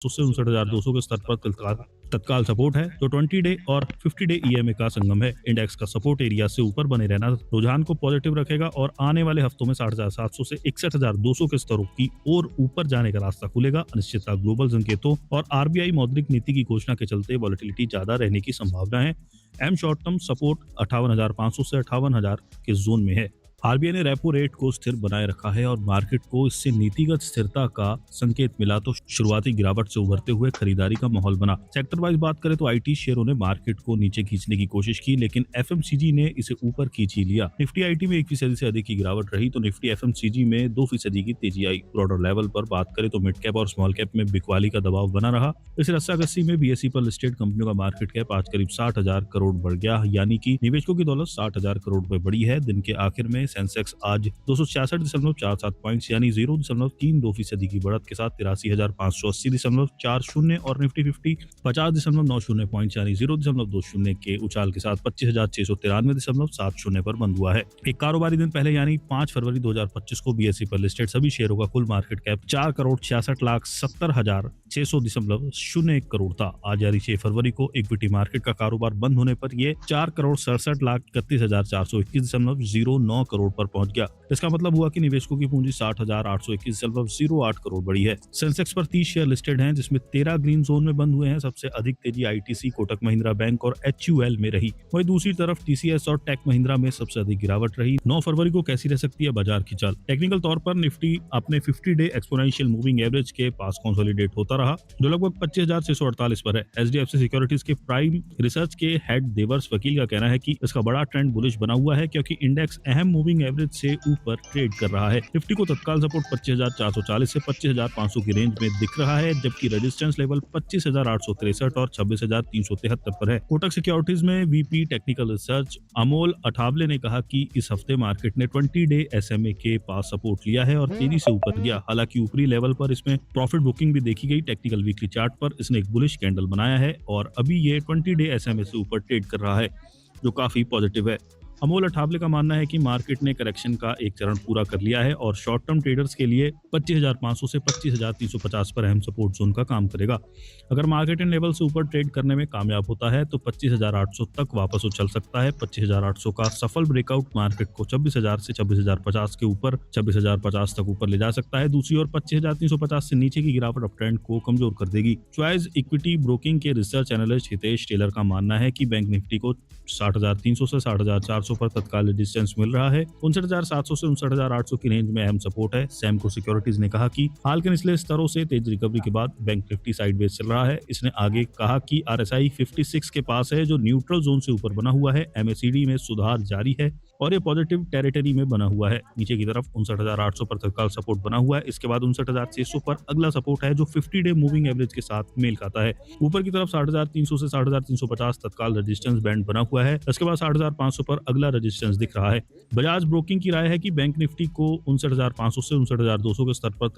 से 59,200 के स्तर पर तत्काल सपोर्ट है, तो 20 डे और 50 डे ईएमए का संगम है। इंडेक्स का सपोर्ट एरिया से ऊपर बने रहना रुझान को पॉजिटिव रखेगा और आने वाले हफ्तों में 60,700 से 61,200 के स्तरों की ओर ऊपर जाने का रास्ता खुलेगा। अनिश्चितता, ग्लोबल संकेतों और आरबीआई मौद्रिक नीति की घोषणा के चलते वॉलेटिलिटी ज्यादा रहने की संभावना है। एम शॉर्ट टर्म सपोर्ट 58,500 से 58,000 के जोन में है। आरबीआई ने रेपो रेट को स्थिर बनाए रखा है और मार्केट को इससे नीतिगत स्थिरता का संकेत मिला, तो शुरुआती गिरावट से उभरते हुए खरीदारी का माहौल बना। सेक्टर वाइज बात करें तो आईटी शेयरों ने मार्केट को नीचे खींचने की कोशिश की, लेकिन एफएमसीजी ने इसे ऊपर खींच ही लिया। निफ्टी आईटी में 1% से अधिक की गिरावट रही, तो निफ्टी एफएमसीजी में 2% की तेजी आई। ब्रॉडर लेवल पर बात करें तो मिड कैप और स्मॉल कैप में बिकवाली का दबाव बना रहा। इस रस्साकसी में बीएसई पर लिस्टेड कंपनियों का मार्केट कैप आज करीब 60,000 करोड़ बढ़ गया, यानी कि निवेशकों की दौलत 60,000 करोड़ रुपए बढ़ी है। दिन के आखिर में सेंसेक्स आज 266.47 पॉइंट्स यानी 0.32% की बढ़त के साथ 83,580.40 और निफ्टी 50 50.90 पॉइंट्स यानी 0.20 के उछाल के साथ 25,693.70 पर बंद हुआ है। एक कारोबारी दिन पहले यानी 5 फरवरी 2025 को बीएसई पर लिस्टेड सभी शेयरों का कुल मार्केट कैप 4,66,70,600.01 करोड़ था। आज यानी 6 फरवरी को इक्विटी मार्केट का कारोबार बंद होने पर यह 4,67,31,421.09 करोड़ पर पहुंच गया। इसका मतलब हुआ कि निवेशकों की पूंजी 60,821.08 करोड़ बढ़ी है। सेंसेक्स पर 30 शेयर लिस्टेड हैं, जिसमें 13 ग्रीन जोन में बंद हुए हैं। सबसे अधिक तेजी आईटीसी, कोटक महिंद्रा बैंक और एचयूएल में रही। वहीं दूसरी तरफ टीसीएस और टेक महिंद्रा में सबसे अधिक गिरावट रही। 9 फरवरी को कैसी रह सकती है बाजार की चाल? टेक्निकल तौर पर निफ्टी अपने 50 डे एक्सपोनेंशियल मूविंग एवरेज के पास कंसोलिडेट होता रहा, जो लगभग 25,648 पर है। एचडीएफसी सिक्योरिटीज के प्राइम रिसर्च के हेड देवर्स वकील का कहना है कि इसका बड़ा ट्रेंड बुलिश बना हुआ है, क्योंकि इंडेक्स अहम मूविंग एवरेज से ऊपर ट्रेड कर रहा है। निफ्टी को तत्काल सपोर्ट 25,440 से 25,500 की रेंज में दिख रहा है, जबकि रेजिस्टेंस लेवल 25,863 और 26,373 पर है। कोटक सिक्योरिटीज में VP technical research Amol Athawale ने कहा कि इस हफ्ते मार्केट ने 20 डे एसएमए के पास सपोर्ट लिया है और तेजी से ऊपर गया। हालांकि ऊपरी लेवल पर इसमें प्रॉफिट बुकिंग भी देखी गई। टेक्निकल वीकली चार्ट पर इसने एक बुलिश कैंडल बनाया है और अभी ये 20 डे एसएमए से ऊपर ट्रेड कर रहा है, जो काफी पॉजिटिव है। अमोल अठावले का मानना है कि मार्केट ने करेक्शन का एक चरण पूरा कर लिया है और शॉर्ट टर्म ट्रेडर्स के लिए 25,500 से 25,350 पर अहम सपोर्ट जोन का काम करेगा। अगर मार्केट इन लेवल से ऊपर ट्रेड करने में कामयाब होता है तो 25,800 तक वापस उछल सकता है। 25,800 का सफल ब्रेकआउट मार्केट को 26,000 से 26,050 के ऊपर 26,050 तक ऊपर ले जा सकता है। दूसरी ओर 25,350 से नीचे की गिरावट अप ट्रेंड को कमजोर कर देगी। चॉइस इक्विटी ब्रोकिंग के रिसर्च एनालिस्ट हितेश टेलर का मानना है कि बैंक निफ्टी को 60,300 से 60,400 पर तत्काल रेजिस्टेंस मिल रहा है। 59,700 से 59,800 की रेंज में अहम सपोर्ट है। सैमको सिक्योरिटीज ने कहा कि हाल के निचले स्तरों से तेज रिकवरी के बाद बैंक निफ्टी साइडवेज चल रहा है। इसने आगे कहा कि आरएसआई 56 के पास है, जो न्यूट्रल जोन से ऊपर बना हुआ है। एमएसीडी में सुधार जारी है और ये पॉजिटिव टेरिटरी में बना हुआ है। नीचे की तरफ 59,800 पर तत्काल सपोर्ट बना हुआ है। इसके बाद 59,600 पर अगला सपोर्ट है, जो 50 डे मूविंग एवरेज के साथ मेल खाता है। ऊपर की तरफ 60,300 से 60,350 तत्काल रेजिस्टेंस बैंड बना हुआ है। इसके बाद 60,500 पर अगला रेजिस्टेंस दिख रहा है। बजाज ब्रोकिंग की राय है कि बैंक निफ्टी को 59,500 से 59,200 के स्तर पर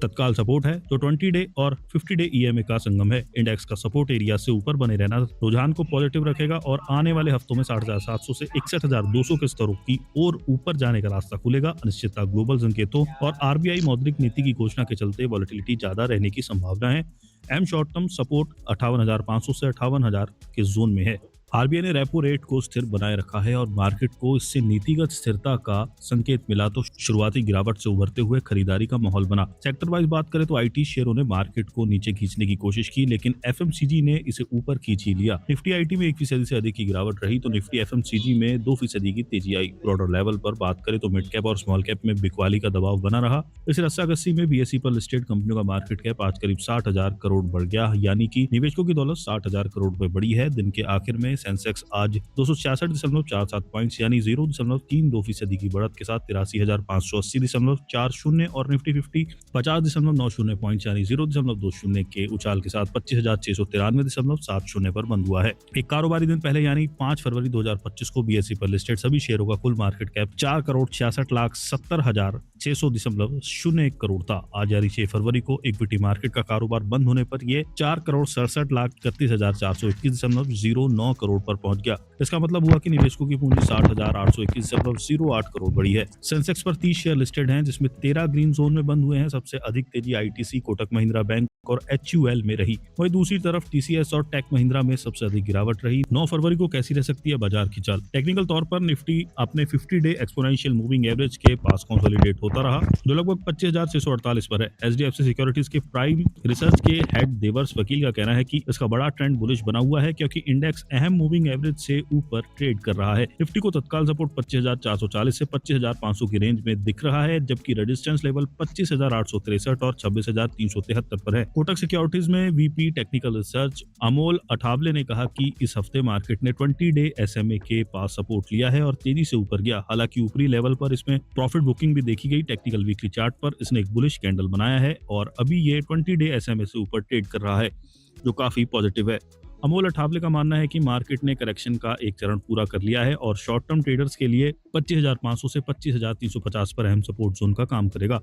तत्काल सपोर्ट है, तो 20 डे और 50 डे ईएमए का संगम है। इंडेक्स का सपोर्ट एरिया से ऊपर बने रहना रुझान को पॉजिटिव रखेगा और आने वाले हफ्तों में 60,700 से 61,200 के स्तरों की ओर ऊपर जाने का रास्ता खुलेगा। अनिश्चितता, ग्लोबल संकेतों और आरबीआई मौद्रिक नीति की घोषणा के चलते वॉलेटिलिटी ज्यादा रहने की संभावना है। एम शॉर्ट टर्म सपोर्ट 58,500 से 58,000 के जोन में है। आरबीआई ने रेपो रेट को स्थिर बनाए रखा है और मार्केट को इससे नीतिगत स्थिरता का संकेत मिला, तो शुरुआती गिरावट से उभरते हुए खरीदारी का माहौल बना। सेक्टर वाइज बात करें तो आईटी शेयरों ने मार्केट को नीचे खींचने की कोशिश की, लेकिन एफएमसीजी ने इसे ऊपर खींच ही लिया। निफ्टी आईटी में 1% से अधिक की गिरावट रही, तो निफ्टी एफएमसीजी में 2% की तेजी आई। ब्रॉडर लेवल पर बात करें तो मिड कैप और स्मॉल कैप में बिकवाली का दबाव बना रहा। इस रस्साकसी में बीएसई पर लिस्टेड कंपनियों का मार्केट कैप आज करीब 60,000 करोड़ बढ़ गया, यानी कि निवेशकों की दौलत 60,000 करोड़ रुपए बढ़ी है। दिन के आखिर में सेंसेक्स आज 266.47 पॉइंट्स यानी 0.32% की बढ़त के साथ 83,580.40 और निफ्टी 50 50.90 पॉइंट्स यानी 0.20 के उछाल के साथ 25,693.70 पर बंद हुआ है। एक कारोबारी दिन पहले यानी 5 फरवरी 2025 को बीएसई पर लिस्टेड सभी शेयरों का कुल मार्केट कैप 4,66,70,600.01 करोड़ था। आज यानी 6 फरवरी को इक्विटी मार्केट का कारोबार बंद होने पर यह 4,67,31,421.09 करोड़ करोड़ पर पहुंच गया। इसका मतलब हुआ कि निवेशकों की पूंजी 60,821.08 करोड़ बढ़ी है। सेंसेक्स पर 30 शेयर लिस्टेड हैं, जिसमें 13 ग्रीन जोन में बंद हुए हैं। सबसे अधिक तेजी आईटीसी, कोटक महिंद्रा बैंक और एचयूएल में रही। वहीं दूसरी तरफ टीसीएस और टेक महिंद्रा में सबसे अधिक गिरावट रही। 9 फरवरी को कैसी रह सकती है बाजार की चाल? टेक्निकल तौर पर निफ्टी अपने 50 डे एक्सपोनेंशियल मूविंग एवरेज के पास कंसोलिडेट होता रहा, जो लगभग 25,648 पर है। एचडीएफसी सिक्योरिटीज के प्राइम रिसर्च के हेड देवर्स वकील का कहना है कि इसका बड़ा ट्रेंड बुलिश बना हुआ है, क्योंकि इंडेक्स अहम मूविंग एवरेज से ऊपर ट्रेड कर रहा है। निफ्टी को तत्काल सपोर्ट 25,440 से 25,500 की रेंज में दिख रहा है, जबकि रेजिस्टेंस लेवल 25,863 और 26,373 पर है। कोटक सिक्योरिटीज में VP technical research Amol Athawale ने कहा कि इस हफ्ते मार्केट ने 20 डे एसएमए के पास सपोर्ट लिया है और तेजी से ऊपर गया। हालांकि ऊपरी लेवल पर इसमें प्रॉफिट बुकिंग भी देखी गई। टेक्निकल वीकली चार्ट पर इसने एक बुलिश कैंडल बनाया है और अभी ये 20 डे एसएमए से ऊपर ट्रेड कर रहा है, जो काफी पॉजिटिव है। अमोल अठावले का मानना है कि मार्केट ने करेक्शन का एक चरण पूरा कर लिया है और शॉर्ट टर्म ट्रेडर्स के लिए 25,500 से 25,350 पर अहम सपोर्ट जोन का काम करेगा।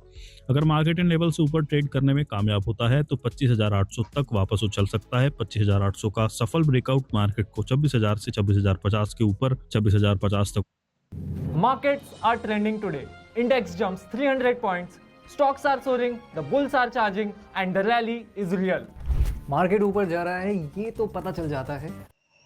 अगर मार्केट इन लेवल से ऊपर ट्रेड करने में कामयाब होता है तो 25,800 तक वापस उछल सकता है। 25,800 का सफल ब्रेकआउट मार्केट को 26,000 से 26,050 के ऊपर 26,050 तक। Markets are trending today. Index jumps 300 points. Stocks are soaring, the bulls are charging, and the rally is real. Market ऊपर जा रहा है ये तो पता चल जाता है।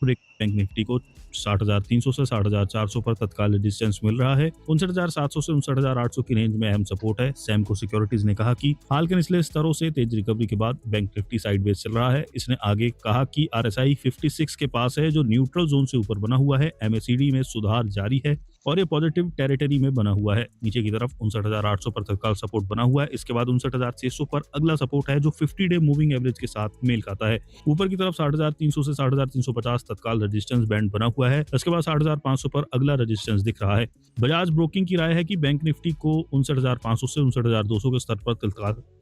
बैंक निफ्टी को 60,300 से 60,400 पर तत्काल रेजिस्टेंस मिल रहा है। 59,700 से 59,800 की रेंज में अहम सपोर्ट है। सैमको सिक्योरिटीज ने कहा कि हाल के निचले स्तरों से तेज रिकवरी के बाद बैंक निफ्टी साइडवेज चल रहा है। इसने आगे कहा कि आरएसआई 56 के पास है, जो न्यूट्रल जोन से ऊपर बना हुआ है। एमएसीडी में सुधार जारी है और ये पॉजिटिव टेरिटरी में बना हुआ है। नीचे की तरफ 59,800 पर तत्काल सपोर्ट बना हुआ है। इसके बाद 59,600 पर अगला सपोर्ट है, जो 50 डे मूविंग एवरेज के साथ मेल खाता है। ऊपर की तरफ 60,300 से 60,350 तत्काल रेजिस्टेंस बैंड बना हुआ है। इसके बाद 60,500 पर अगला रेजिस्टेंस दिख रहा है। बजाज ब्रोकिंग की राय है कि बैंक निफ्टी को 59,500 से 59,200 के स्तर पर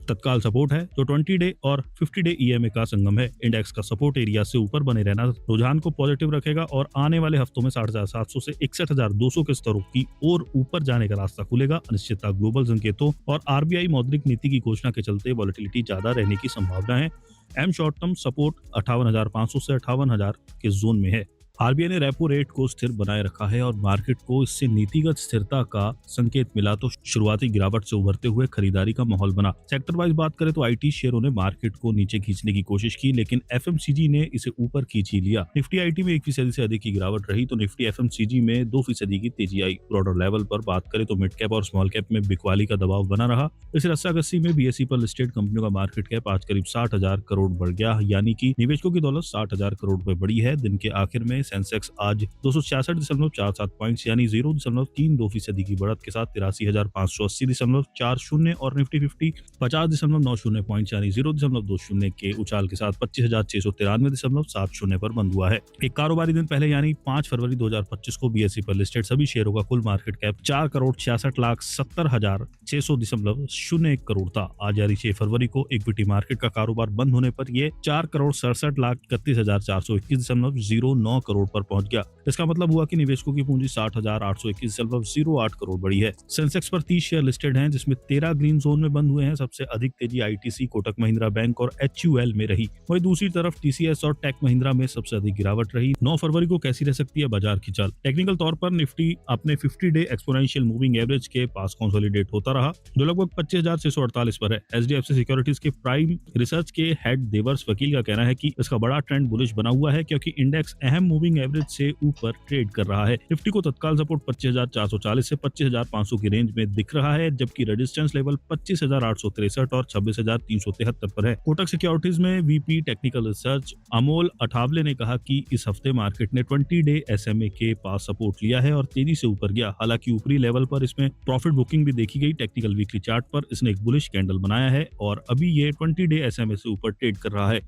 तत्काल सपोर्ट है, जो 20 डे और 50 डे ईएमए का संगम है। इंडेक्स का सपोर्ट एरिया से ऊपर बने रहना रुझान को पॉजिटिव रखेगा और आने वाले हफ्तों में 60,700 से 61,200 के स्तरों की ओर ऊपर जाने का रास्ता खुलेगा। अनिश्चितता, ग्लोबल संकेतों और आरबीआई मौद्रिक नीति की घोषणा के चलते वॉलेटिलिटी ज्यादा रहने की संभावना है। एम शॉर्ट टर्म सपोर्ट 58,500 से 58,000 के जोन में है। आरबीआई ने रेपो रेट को स्थिर बनाए रखा है और मार्केट को इससे नीतिगत स्थिरता का संकेत मिला तो शुरुआती गिरावट से उभरते हुए खरीदारी का माहौल बना। सेक्टर वाइज बात करें तो आईटी शेयरों ने मार्केट को नीचे खींचने की कोशिश की, लेकिन एफएमसीजी ने इसे ऊपर खींच ही लिया। निफ्टी आईटी में 1% से अधिक की गिरावट रही तो निफ्टी एफएमसीजी में 2% की तेजी आई। ब्रॉडर लेवल पर बात करें तो मिड कैप और स्मॉल कैप में बिकवाली का दबाव बना रहा। इस रस्साकसी में बीएसई पर लिस्टेड कंपनियों का मार्केट कैप आज करीब 60,000 करोड़ बढ़ गया, यानी कि निवेशकों की दौलत 60,000 करोड़ पे बढ़ी है। दिन के आखिर में सेंसेक्स आज 266.47 पॉइंट्स यानी 0.32% की बढ़त के साथ 83,580.40 और निफ्टी 50 50.90 पॉइंट्स यानी 0.20 के उछाल के साथ 25,693.70 पर बंद हुआ है। एक कारोबारी दिन पहले यानी 5 फरवरी 2025 को बीएसई पर लिस्टेड सभी शेयरों का कुल मार्केट कैप 4,66,70,600.01 करोड़ था। आज यानी 6 फरवरी को इक्विटी मार्केट का कारोबार बंद होने पर यह 4,67,31,421.09 करोड़ पर पहुंच गया। इसका मतलब हुआ कि निवेशकों की पूंजी 60,821.08 करोड़ बढ़ी है। सेंसेक्स पर 30 शेयर लिस्टेड हैं, जिसमें 13 ग्रीन जोन में बंद हुए हैं। सबसे अधिक तेजी आईटीसी, कोटक महिंद्रा बैंक और एचयूएल में रही। वहीं दूसरी तरफ टीसीएस और टेक महिंद्रा में सबसे अधिक गिरावट रही। 9 फरवरी को कैसी रह सकती है बाजार की चाल? टेक्निकल तौर पर निफ्टी अपने 50 डे एक्सपोनेंशियल मूविंग एवरेज के पास कंसोलिडेट होता रहा, जो लगभग 25,648 पर है। एचडीएफसी सिक्योरिटीज के प्राइम रिसर्च के हेड देवर्स वकील का कहना है कि इसका बड़ा ट्रेंड बुलिश बना हुआ है, क्योंकि इंडेक्स अहम मूविंग एवरेज से ऊपर ट्रेड कर रहा है। निफ्टी को तत्काल सपोर्ट 25,440 से 25,500 की रेंज में दिख रहा है, जबकि रेजिस्टेंस लेवल 25,863 और 26,373 पर है। कोटक सिक्योरिटीज में VP technical research Amol Athawale ने कहा कि इस हफ्ते मार्केट ने 20 डे एसएमए के पास सपोर्ट लिया है और तेजी से ऊपर गया। हालांकि ऊपरी लेवल पर इसमें प्रॉफिट बुकिंग भी देखी गई। टेक्निकल वीकली चार्ट पर इसने एक बुलिश कैंडल बनाया है और अभी ये 20 डे एसएमए से ऊपर ट्रेड कर रहा है,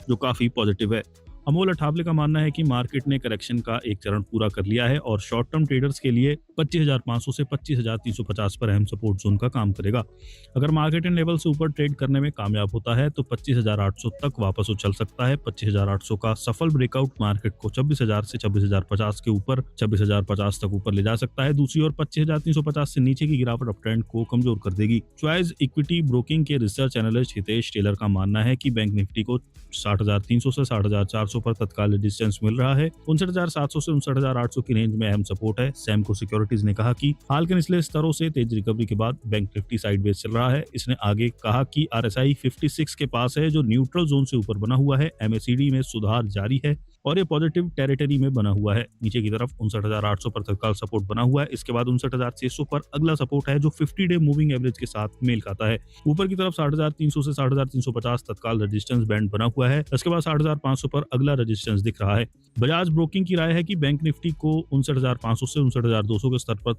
जो काफी पॉजिटिव है। अमोल अठावले का मानना है कि मार्केट ने करेक्शन का एक चरण पूरा कर लिया है और शॉर्ट टर्म ट्रेडर्स के लिए 25,500 से 25,350 पर अहम सपोर्ट जोन का काम करेगा। अगर मार्केट इन लेवल से ऊपर ट्रेड करने में कामयाब होता है तो 25,800 तक वापस उछल सकता है। 25,800 का सफल ब्रेकआउट मार्केट को 26,000 से 26,050 के ऊपर 26,050 तक ऊपर ले जा सकता है। दूसरी ओर 25,350 से नीचे की गिरावट अप ट्रेंड को कमजोर कर देगी। चॉइस इक्विटी ब्रोकिंग के रिसर्च एनालिस्ट हितेश टेलर का मानना है कि बैंक निफ्टी को 60,300 से 60,400 6,800 पर तत्काल रेजिस्टेंस मिल रहा है। 59,700 से 59,800 की रेंज में अहम सपोर्ट है। सैमको सिक्योरिटीज ने कहा कि हाल के निचले स्तरों से तेज रिकवरी के बाद बैंक निफ्टी साइडवेज चल रहा है। इसने आगे कहा कि RSI 56 के पास है, जो न्यूट्रल जोन से ऊपर बना हुआ है। MACD में सुधार जारी है और ये पॉजिटिव टेरिटरी में बना हुआ है। नीचे की तरफ 59,800 पर तत्काल सपोर्ट बना हुआ है। इसके बाद 59,600 पर अगला सपोर्ट है, जो 50 डे मूविंग एवरेज के साथ मेल खाता है। ऊपर की तरफ 60,300 से 60,350 तत्काल रेजिस्टेंस बैंड बना हुआ है। इसके बाद 60,500 पर अगला रेजिस्टेंस दिख रहा है। बजाज ब्रोकिंग की राय है कि बैंक निफ्टी को 59,500 से 59,200 के स्तर पर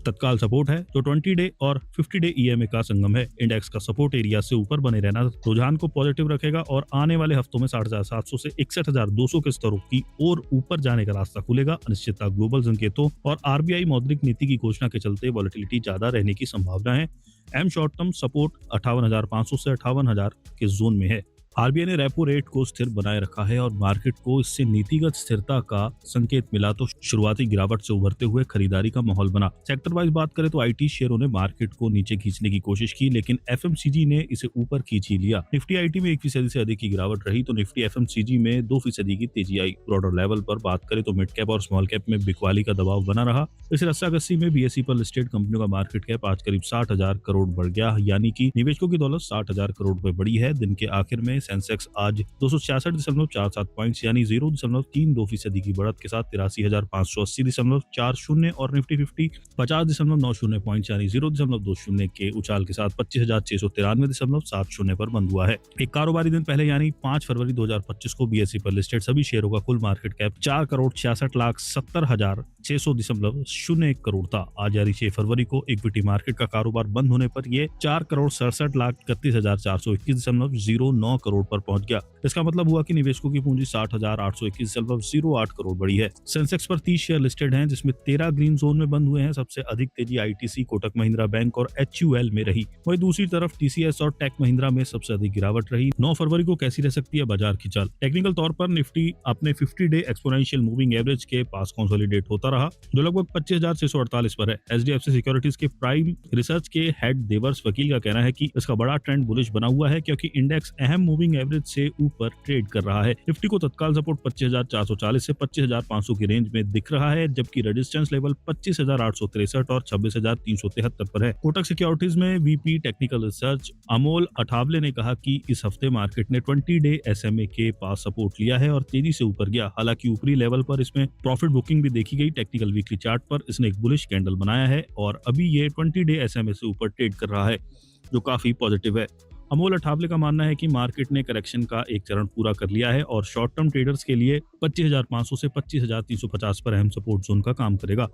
तत्काल सपोर्ट है, जो 20 डे और 50 डे EMA का संगम है। इंडेक्स का सपोर्ट एरिया से ऊपर बने रहना रुझान को पॉजिटिव रखेगा और आने वाले हफ्तों में 60,700 से 61,200 के स्तरों की ओर ऊपर जाने का रास्ता खुलेगा। अनिश्चितता, ग्लोबल संकेतों और RBI मौद्रिक नीति की घोषणा के चलते वॉलेटिलिटी ज्यादा रहने की संभावना है। एम शॉर्ट टर्म सपोर्ट 58,500 से 58,000 के जोन में है। RBI ने रेपो रेट को स्थिर बनाए रखा है और मार्केट को इससे नीतिगत स्थिरता का संकेत मिला तो शुरुआती गिरावट से उभरते हुए खरीदारी का माहौल बना। सेक्टर वाइज बात करें तो IT शेयरों ने मार्केट को नीचे खींचने की कोशिश की, लेकिन FMCG ने इसे ऊपर खींच ही लिया। निफ्टी IT में 1% से अधिक की गिरावट रही तो निफ्टी FMCG में 2% की तेजी आई। ब्रॉडर लेवल पर बात करें तो मिड कैप और स्मॉल कैप में बिकवाली का दबाव बना रहा। इस रस्साकस्सी में BSE पर लिस्टेड कंपनियों का मार्केट कैप आज करीब 60,000 करोड़ बढ़ गया, यानी कि निवेशकों की दौलत 60,000 करोड़ रुपए बढ़ी है। दिन के आखिर में सेंसेक्स आज 266.47 पॉइंट्स यानी 0.32% की बढ़त के साथ 83,580.40 और निफ्टी 50 50.90 पॉइंट्स यानी 0.20 के उछाल के साथ 25,693.70 पर बंद हुआ है। एक कारोबारी दिन पहले यानी 5 फरवरी 2025 को BSE पर लिस्टेड सभी शेयरों का कुल मार्केट कैप 4,66,70,700.01 करोड़ था। आज यानी 6 फरवरी को इक्विटी मार्केट का कारोबार बंद होने पर यह 4,67,31,421.09 करोड़ पर पहुंच गया। इसका मतलब हुआ कि निवेशकों की पूंजी 60,821.08 करोड़ बढ़ी है। सेंसेक्स पर 30 शेयर लिस्टेड हैं, जिसमें 13 ग्रीन जोन में बंद हुए हैं। सबसे अधिक तेजी ITC, कोटक महिंद्रा बैंक और HUL में रही। वहीं दूसरी तरफ TCS और टेक महिंद्रा में सबसे अधिक गिरावट रही। 9 फरवरी को कैसी रह सकती है बाजार की चाल? टेक्निकल तौर पर निफ्टी अपने 50 डे एक्सपोनेंशियल मूविंग एवरेज के पास कंसोलिडेट होता रहा, जो लगभग 25,648 पर है। HDFC सिक्योरिटीज के प्राइम रिसर्च के हेड देवर्स वकील का कहना है कि इसका बड़ा ट्रेंड बुलिश बना हुआ है, क्योंकि इंडेक्स अहम मूविंग एवरेज से ऊपर ट्रेड कर रहा है। निफ्टी को तत्काल सपोर्ट 25,440 से 25,500 की रेंज में दिख रहा है, जबकि रेजिस्टेंस लेवल 25,863 और 26,373 पर है। कोटक सिक्योरिटीज में VP technical research Amol Athawale ने कहा कि इस हफ्ते मार्केट ने 20 डे SMA के पास सपोर्ट लिया है और तेजी से ऊपर गया। हालांकि ऊपरी लेवल पर इसमें प्रॉफिट बुकिंग भी देखी गई। टेक्निकल वीकली चार्ट पर इसने एक बुलिश कैंडल बनाया है और अभी ये 20 डे SMA से ऊपर ट्रेड कर रहा है, जो काफी पॉजिटिव है। अमोल अठावले का मानना है कि मार्केट ने करेक्शन का एक चरण पूरा कर लिया है और शॉर्ट टर्म ट्रेडर्स के लिए 25,500 से 25,350 पर अहम सपोर्ट जोन का काम करेगा।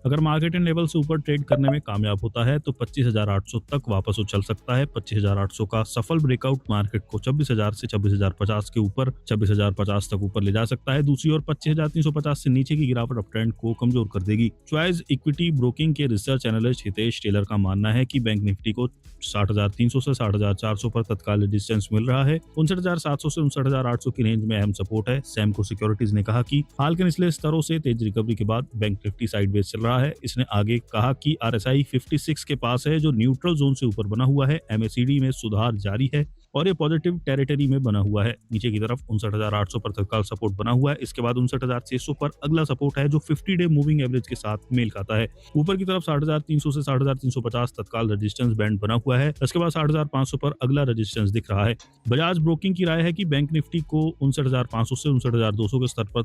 अगर मार्केट इन लेवल से ऊपर ट्रेड करने में कामयाब होता है तो 25,800 तक वापस उछल सकता है। 25,800 का सफल ब्रेकआउट मार्केट को 26,000 से 26,050 के ऊपर 26,050 तक ऊपर ले जा सकता है। दूसरी ओर 25,350 से नीचे की गिरावट अप ट्रेंड को कमजोर कर देगी। चॉइस इक्विटी ब्रोकिंग के रिसर्च एनालिस्ट हितेश टेलर का मानना है कि बैंक निफ्टी को 60,300 से 60,400 पर तत्काल रेजिस्टेंस मिल रहा है। 59,700 से 59,800 की रेंज में अहम सपोर्ट है। सैमको सिक्योरिटीज ने कहा कि हाल के निचले स्तरों से तेज रिकवरी के बाद बैंक निफ्टी साइडवेज चल रहा है। इसने आगे कहा कि RSI 56 के पास है, जो न्यूट्रल जोन से ऊपर बना हुआ है। MACD में सुधार जारी है और ये पॉजिटिव टेरिटरी में बना हुआ है। नीचे की तरफ 59,800 पर तत्काल सपोर्ट बना हुआ है। इसके बाद 59,600 पर अगला सपोर्ट है, जो 50 डे मूविंग एवरेज के साथ मेल खाता है। ऊपर की तरफ 60,300 से 60,350 तत्काल रेजिस्टेंस बैंड बना हुआ है। इसके बाद 60,500 पर अगला रेजिस्टेंस दिख रहा है। बजाज ब्रोकिंग की राय है कि बैंक निफ्टी को 59,500 से 59,200 के स्तर पर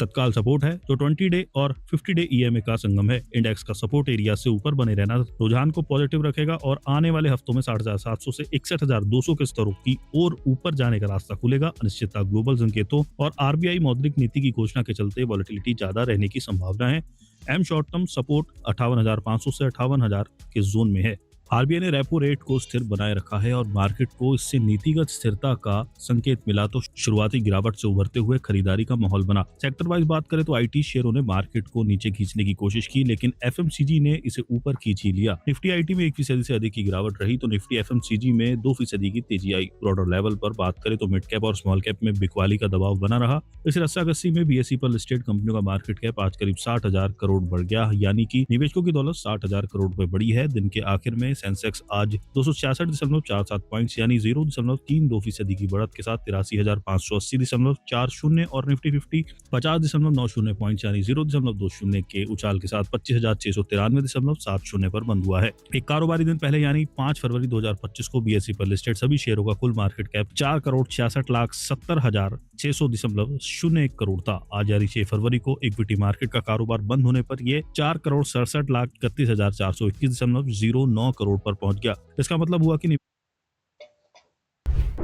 तत्काल सपोर्ट है, जो 20 डे और 50 डे EMA का संगम है। इंडेक्स का सपोर्ट एरिया से ऊपर बने रहना रुझान को पॉजिटिव रखेगा और आने वाले हफ्तों में 60,700 से 61,200 के स्तरों की ओर ऊपर जाने का रास्ता खुलेगा। अनिश्चितता, ग्लोबल संकेतों और RBI मौद्रिक नीति की घोषणा के चलते वॉलेटिलिटी ज्यादा रहने की संभावना है। एम शॉर्ट टर्म सपोर्ट 58,500 से 58,000 के जोन में है। RBI ने रेपो रेट को स्थिर बनाए रखा है और मार्केट को इससे नीतिगत स्थिरता का संकेत मिला तो शुरुआती गिरावट से उभरते हुए खरीदारी का माहौल बना। सेक्टर वाइज बात करें तो IT शेयरों ने मार्केट को नीचे खींचने की कोशिश की, लेकिन FMCG ने इसे ऊपर खींच ही लिया। निफ्टी IT में 1% से अधिक की गिरावट रही तो निफ्टी FMCG में 2% की तेजी आई। ब्रॉडर लेवल पर बात करें तो मिड कैप और स्मॉल कैप में बिकवाली का दबाव बना रहा। इस रस्साकस्सी में BSE पर लिस्टेड कंपनियों का मार्केट कैप आज करीब 60,000 करोड़ बढ़ गया, यानी कि निवेशकों की दौलत 60,000 करोड़ रुपए बढ़ी है। दिन के आखिर में सेंसेक्स आज 266.47 पॉइंट्स यानी 0.32% की बढ़त के साथ 83,580.40 और निफ्टी 50 50.90 पॉइंट्स यानी 0.20 के उछाल के साथ 25,693.70 पर बंद हुआ है। एक कारोबारी दिन पहले यानी 5 फरवरी 2025 को बीएसई पर लिस्टेड सभी शेयरों का कुल मार्केट कैप 4,66,70,001 करोड़ था। आज यानी 6 फरवरी को इक्विटी मार्केट का कारोबार बंद होने पर यह 4,67,31,421.09 करोड़ पर पहुंच गया। इसका मतलब हुआ कि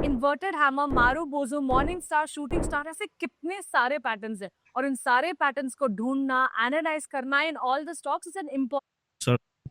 इन्वर्टेड हैमर, मारो बोजो, मॉर्निंग स्टार, शूटिंग स्टार, ऐसे कितने सारे पैटर्न्स हैं और इन सारे पैटर्न्स को ढूंढना, एनालाइज करना in all the stocks is an important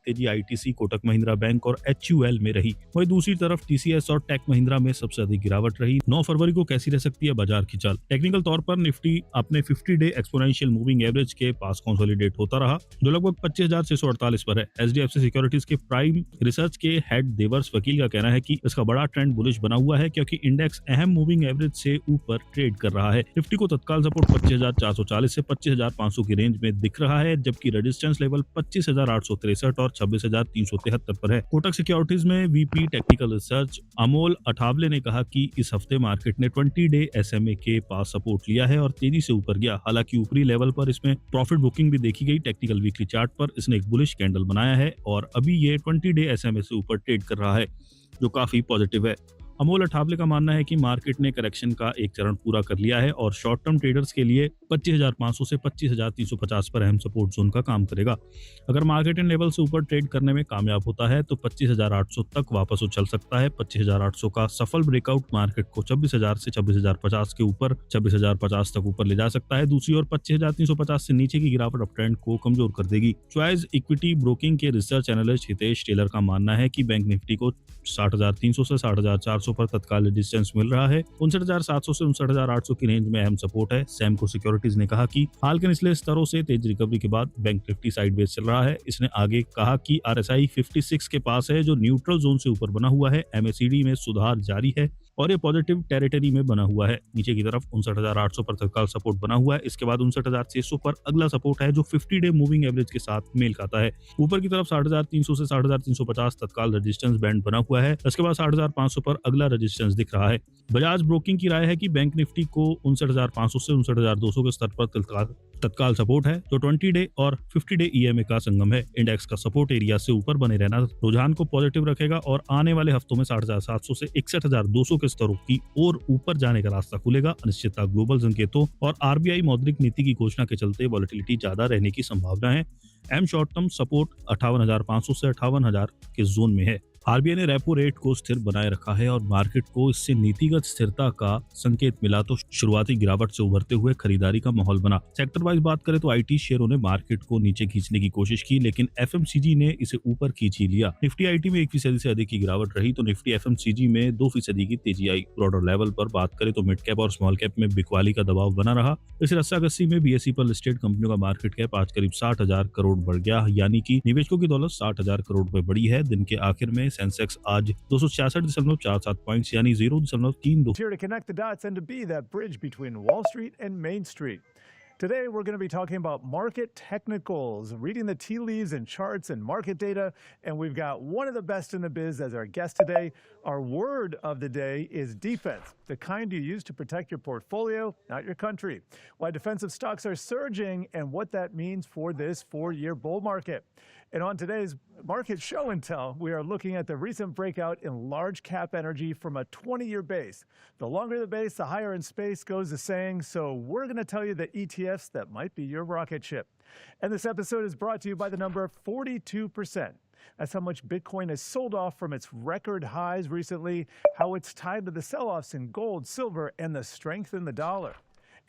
तेजी आईटीसी, कोटक महिंद्रा बैंक और एचयूएल में रही। वहीं दूसरी तरफ टीसीएस और टेक महिंद्रा में सबसे अधिक गिरावट रही। 9 फरवरी को कैसी रह सकती है बाजार की चाल? टेक्निकल तौर पर निफ्टी अपने 50 डे एक्सपोनेंशियल मूविंग एवरेज के पास कंसोलिडेट होता रहा, जो लगभग 25,648 पर है। एचडीएफसी सिक्योरिटीज के प्राइम रिसर्च के हेड देवर्स वकील का कहना है कि इसका बड़ा ट्रेंड बुलिश बना हुआ है, क्योंकि इंडेक्स अहम मूविंग एवरेज से ऊपर ट्रेड कर रहा है। निफ्टी को तत्काल सपोर्ट 25,440 से 25,500 की रेंज में दिख रहा है, जबकि रेजिस्टेंस लेवल 25,863 और 26,373 पर है। कोटक सिक्योरिटीज में VP technical research Amol Athawale ने कहा कि इस हफ्ते मार्केट ने 20 डे एसएमए के पास सपोर्ट लिया है और तेजी से ऊपर गया। हालांकि ऊपरी लेवल पर इसमें प्रॉफिट बुकिंग भी देखी गई। टेक्निकल वीकली चार्ट पर इसने एक बुलिश कैंडल बनाया है और अभी ये 20 डे एसएमए से ऊपर ट्रेड कर रहा है, जो काफी पॉजिटिव है। अमोल अठावले का मानना है कि मार्केट ने करेक्शन का एक चरण पूरा कर लिया है और शॉर्ट टर्म ट्रेडर्स के लिए 25,500 से 25,350 पर अहम सपोर्ट जोन का काम करेगा। अगर मार्केट इन लेवल से ऊपर ट्रेड करने में कामयाब होता है तो 25,800 तक वापस उछल सकता है। 25,800 का सफल ब्रेकआउट मार्केट को 26,000 से 26,050 के ऊपर 26,050 तक ऊपर ले जा सकता है। दूसरी ओर 25,350 से नीचे की गिरावट अप ट्रेंड को कमजोर कर देगी। चॉइस इक्विटी ब्रोकिंग के रिसर्च एनालिस्ट हितेश टेलर का मानना है कि बैंक निफ्टी को 60,300 से 60,400 पर तत्काल रेजिस्टेंस मिल रहा है। 59,700 से 59,800 की रेंज में अहम सपोर्ट है। सैमको सिक्योरिटीज ने कहा कि हाल के निचले स्तरों से तेज रिकवरी के बाद बैंक निफ्टी साइडवेज चल रहा है। इसने आगे कहा कि आरएसआई 56 के पास है, जो न्यूट्रल जोन से ऊपर बना हुआ है। एमएसीडी में सुधार जारी है और ये पॉजिटिव टेरिटरी में बना हुआ है। नीचे की तरफ 59,800 पर तत्काल सपोर्ट बना हुआ है। इसके बाद 59,600 पर अगला सपोर्ट है, जो 50 डे मूविंग एवरेज के साथ मेल खाता है। ऊपर की तरफ 60,300 से 60,350 तत्काल रेजिस्टेंस बैंड बना हुआ है। इसके बाद 60,500 पर अगला रेजिस्टेंस दिख रहा है। बजाज ब्रोकिंग की राय है कि बैंक निफ्टी को 59,500 से 59,200 के स्तर पर तत्काल सपोर्ट है, जो 20 डे और 50 डे ईएमए का संगम है। इंडेक्स का सपोर्ट एरिया से ऊपर बने रहना रुझान को पॉजिटिव रखेगा और आने वाले हफ्तों में 60,700 से 61,200 के स्तरों की ओर ऊपर जाने का रास्ता खुलेगा। अनिश्चितता, ग्लोबल संकेतों और आरबीआई मौद्रिक नीति की घोषणा के चलते वॉलेटिलिटी ज्यादा रहने की संभावना है। एम शॉर्ट टर्म सपोर्ट 58,500 से 58,000 के जोन में है। आरबीआई ने रेपो रेट को स्थिर बनाए रखा है और मार्केट को इससे नीतिगत स्थिरता का संकेत मिला तो शुरुआती गिरावट से उभरते हुए खरीदारी का माहौल बना। सेक्टर वाइज बात करें तो आईटी शेयरों ने मार्केट को नीचे खींचने की कोशिश की, लेकिन एफएमसीजी ने इसे ऊपर खींच ही लिया। निफ्टी आईटी में 1% से अधिक की गिरावट रही तो निफ्टी एफएमसीजी में 2% की तेजी आई। ब्रॉडर लेवल पर बात करें तो मिड कैप और स्मॉल कैप में बिकवाली का दबाव बना रहा। इस रस्साकस्सी में बीएसई पर लिस्टेड कंपनियों का मार्केट कैप आज करीब 60,000 करोड़ बढ़ गया, यानी कि निवेशकों की दौलत 60,000 करोड़ रुपए बढ़ी है। दिन के आखिर में सेंसेक्स आज 266.47 पॉइंट्स यानी 0.32 Here to connect the dots and to be that bridge between Wall Street and Main Street. Today, we're going to be talking about market technicals, reading the tea leaves and charts and market data. And we've got one of the best in the biz as our guest today. Our word of the day is defense, the kind you use to protect your portfolio, not your country. Why defensive stocks are surging and what that means for this 4-year bull market. And on today's market show and tell, we are looking at the recent breakout in large cap energy from a 20-year base. The longer the base, the higher in space goes the saying. So we're going to tell you the ETFs that might be your rocket ship. And this episode is brought to you by the number 42%. That's how much Bitcoin has sold off from its record highs recently, how it's tied to the sell-offs in gold, silver, and the strength in the dollar.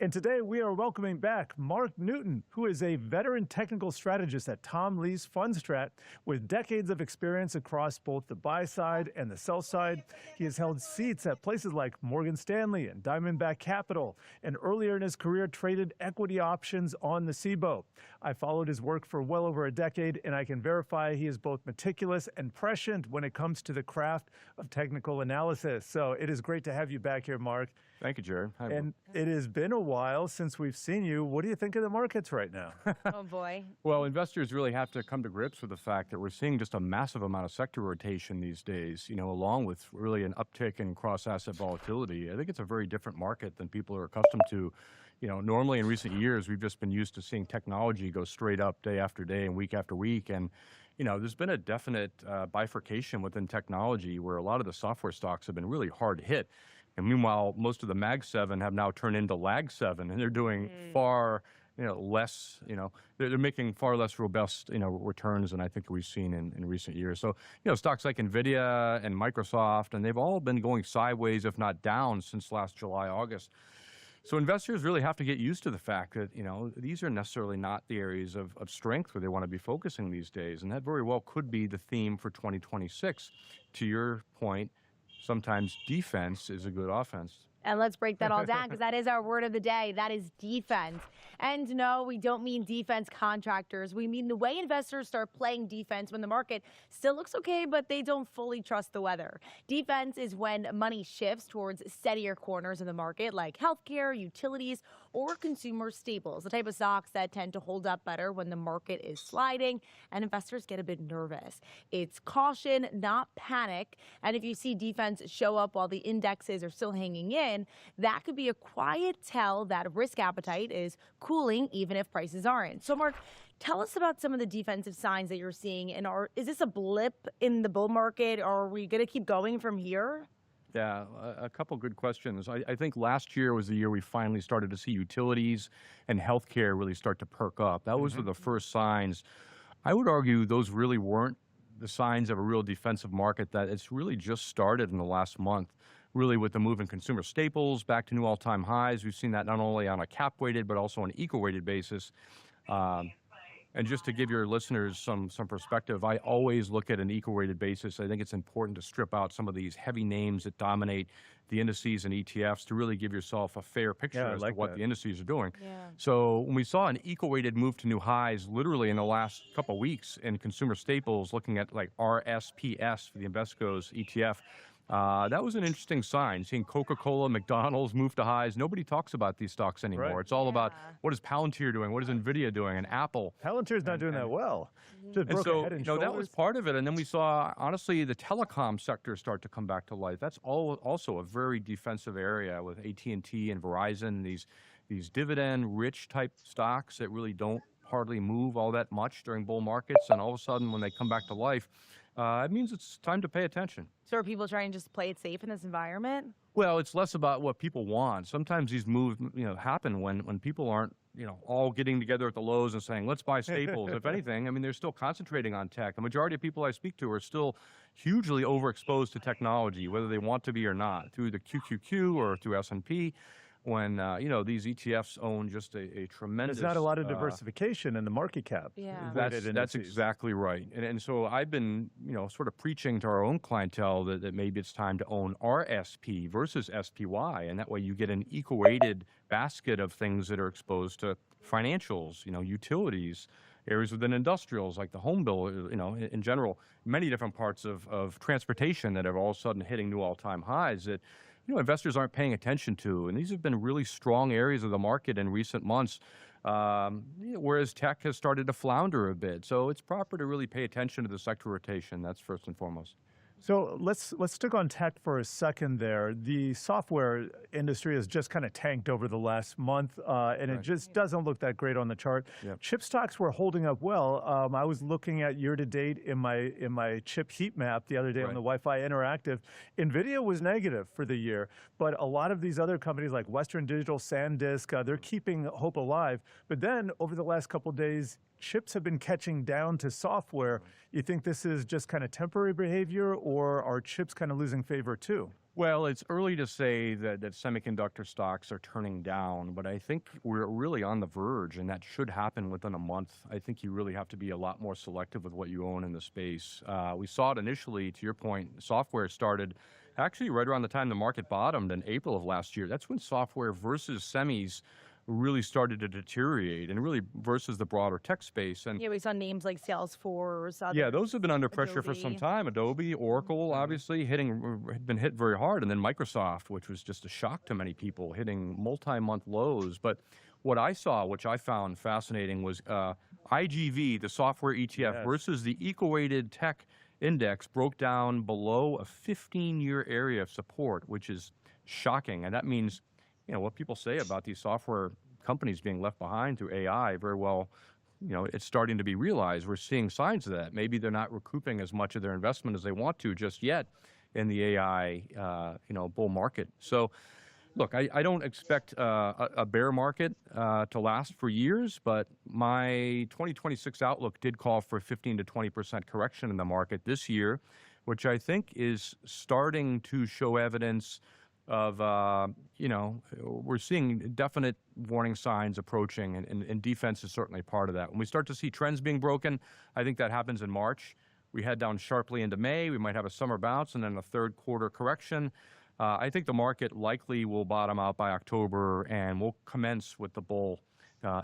And today we are welcoming back Mark Newton, who is a veteran technical strategist at Tom Lee's FundStrat with decades of experience across both the buy side and the sell side. He has held seats at places like Morgan Stanley and Diamondback Capital, and earlier in his career traded equity options on the CBOE. I followed his work for well over a decade, and I can verify he is both meticulous and prescient when it comes to the craft of technical analysis. So it is great to have you back here, Mark. Thank you, Jared. Hi, and it has been a while since we've seen you. What do you think of the markets right now? Oh boy. Well, investors really have to come to grips with the fact that we're seeing just a massive amount of sector rotation these days, along with really an uptick in cross-asset volatility. I think it's a very different market than people are accustomed to. Normally in recent years, we've just been used to seeing technology go straight up day after day and week after week. And, there's been a definite bifurcation within technology where a lot of the software stocks have been really hard hit. And meanwhile, most of the Mag 7 have now turned into Lag 7, and they're doing far less, they're making far less robust, returns than I think we've seen in recent years. So, stocks like NVIDIA and Microsoft, and they've all been going sideways, if not down, since last July, August. So investors really have to get used to the fact that, these are necessarily not the areas of strength where they want to be focusing these days. And that very well could be the theme for 2026. To your point, sometimes defense is a good offense. And let's break that all down because that is our word of the day. That is defense. And no, we don't mean defense contractors. We mean the way investors start playing defense when the market still looks okay, but they don't fully trust the weather. Defense is when money shifts towards steadier corners in the market like healthcare, utilities, or consumer staples, the type of stocks that tend to hold up better when the market is sliding and investors get a bit nervous. It's caution, not panic. And if you see defense show up while the indexes are still hanging in, that could be a quiet tell that risk appetite is cooling even if prices aren't. So Mark, tell us about some of the defensive signs that you're seeing. And is this a blip in the bull market, or are we going to keep going from here? Yeah, a couple good questions. I think last year was the year we finally started to see utilities and healthcare really start to perk up. That was the first signs. I would argue those really weren't the signs of a real defensive market, that it's really just started in the last month, really with the move in consumer staples back to new all-time highs. We've seen that not only on a cap-weighted but also on an eco-weighted basis. And just to give your listeners some perspective, I always look at an eco-weighted basis. I think it's important to strip out some of these heavy names that dominate the indices and ETFs to really give yourself a fair picture as to what the indices are doing. Yeah. So when we saw an eco-weighted move to new highs literally in the last couple of weeks in consumer staples, looking at like RSPS for the Invesco's ETF, that was an interesting sign, seeing Coca-Cola, McDonald's move to highs. Nobody talks about these stocks anymore. Right. It's all about what is Palantir doing, what is NVIDIA doing, and Apple. Palantir's not doing that well. Just And broke so, a head and that was shoulders. part of it. And then we saw, honestly, the telecom sector start to come back to life. That's also a very defensive area with AT&T and Verizon, these dividend-rich type stocks that really don't hardly move all that much during bull markets. And all of a sudden, when they come back to life, it means it's time to pay attention. So are people trying to just play it safe in this environment? Well, it's less about what people want. Sometimes these moves, happen when people aren't, all getting together at the lows and saying, let's buy staples. If anything, I mean, they're still concentrating on tech. The majority of people I speak to are still hugely overexposed to technology, whether they want to be or not, through the QQQ or through S&P. When, these ETFs own just a tremendous... There's not a lot of diversification in the market cap. Yeah. That's exactly right. And so I've been, sort of preaching to our own clientele that maybe it's time to own RSP versus SPY. And that way you get an eco-weighted basket of things that are exposed to financials, utilities, areas within industrials like the home bill, in general, many different parts of transportation that are all of a sudden hitting new all-time highs that investors aren't paying attention to. And these have been really strong areas of the market in recent months, whereas tech has started to flounder a bit. So it's proper to really pay attention to the sector rotation. That's first and foremost. So let's stick on tech for a second there. The software industry has just kind of tanked over the last month, and it just doesn't look that great on the chart. Yep. Chip stocks were holding up well. I was looking at year to date in my chip heat map the other day on the Wi-Fi Interactive. NVIDIA was negative for the year, but a lot of these other companies like Western Digital, SanDisk, they're keeping hope alive. But then over the last couple of days, chips have been catching down to software. You think this is just kind of temporary behavior, or are chips kind of losing favor too? Well, it's early to say that semiconductor stocks are turning down, but I think we're really on the verge, and that should happen within a month. I think you really have to be a lot more selective with what you own in the space. We saw it initially, to your point, software started actually right around the time the market bottomed in April of last year. That's when software versus semis really started to deteriorate, and really versus the broader tech space. And Yeah, we saw names like Salesforce. yeah, others, those have been under pressure for some Adobe. time. Adobe, Oracle, obviously had been hit very hard, and then Microsoft, which was just a shock to many people, hitting multi-month lows. But what I saw, which I found fascinating, was IGV, the software ETF, Yes. versus the eco-weighted tech index broke down below a 15-year area of support, which is shocking. And that means, what people say about these software companies being left behind through AI, very well, it's starting to be realized. We're seeing signs of that. Maybe they're not recouping as much of their investment as they want to just yet in the AI, bull market. So, look, I don't expect a bear market to last for years, but my 2026 outlook did call for a 15 to 20% correction in the market this year, which I think is starting to show evidence of, we're seeing definite warning signs approaching, and defense is certainly part of that. When we start to see trends being broken, I think that happens in March. We head down sharply into May. We might have a summer bounce and then a third quarter correction. I think the market likely will bottom out by October, and we'll commence with the bull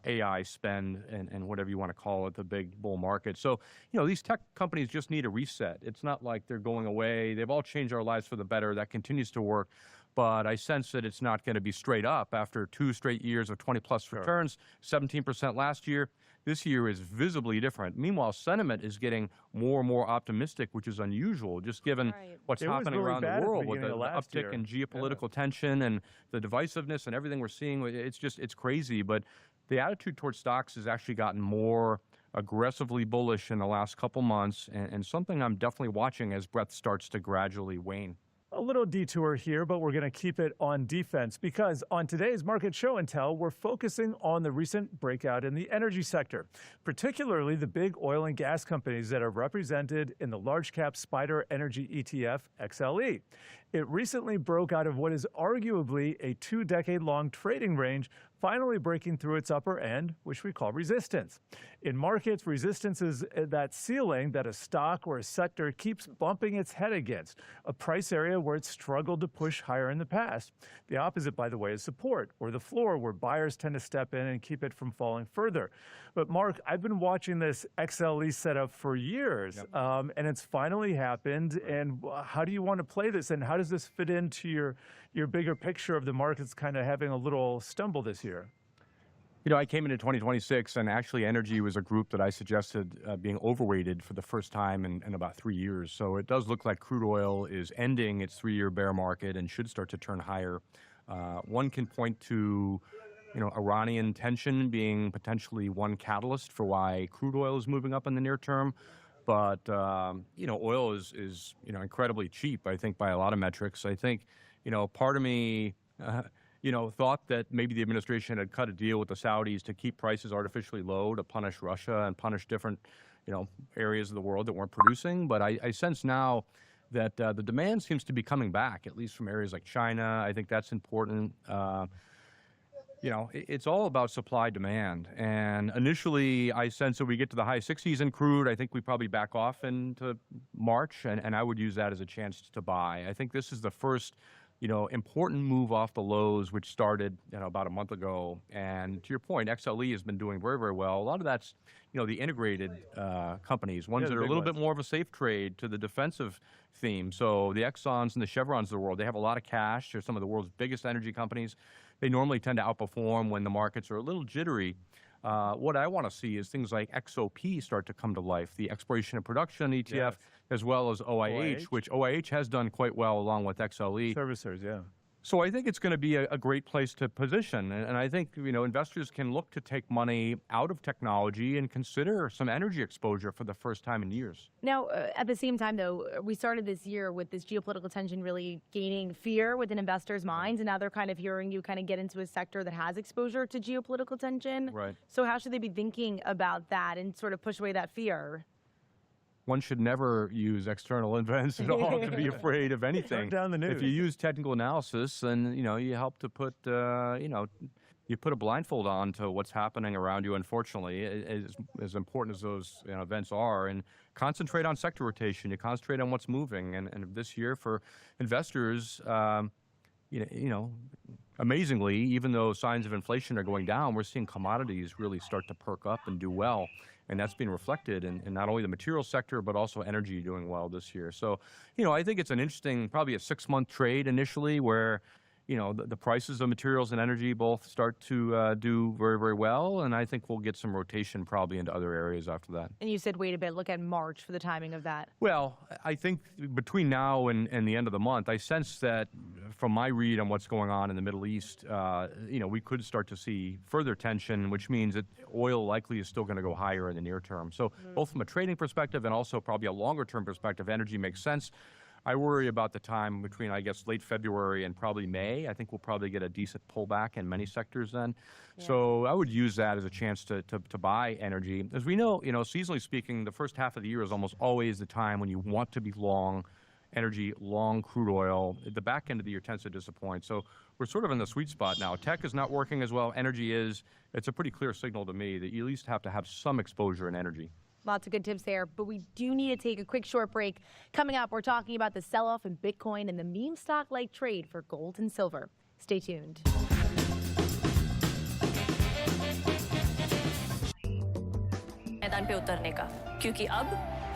AI spend and whatever you want to call it, the big bull market. So, these tech companies just need a reset. It's not like they're going away. They've all changed our lives for the better. That continues to work. But I sense that it's not going to be straight up after 2 straight years of 20-plus returns, 17% last year. This year is visibly different. Meanwhile, sentiment is getting more and more optimistic, which is unusual, just given Right. what's It was happening really around bad at the the world with the beginning of last uptick year. in geopolitical tension and the divisiveness and everything we're seeing. It's crazy. But the attitude towards stocks has actually gotten more aggressively bullish in the last couple months, and something I'm definitely watching as breadth starts to gradually wane. A little detour here, but we're going to keep it on defense because on today's Market Show and Tell, we're focusing on the recent breakout in the energy sector, particularly the big oil and gas companies that are represented in the large cap SPDR Energy ETF XLE. It recently broke out of what is arguably a 2-decade-long trading range, finally breaking through its upper end, which we call resistance. In markets, resistance is that ceiling that a stock or a sector keeps bumping its head against, a price area where it's struggled to push higher in the past. The opposite, by the way, is support, or the floor, where buyers tend to step in and keep it from falling further. But Mark, I've been watching this XLE setup for years, and it's finally happened. And how do you want to play this, and how does this fit into your bigger picture of the markets kind of having a little stumble this year? I came into 2026, and actually energy was a group that I suggested being overweighted for the first time in about 3 years. So it does look like crude oil is ending its 3-year bear market and should start to turn higher. One can point to Iranian tension being potentially one catalyst for why crude oil is moving up in the near term. But, oil is incredibly cheap, I think, by a lot of metrics. I think, part of me, thought that maybe the administration had cut a deal with the Saudis to keep prices artificially low to punish Russia and punish different, areas of the world that weren't producing. But I sense now that the demand seems to be coming back, at least from areas like China. I think that's important. It's all about supply demand. And initially, I sense that we get to the high 60s in crude. I think we probably back off into March, and I would use that as a chance to buy. I think this is the first, important move off the lows, which started, about a month ago. And to your point, XLE has been doing very, very well. A lot of that's, the integrated companies, ones the that are a big little ones. bit more of a safe trade to the defensive theme. So the Exxons and the Chevrons of the world, they have a lot of cash. They're some of the world's biggest energy companies. They normally tend to outperform when the markets are a little jittery. What I want to see is things like XOP start to come to life, the exploration and production ETF, Yes. as well as OIH, which OIH has done quite well along with XLE. Servicers, yeah. So I think it's going to be a great place to position. And I think, investors can look to take money out of technology and consider some energy exposure for the first time in years. Now, at the same time, though, we started this year with this geopolitical tension really gaining fear within investors' minds, and now they're kind of hearing you kind of get into a sector that has exposure to geopolitical tension. Right. So how should they be thinking about that and sort of push away that fear? One should never use external events at all to be afraid of anything. Turn down the news. If you use technical analysis, then you help to put you put a blindfold on to what's happening around you. Unfortunately, as important as those events are, and concentrate on sector rotation. You concentrate on what's moving, and this year for investors, I amazingly, even though signs of inflation are going down, we're seeing commodities really start to perk up and do well. And that's being reflected in not only the material sector, but also energy doing well this year. So, I think it's an interesting, probably a 6-month trade initially where, the prices of materials and energy both start to do very, very well. And I think we'll get some rotation probably into other areas after that. And you said, wait a bit, look at March for the timing of that. Well, I think between now and the end of the month, I sense that from my read on what's going on in the Middle East, we could start to see further tension, which means that oil likely is still going to go higher in the near term. So both from a trading perspective and also probably a longer term perspective, energy makes sense. I worry about the time between, I guess, late February and probably May. I think we'll probably get a decent pullback in many sectors then. Yeah. So I would use that as a chance to buy energy. As we know, seasonally speaking, the first half of the year is almost always the time when you want to be long energy, long crude oil. The back end of the year tends to disappoint. So we're sort of in the sweet spot now. Tech is not working as well. Energy is. It's a pretty clear signal to me that you at least have to have some exposure in energy. Lots of good tips there, but we do need to take a quick short break. Coming up, we're talking about the sell-off in Bitcoin and the meme stock-like trade for gold and silver. Stay tuned. मैदान पे उतरने का, क्योंकि अब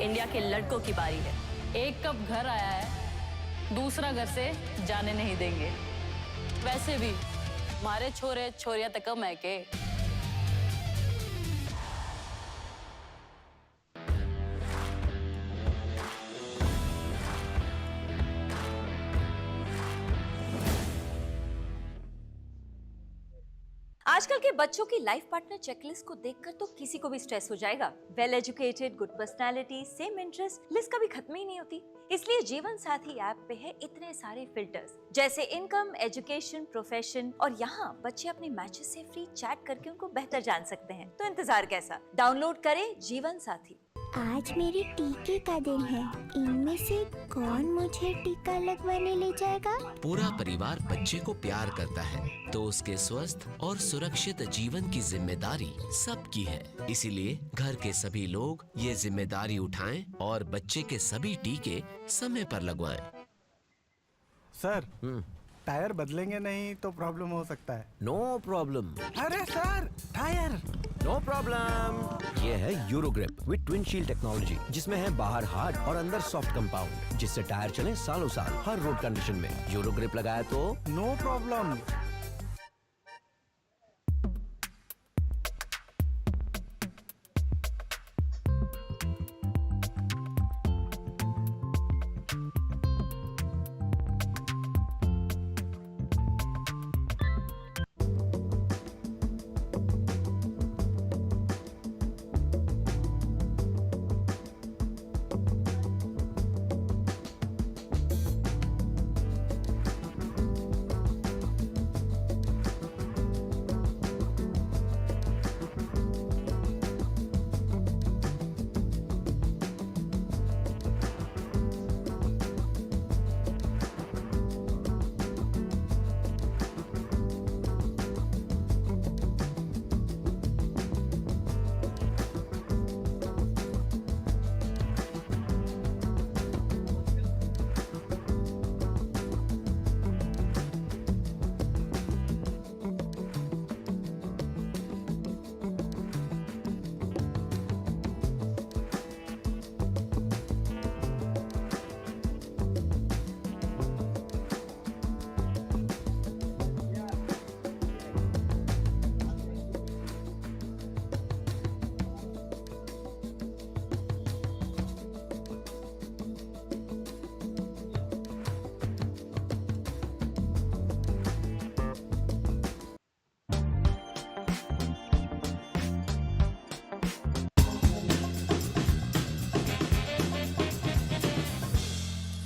India के लड़कों की बारी है। एक कप घर आया है, दूसरा घर से जाने नहीं देंगे। वैसे भी हमारे छोरे छोरियां तक कम है के। आजकल के बच्चों की लाइफ पार्टनर चेकलिस्ट को देखकर तो किसी को भी स्ट्रेस हो जाएगा। Well educated, good personality, same interest, list कभी खत्म ही नहीं होती। इसलिए जीवन साथी ऐप पे है इतने सारे फिल्टर्स, जैसे इनकम, एजुकेशन, प्रोफेशन, और यहाँ बच्चे अपने मैचेस से फ्री चैट करके उनको बेहतर जान सकते हैं। तो इंतजार कैसा? डाउनलोड करें जीवन साथी। आज मेरे टीके का दिन है। इनमें से कौन मुझे टीका लगवाने ले जाएगा? पूरा परिवार बच्चे को प्यार करता है, तो उसके स्वस्थ और सुरक्षित जीवन की जिम्मेदारी सबकी है। इसीलिए घर के सभी लोग ये जिम्मेदारी उठाएं और बच्चे के सभी टीके समय पर लगवाएं। सर, टायर बदलेंगे नहीं तो प्रॉब्लम हो सकता है। No problem. अरे सर, टायर नो प्रॉब्लम। ये है Eurogrip with twin shield technology, जिसमें है बाहर हार्ड और अंदर सॉफ्ट कंपाउंड, जिससे टायर चले सालों साल हर रोड कंडीशन में। यूरोग्रिप लगाया तो no problem.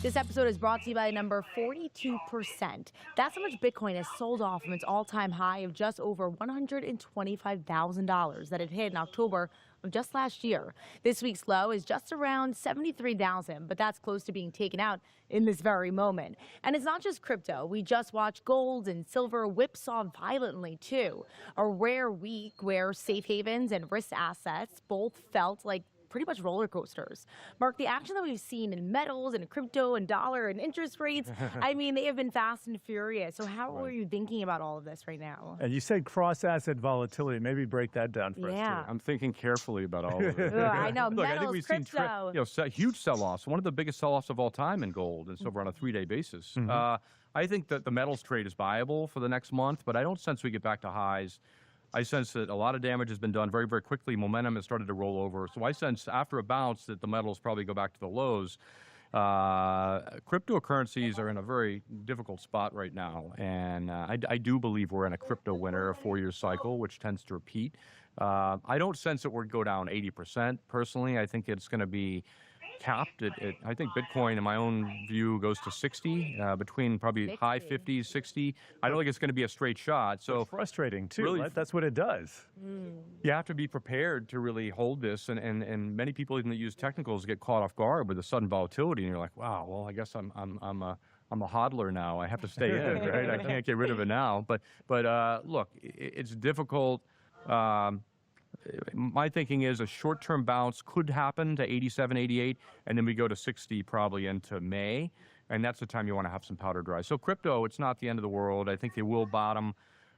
This episode is brought to you by number 42%. That's how much Bitcoin has sold off from its all-time high of just over $125,000 that it hit in October of just last year. This week's low is just around 73,000, but that's close to being taken out in this very moment. And it's not just crypto. We just watched gold and silver whipsaw violently too. A rare week where safe havens and risk assets both felt like pretty much roller coasters. Mark, the action that we've seen in metals and crypto and dollar and interest rates, I mean, they have been fast and furious. So how are you thinking about all of this right now? And you said cross-asset volatility. Maybe break that down for us, Yeah. I'm thinking carefully about all of it. I know, Look, I think metals, we've seen crypto. huge sell-offs. One of the biggest sell-offs of all time in gold and silver on a 3-day basis. I think that the metals trade is viable for the next month, but I don't sense we get back to highs. I sense that a lot of damage has been done very, very quickly. Momentum has started to roll over. So I sense after a bounce that the metals probably go back to the lows. Cryptocurrencies are in a very difficult spot right now. And I do believe we're in a crypto winter, a 4-year cycle, which tends to repeat. I don't sense that we're going to go down 80%. Personally, I think it's going to be capped. I think Bitcoin, in my own view, goes to 60, between probably high 50s, 60. I don't think it's going to be a straight shot. So it's frustrating, too. Really, Right? That's what it does. You have to be prepared to really hold this. And many people, even that use technicals, get caught off guard with the sudden volatility. And you're like, wow, well, I guess I'm a hodler now. I have to stay in, right? I can't get rid of it now. But look, it's difficult. My thinking is a short-term bounce could happen to 87, 88, and then we go to 60 probably into May, and that's the time you want to have some powder dry. So crypto, it's not the end of the world. I think they will bottom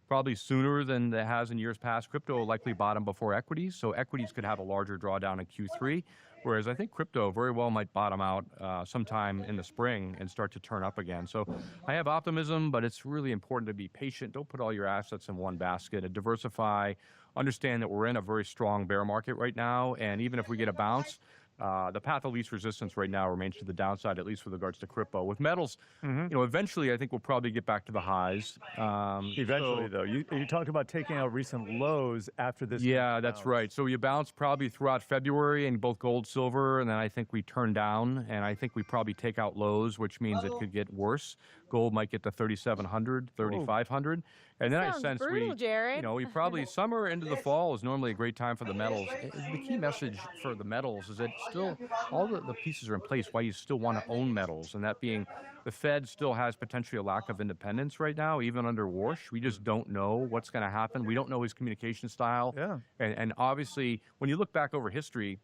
probably sooner than it has in years past. Crypto will likely bottom before equities, so equities could have a larger drawdown in Q3, whereas I think crypto very well might bottom out sometime in the spring and start to turn up again. So I have optimism, but it's really important to be patient. Don't put all your assets in one basket and diversify. Understand that we're in a very strong bear market right now, and even if we get a bounce, the path of least resistance right now remains to the downside, at least with regards to crypto. With metals, eventually I think we'll probably get back to the highs. Eventually, though. You talked about taking out recent lows after this. Yeah, that's right. So you bounce probably throughout February in both gold, silver, and then I think we turn down, and I think we probably take out lows, which means it could get worse. Gold might get to 3,700, 3,500. And then I sense brutal, Jared. we probably, summer into the fall is normally a great time for the metals. The key message for the metals is that still all the pieces are in place why you still want to own metals, and that being the Fed still has potentially a lack of independence right now, even under Warsh. We just don't know what's going to happen. We don't know his communication style. Yeah. And obviously, when you look back over history,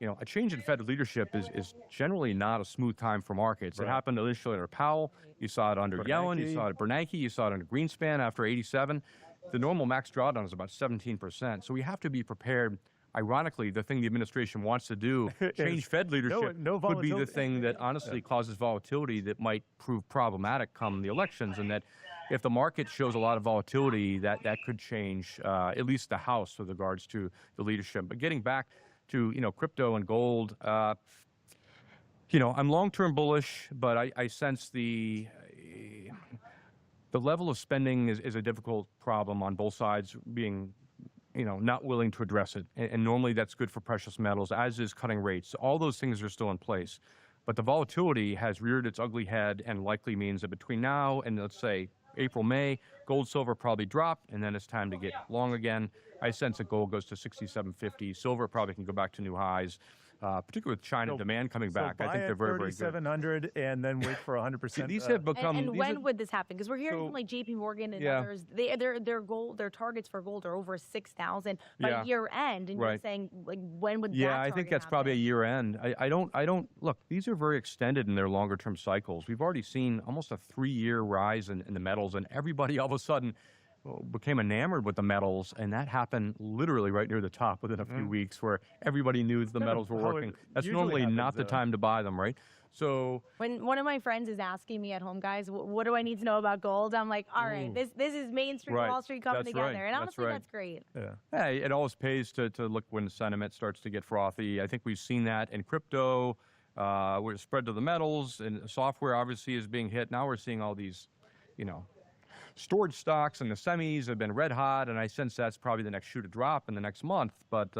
a change in Fed leadership is generally not a smooth time for markets. It happened initially under Powell. You saw it under Yellen. You saw it at Bernanke. You saw it under Greenspan after 87. The normal max drawdown is about 17%. So we have to be problematic. Ironically, the thing the administration wants to do, change Fed leadership, could be the thing that honestly causes volatility that might prove problematic come the elections, and that if the market shows a lot of volatility, that could change at least the House with regards to the leadership. But getting back to crypto and gold, I'm long-term bullish, but I sense the level of spending is a difficult problem on both sides, being not willing to address it. And normally that's good for precious metals, as is cutting rates. All those things are still in place. But the volatility has reared its ugly head and likely means that between now and, let's say, April, May, gold, silver probably drop, and then it's time to get long again. I sense that gold goes to 67.50. Silver probably can go back to new highs, particularly with China demand coming back. I think they're very, very good. 3,700 and then wait for 100%. These have become. And when would this happen? Because we're hearing from like J.P. Morgan and others. Their targets for gold are over 6,000 by year end, and you're saying like when would that? Yeah, I think that's probably a year end. I don't look. These are very extended in their longer term cycles. We've already seen almost a 3-year rise in the metals, and everybody all of a sudden became enamored with the metals, and that happened literally right near the top within a few weeks, where everybody knew the metals were working. That's normally not the time to buy them, right? So when one of my friends is asking me at home, guys, what do I need to know about gold? I'm like, all right, this is Main Street, Wall Street coming together, and honestly, that's great. Yeah, it always pays to look when sentiment starts to get frothy. I think we've seen that in crypto, where it's spread to the metals, and software obviously is being hit. Now we're seeing all these, storage stocks and the semis have been red hot, and I sense that's probably the next shoe to drop in the next month. But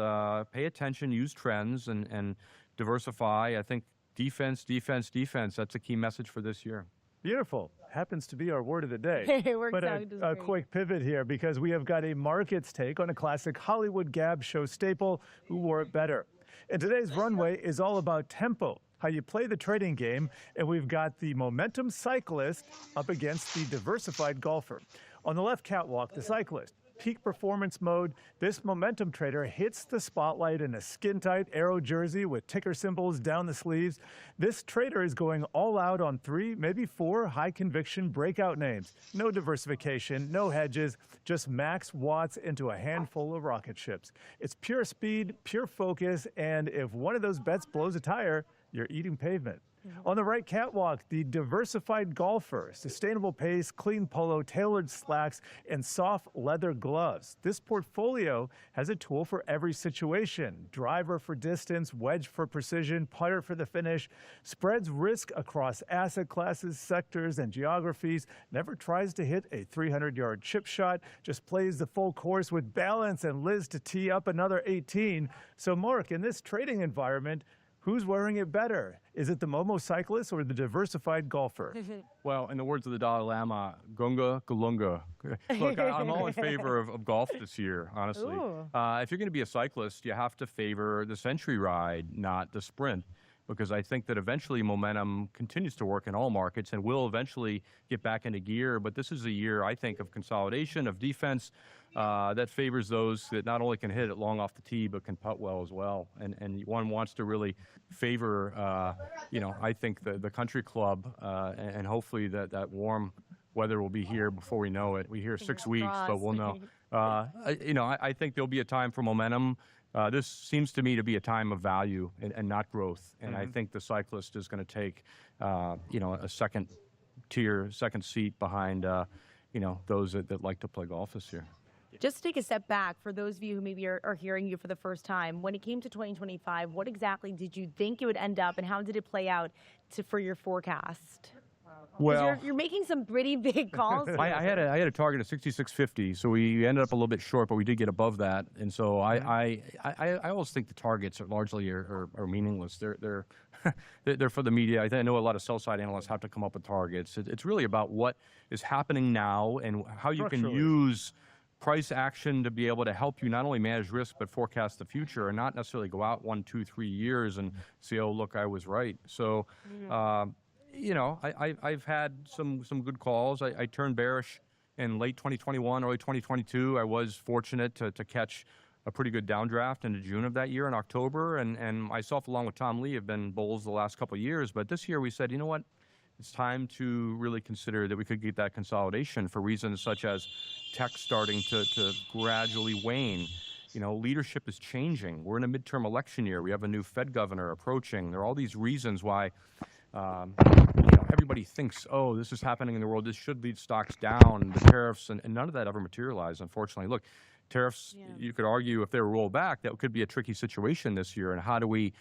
pay attention, use trends, and diversify. I think defense, that's a key message for this year. Beautiful. Happens to be our word of the day. But a quick pivot here, because we have got a market's take on a classic Hollywood Gab show staple, Who Wore It Better? And today's runway is all about tempo, how you play the trading game, and we've got the momentum cyclist up against the diversified golfer. On the left catwalk, the cyclist, peak performance mode, this momentum trader hits the spotlight in a skin-tight Arrow jersey with ticker symbols down the sleeves. This trader is going all out on 3, maybe 4 high-conviction breakout names. No diversification, no hedges, just max watts into a handful of rocket ships. It's pure speed, pure focus, and if one of those bets blows a tire, you're eating pavement. On the right catwalk, the diversified golfer, sustainable pace, clean polo, tailored slacks, and soft leather gloves. This portfolio has a tool for every situation. Driver for distance, wedge for precision, putter for the finish. Spreads risk across asset classes, sectors, and geographies. Never tries to hit a 300-yard chip shot. Just plays the full course with balance and lives to tee up another 18. So Mark, in this trading environment, who's wearing it better? Is it the Momo cyclist or the diversified golfer? Well, in the words of the Dalai Lama, Gunga Galunga. Look, I'm all in favor of golf this year, honestly. If you're going to be a cyclist, you have to favor the century ride, not the sprint, because I think that eventually momentum continues to work in all markets and will eventually get back into gear. But this is a year, I think, of consolidation, of defense, that favors those that not only can hit it long off the tee, but can putt well as well. And one wants to really favor, I think the country club, and hopefully that warm weather will be here before we know it. We hear 6 weeks, but we'll know. I think there'll be a time for momentum. This seems to me to be a time of value and not growth. And I think the cyclist is going to take, a second seat behind, those that like to play golf this year. Just to take a step back, for those of you who maybe are hearing you for the first time, when it came to 2025, what exactly did you think it would end up, and how did it play out for your forecast? Well, you're making some pretty big calls. I had a target of 66.50, so we ended up a little bit short, but we did get above that. And so I always think the targets are largely are meaningless. They're they're for the media. I know a lot of sell side analysts have to come up with targets. It's really about what is happening now and how you can use price action to be able to help you not only manage risk but forecast the future, and not necessarily go out 1, 2, 3 years and say, oh look, I was right. So. I've had some good calls. I turned bearish in late 2021, early 2022. I was fortunate to catch a pretty good downdraft into June of that year in October. And myself, along with Tom Lee, have been bulls the last couple of years. But this year we said, you know what? It's time to really consider that we could get that consolidation for reasons such as tech starting to gradually wane. Leadership is changing. We're in a midterm election year. We have a new Fed governor approaching. There are all these reasons why everybody thinks, oh, this is happening in the world, this should lead stocks down, the tariffs, and none of that ever materialized, unfortunately. Look, tariffs, you could argue if they were rolled back, that could be a tricky situation this year, and how do we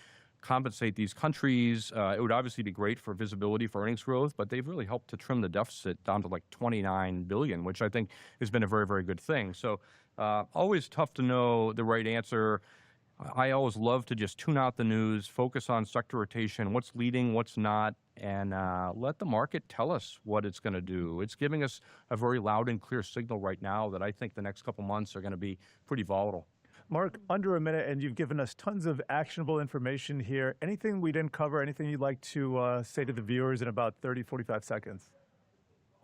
compensate these countries? It would obviously be great for visibility for earnings growth, but they've really helped to trim the deficit down to like $29 billion, which I think has been a very, very good thing. So always tough to know the right answer. I always love to just tune out the news, focus on sector rotation, what's leading, what's not, and let the market tell us what it's going to do. It's giving us a very loud and clear signal right now that I think the next couple months are going to be pretty volatile. Mark, under a minute, and you've given us tons of actionable information here. Anything we didn't cover, anything you'd like to say to the viewers in about 30, 45 seconds?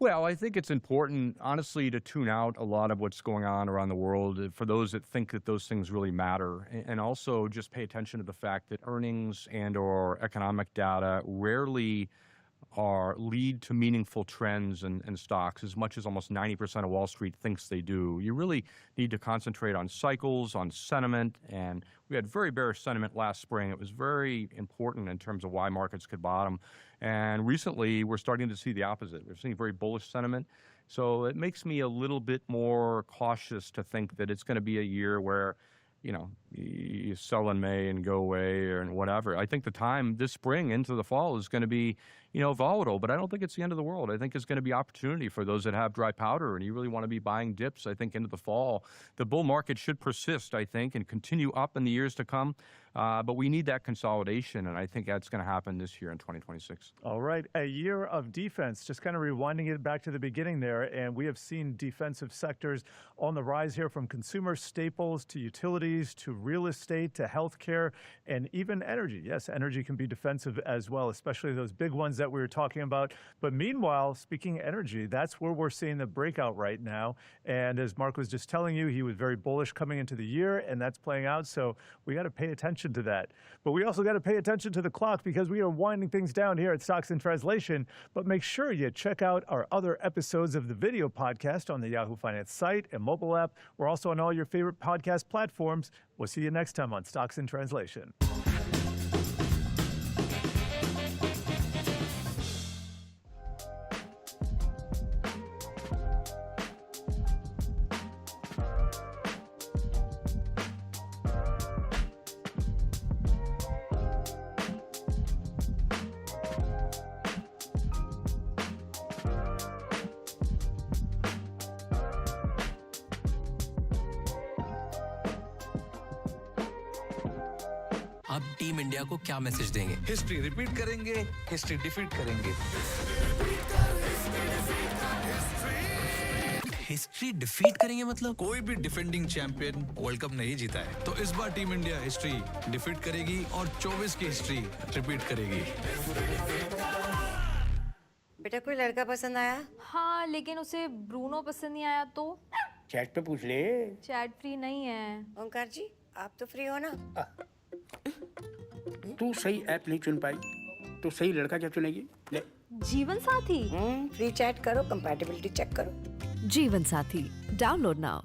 Well, I think it's important, honestly, to tune out a lot of what's going on around the world for those that think that those things really matter. And also just pay attention to the fact that earnings and or economic data rarely lead to meaningful trends in stocks as much as almost 90% of Wall Street thinks they do. You really need to concentrate on cycles, on sentiment, and we had very bearish sentiment last spring. It was very important in terms of why markets could bottom. And recently, we're starting to see the opposite. We're seeing very bullish sentiment. So it makes me a little bit more cautious to think that it's going to be a year where, you sell in May and go away and whatever. I think the time this spring into the fall is going to be, volatile, but I don't think it's the end of the world. I think it's going to be opportunity for those that have dry powder, and you really want to be buying dips, I think, into the fall. The bull market should persist, I think, and continue up in the years to come, but we need that consolidation, and I think that's going to happen this year in 2026. All right, a year of defense, just kind of rewinding it back to the beginning there, and we have seen defensive sectors on the rise here, from consumer staples to utilities to real estate to healthcare and even energy. Yes, energy can be defensive as well, especially those big ones that we were talking about. But meanwhile, speaking energy, that's where we're seeing the breakout right now. And as Mark was just telling you, he was very bullish coming into the year, and that's playing out. So we got to pay attention to that. But we also got to pay attention to the clock because we are winding things down here at Stocks in Translation. But make sure you check out our other episodes of the video podcast on the Yahoo Finance site and mobile app. We're also on all your favorite podcast platforms. We'll see you next time on Stocks in Translation. अब team India को क्या message देंगे? History repeat करेंगे, history defeat करेंगे। History defeat करेंगे मतलब? कोई भी डिफेंडिंग चैंपियन वर्ल्ड कप नहीं जीता है, तो इस बार टीम इंडिया हिस्ट्री डिफीट करेगी और 24 की हिस्ट्री रिपीट करेगी। बेटा कोई लड़का पसंद आया? हाँ, लेकिन उसे ब्रूनो पसंद नहीं आया तो? चैट पे पूछ ले। चैट फ्री नहीं है। ओंकार जी, आप तो फ्री हो ना? तू सही ऐप नहीं चुन पाई तो सही लड़का क्या चुनेगी? ले जीवन साथी। फ्री चैट करो, कंपैटिबिलिटी चेक करो। जीवन साथी डाउनलोड नाउ।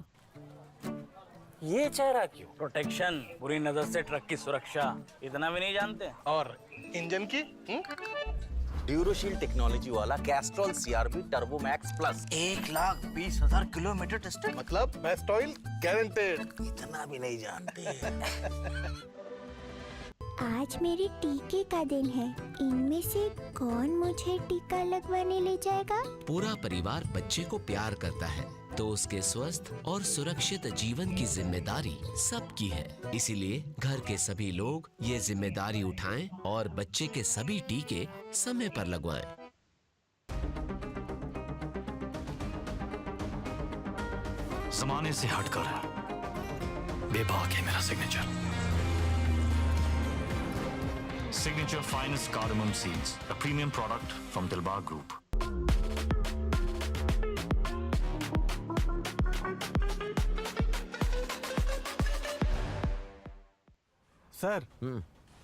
ये चेहरा क्यों? प्रोटेक्शन, बुरी नजर से ट्रक की सुरक्षा, इतना भी नहीं जानते? और इंजन की ड्यूरोशील टेक्नोलॉजी वाला Castrol CRB turbo max plus 1,20,000 kilometre tested, मतलब बेस्ट ऑयल गारंटेड। इतना भी नहीं जानते। आज मेरे टीके का दिन है। इनमें से कौन मुझे टीका लगवाने ले जाएगा? पूरा परिवार बच्चे को प्यार करता है, तो उसके स्वस्थ और सुरक्षित जीवन की जिम्मेदारी सबकी है। इसीलिए घर के सभी लोग ये जिम्मेदारी उठाएं और बच्चे के सभी टीके समय पर लगवाएं। जमाने से हटकर बेबाक है मेरा signature. Signature Finest Cardamom Seeds, a premium product from Dilbar Group. Sir,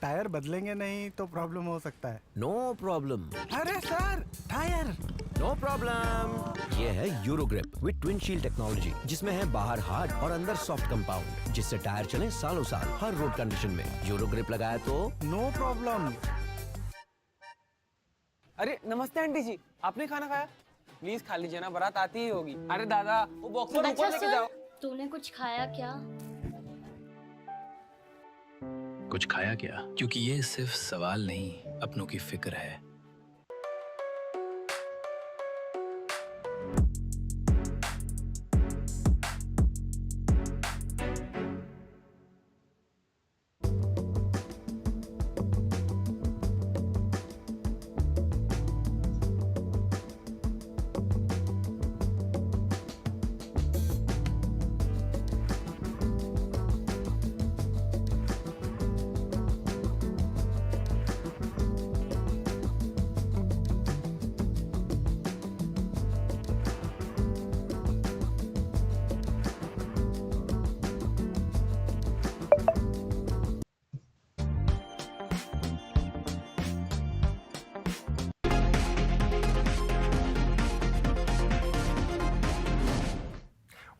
tyre बदलेंगे नहीं तो प्रॉब्लम हो सकता है। No problem. अरे सर, टायर नो प्रॉब्लम। ये है Eurogrip with twin shield technology, जिसमें है बाहर हार्ड और अंदर सॉफ्ट कंपाउंड, जिससे टायर चले सालों साल हर रोड कंडीशन में। यूरोग्रिप लगाया तो नो प्रॉब्लम। अरे नमस्ते आंटी जी, आपने खाना खाया? प्लीज खा लीजिए ना, बारात आती ही होगी। अरे दादा, वो बॉक्स ऊपर लेके जाओ। तूने कुछ खाया क्या? कुछ खाया क्या? क्योंकि ये सिर्फ सवाल नहीं, अपनों की फिक्र है।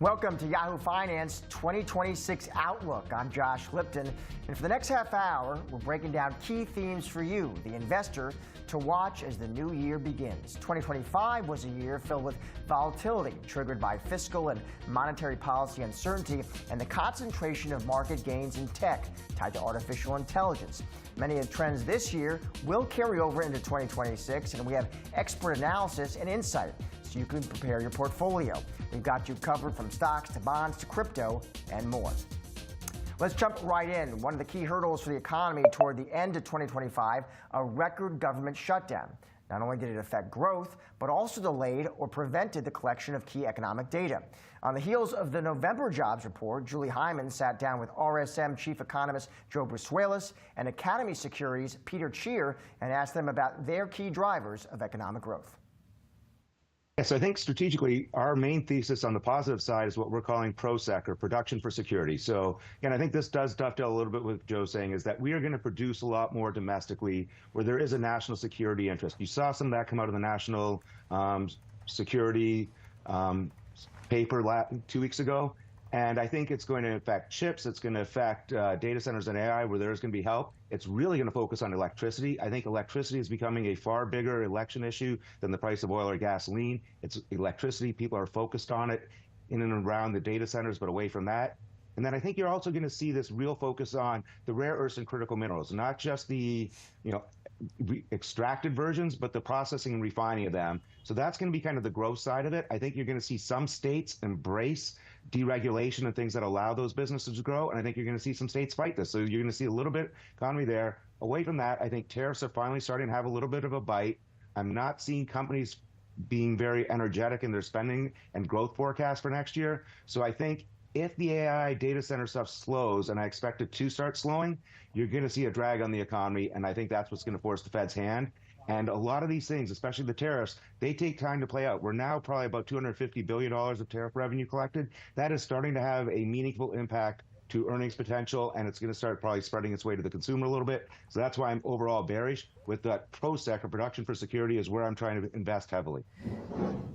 Welcome to Yahoo Finance 2026 Outlook. I'm Josh Lipton, and for the next half hour, we're breaking down key themes for you, the investor, to watch as the new year begins. 2025 was a year filled with volatility triggered by fiscal and monetary policy uncertainty and the concentration of market gains in tech tied to artificial intelligence. Many of the trends this year will carry over into 2026, and we have expert analysis and insight so you can prepare your portfolio. We've got you covered from stocks to bonds to crypto and more. Let's jump right in. One of the key hurdles for the economy toward the end of 2025, a record government shutdown. Not only did it affect growth, but also delayed or prevented the collection of key economic data. On the heels of the November jobs report, Julie Hyman sat down with RSM chief economist Joe Brusuelas and Academy Securities' Peter Cheer and asked them about their key drivers of economic growth. Yes, I think strategically, our main thesis on the positive side is what we're calling PROSEC, or production for security. So, again, I think this does dovetail a little bit with Joe saying is that we are going to produce a lot more domestically where there is a national security interest. You saw some of that come out of the national security paper 2 weeks ago. And I think it's going to affect chips. It's going to affect data centers and AI where there's going to be help. It's really going to focus on electricity. I think electricity is becoming a far bigger election issue than the price of oil or gasoline. It's electricity. People are focused on it in and around the data centers, but away from that. And then I think you're also going to see this real focus on the rare earths and critical minerals, not just the extracted versions, but the processing and refining of them. So that's going to be kind of the growth side of it. I think you're going to see some states embrace deregulation and things that allow those businesses to grow. And I think you're going to see some states fight this. So you're going to see a little bit economy there. Away from that, I think tariffs are finally starting to have a little bit of a bite. I'm not seeing companies being very energetic in their spending and growth forecast for next year. So I think if the AI data center stuff slows, and I expect it to start slowing, you're going to see a drag on the economy. And I think that's what's going to force the Fed's hand. And a lot of these things, especially the tariffs, they take time to play out. We're now probably about $250 billion of tariff revenue collected. That is starting to have a meaningful impact to earnings potential, and it's going to start probably spreading its way to the consumer a little bit. So that's why I'm overall bearish. With that PROSEC, or production for security, is where I'm trying to invest heavily.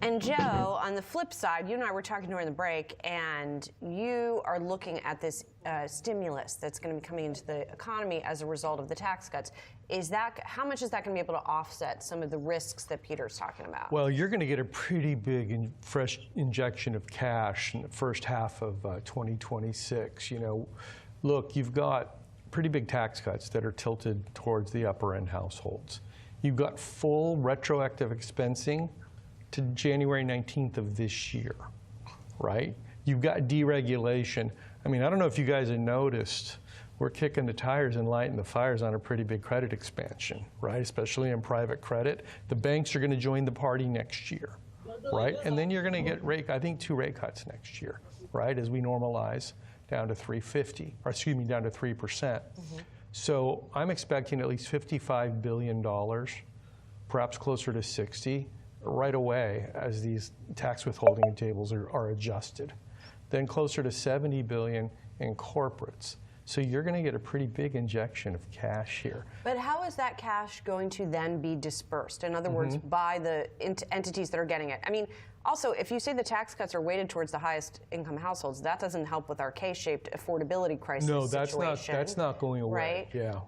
And Joe, on the flip side, you and I were talking during the break, and you are looking at this stimulus that's going to be coming into the economy as a result of the tax cuts. How much is that going to be able to offset some of the risks that Peter's talking about? Well, you're going to get a pretty big fresh injection of cash in the first half of 2026. Look, you've got pretty big tax cuts that are tilted towards the upper end households. You've got full retroactive expensing to January 19th of this year, right? You've got deregulation. I mean, I don't know if you guys have noticed, we're kicking the tires and lighting the fires on a pretty big credit expansion, right? Especially in private credit. The banks are going to join the party next year, right? And then you're going to get 2 rate cuts next year, right? As we normalize down to 3%. So I'm expecting at least $55 billion, perhaps closer to 60, right away as these tax withholding tables are adjusted. Then closer to 70 billion in corporates. So you're going to get a pretty big injection of cash here. But how is that cash going to then be dispersed? In other words, by the entities that are getting it. I mean, also, if you say the tax cuts are weighted towards the highest income households, that doesn't help with our K-shaped affordability crisis situation. No, that's not going away. Right? Yeah.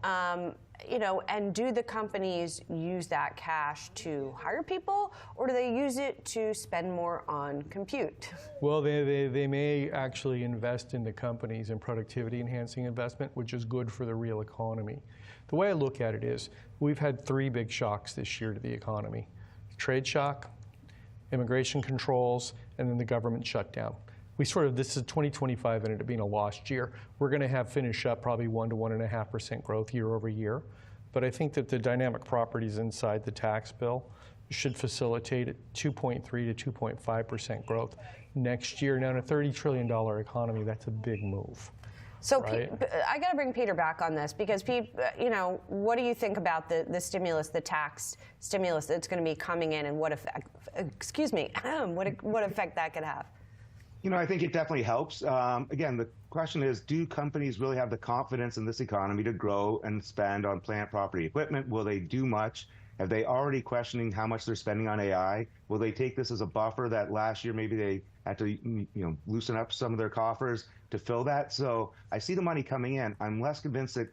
And do the companies use that cash to hire people, or do they use it to spend more on compute? Well, they may actually invest in the companies in productivity-enhancing investment, which is good for the real economy. The way I look at it is we've had 3 big shocks this year to the economy. Trade shock, immigration controls, and then the government shutdown. This is 2025 ended up being a lost year. We're going to finish up probably 1 to 1.5% growth year over year. But I think that the dynamic properties inside the tax bill should facilitate 2.3 to 2.5% growth next year. Now, in a $30 trillion economy, that's a big move. So right? I got to bring Peter back on this because, what do you think about the stimulus, the tax stimulus that's going to be coming in, and what effect that could have? I think it definitely helps. Again, the question is, do companies really have the confidence in this economy to grow and spend on plant, property, equipment? Will they do much? Have they already questioning how much they're spending on AI? Will they take this as a buffer that last year maybe they had to loosen up some of their coffers to fill that? So I see the money coming in. I'm less convinced that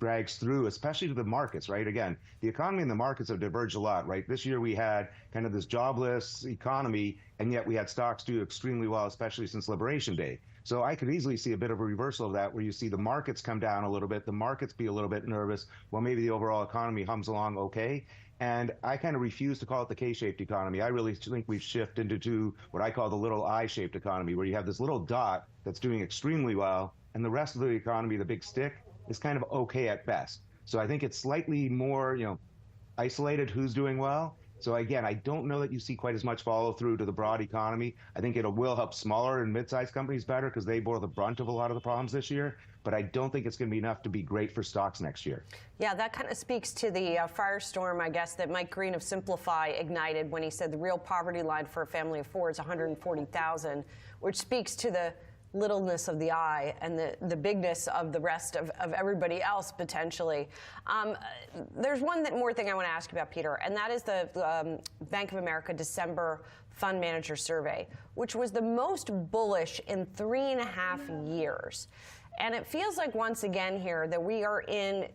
drags through, especially to the markets, right? Again, the economy and the markets have diverged a lot, right? This year we had kind of this jobless economy, and yet we had stocks do extremely well, especially since Liberation Day. So I could easily see a bit of a reversal of that, where you see the markets come down a little bit, the markets be a little bit nervous, while maybe the overall economy hums along okay. And I kind of refuse to call it the K-shaped economy. I really think we've shifted into what I call the little I-shaped economy, where you have this little dot that's doing extremely well, and the rest of the economy, the big stick, is kind of okay at best. So I think it's slightly more, isolated who's doing well. So again, I don't know that you see quite as much follow through to the broad economy. I think it will help smaller and mid-sized companies better because they bore the brunt of a lot of the problems this year. But I don't think it's going to be enough to be great for stocks next year. Yeah, that kind of speaks to the firestorm, I guess, that Mike Green of Simplify ignited when he said the real poverty line for a family of four is $140,000, which speaks to the littleness of the eye and the bigness of the rest of everybody else potentially. There's more thing I want to ask you about, Peter, and that is the Bank of America December Fund Manager Survey, which was the most bullish in 3.5 years. And it feels like once again here that we are in,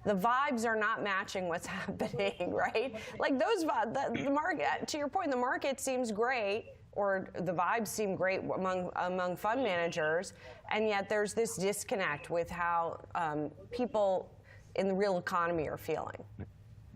the vibes are not matching what's happening, right? Like the market, to your point, the market seems great, or the vibes seem great among fund managers, and yet there's this disconnect with how people in the real economy are feeling.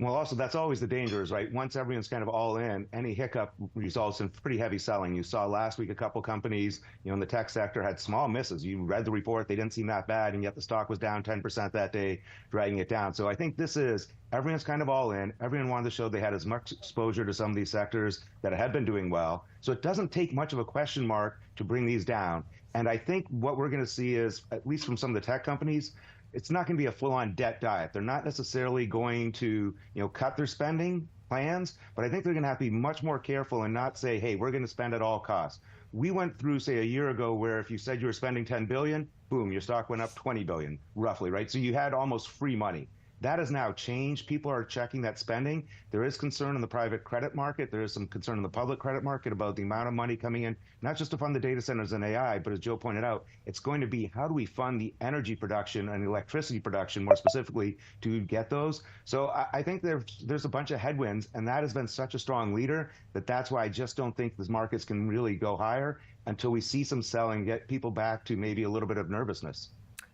Well, also, that's always the danger is, right, once everyone's kind of all in, any hiccup results in pretty heavy selling. You saw last week a couple companies, in the tech sector had small misses. You read the report, they didn't seem that bad, and yet the stock was down 10% that day, dragging it down. So I think this is, everyone's kind of all in. Everyone wanted to show they had as much exposure to some of these sectors that had been doing well. So it doesn't take much of a question mark to bring these down. And I think what we're going to see is, at least from some of the tech companies, it's not going to be a full-on debt diet. They're not necessarily going to, cut their spending plans, but I think they're going to have to be much more careful and not say, hey, we're going to spend at all costs. We went through, say, a year ago where if you said you were spending $10 billion, boom, your stock went up $20 billion, roughly, right? So you had almost free money. That has now changed. People are checking that spending. There is concern in the private credit market. There is some concern in the public credit market about the amount of money coming in, not just to fund the data centers and AI, but as Joe pointed out, it's going to be how do we fund the energy production and electricity production more specifically to get those. So I think there's a bunch of headwinds, and that has been such a strong leader that's why I just don't think the markets can really go higher until we see some selling, get people back to maybe a little bit of nervousness.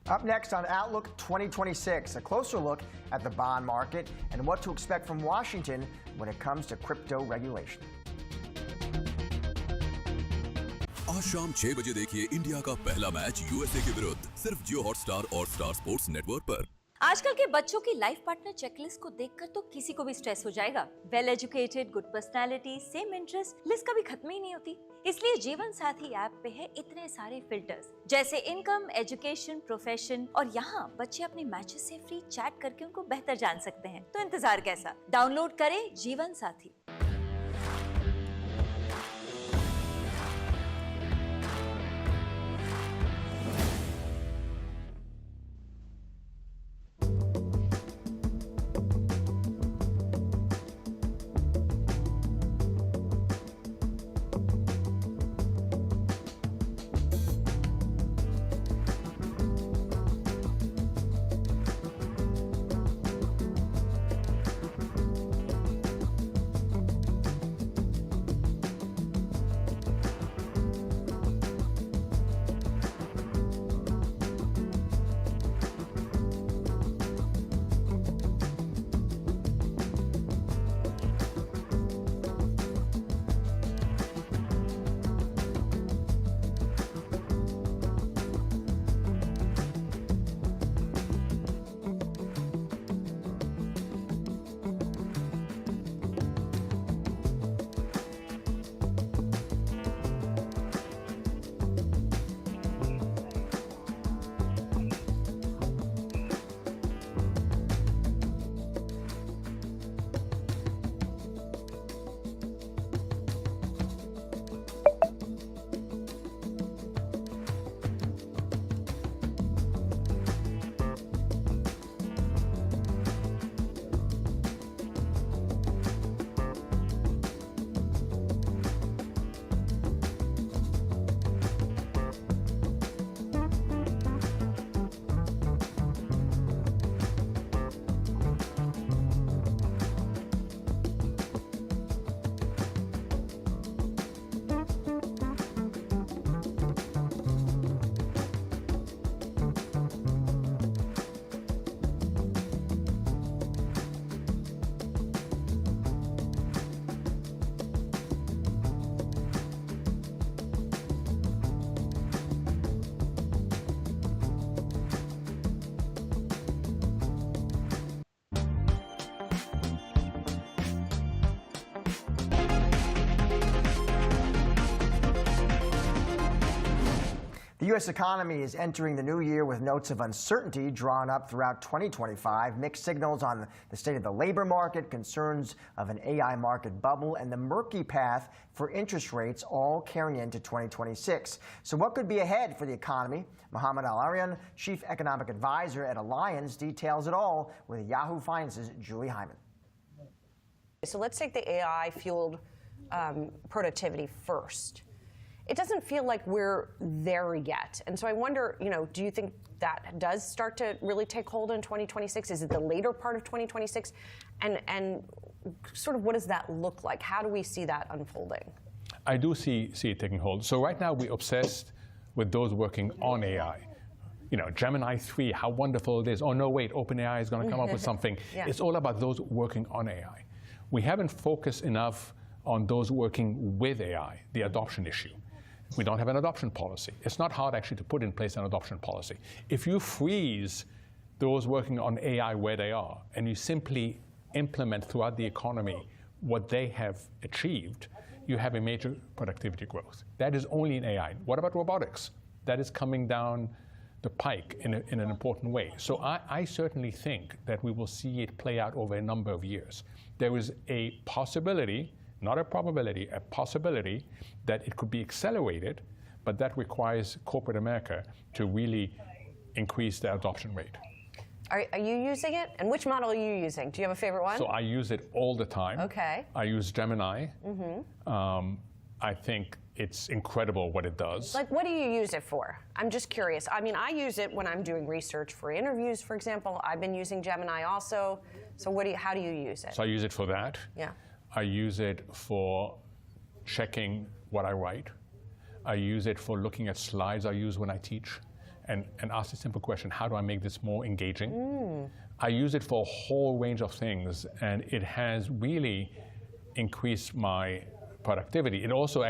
Up next on Outlook 2026, a closer look at the bond market and what to expect from Washington when it comes to crypto regulation. आज शाम 6 बजे देखिए India का पहला match USA के विरुद्ध सिर्फ जियो Hotstar और स्टार स्पोर्ट्स नेटवर्क पर। आजकल के बच्चों की लाइफ पार्टनर चेकलिस्ट को देखकर तो किसी को भी स्ट्रेस हो जाएगा। Well educated, good personality, same interest, list कभी खत्म ही नहीं होती। इसलिए जीवन साथी ऐप पे है इतने सारे फिल्टर्स, जैसे इनकम, एजुकेशन, प्रोफेशन, और यहाँ बच्चे अपने मैचेस से फ्री चैट करके उनको बेहतर जान सकते हैं। तो इंतजार कैसा? डाउनलोड करें जीवन साथी। The U.S. economy is entering the new year with notes of uncertainty drawn up throughout 2025. Mixed signals on the state of the labor market, concerns of an AI market bubble, and the murky path for interest rates all carrying into 2026. So what could be ahead for the economy? Mohamed Al-Arian, Chief Economic Advisor at Allianz, details it all with Yahoo Finance's Julie Hyman. So let's take the AI-fueled productivity first. It doesn't feel like we're there yet. And so I wonder, do you think that does start to really take hold in 2026? Is it the later part of 2026? And sort of what does that look like? How do we see that unfolding? I do see it taking hold. So right now we're obsessed with those working on AI. Gemini 3, how wonderful it is. Oh, no, wait, OpenAI is going to come up with something. Yeah. It's all about those working on AI. We haven't focused enough on those working with AI, the adoption issue. We don't have an adoption policy. It's not hard actually to put in place an adoption policy. If you freeze those working on AI where they are and you simply implement throughout the economy what they have achieved, you have a major productivity growth. That is only in AI. What about robotics? That is coming down the pike in an important way. So I certainly think that we will see it play out over a number of years. There is a possibility, not a probability, a possibility that it could be accelerated, but that requires corporate America to really increase the adoption rate. Are you using it? And which model are you using? Do you have a favorite one? So I use it all the time. Okay. I use Gemini. I think it's incredible what it does. Like, what do you use it for? I'm just curious. I mean, I use it when I'm doing research for interviews, for example. I've been using Gemini also. So how do you use it? So I use it for that. Yeah. I use it for checking what I write. I use it for looking at slides I use when I teach and ask a simple question, how do I make this more engaging? I use it for a whole range of things, and it has really increased my productivity. It also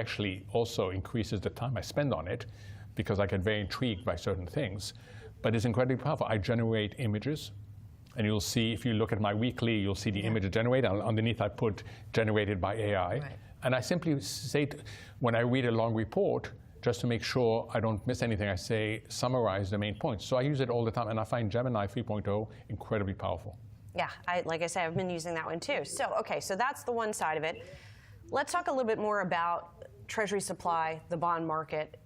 increases the time I spend on it because I get very intrigued by certain things. But it's incredibly powerful. I generate images. And you'll see, if you look at my weekly, you'll see the image generated. Underneath, I put generated by AI. Right. And I simply say, when I read a long report, just to make sure I don't miss anything, I say, summarize the main points. So I use it all the time, and I find Gemini 3.0 incredibly powerful. Yeah, like I said, I've been using that one too. So, okay, so that's the one side of it. Let's talk a little bit more about Treasury supply, the bond market,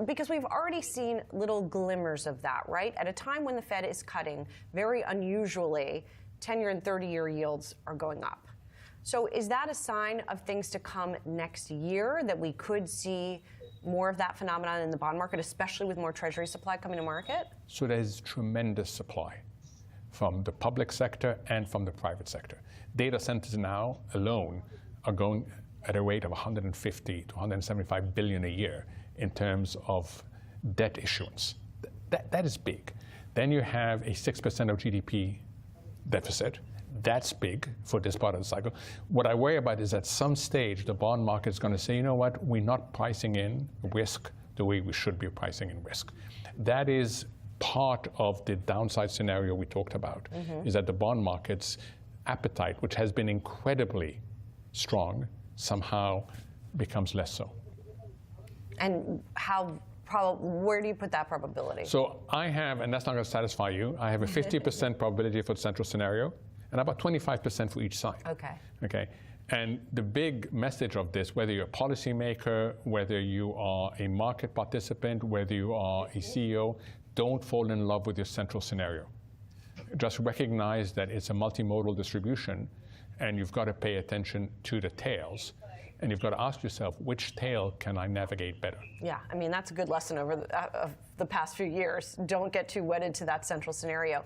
because we've already seen little glimmers of that, right? At a time when the Fed is cutting, very unusually, 10-year and 30-year yields are going up. So is that a sign of things to come next year, that we could see more of that phenomenon in the bond market, especially with more Treasury supply coming to market? So there's tremendous supply from the public sector and from the private sector. Data centers now alone are going at a rate of 150 to 175 billion a year in terms of debt issuance. That is big. Then you have a 6% of GDP deficit. That's big for this part of the cycle. What I worry about is at some stage the bond market is going to say, you know what, we're not pricing in risk the way we should be pricing in risk. That is part of the downside scenario we talked about, is that the bond market's appetite, which has been incredibly strong, somehow becomes less so. And where do you put that probability? So I have, and that's not going to satisfy you, I have a 50% probability for the central scenario and about 25% for each side. Okay. Okay. And the big message of this, whether you're a policymaker, whether you are a market participant, whether you are a CEO, don't fall in love with your central scenario. Just recognize that it's a multimodal distribution, and you've got to pay attention to the tails. And you've got to ask yourself, which tail can I navigate better? Yeah, I mean, that's a good lesson over the past few years. Don't get too wedded to that central scenario.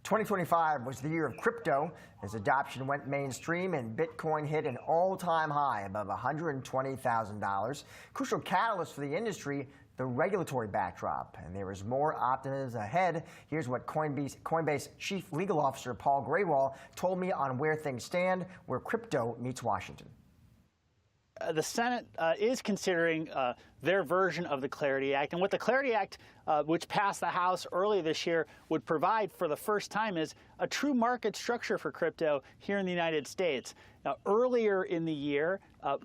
2025 was the year of crypto as adoption went mainstream and Bitcoin hit an all-time high above $120,000. Crucial catalyst for the industry, the regulatory backdrop. And there is more optimism ahead. Here's what Coinbase Chief Legal Officer Paul Grewal told me on where things stand, where crypto meets Washington. The Senate is considering their version of the Clarity Act. And what the Clarity Act, which passed the House early this year, would provide for the first time is a true market structure for crypto here in the United States. Now, earlier in the year,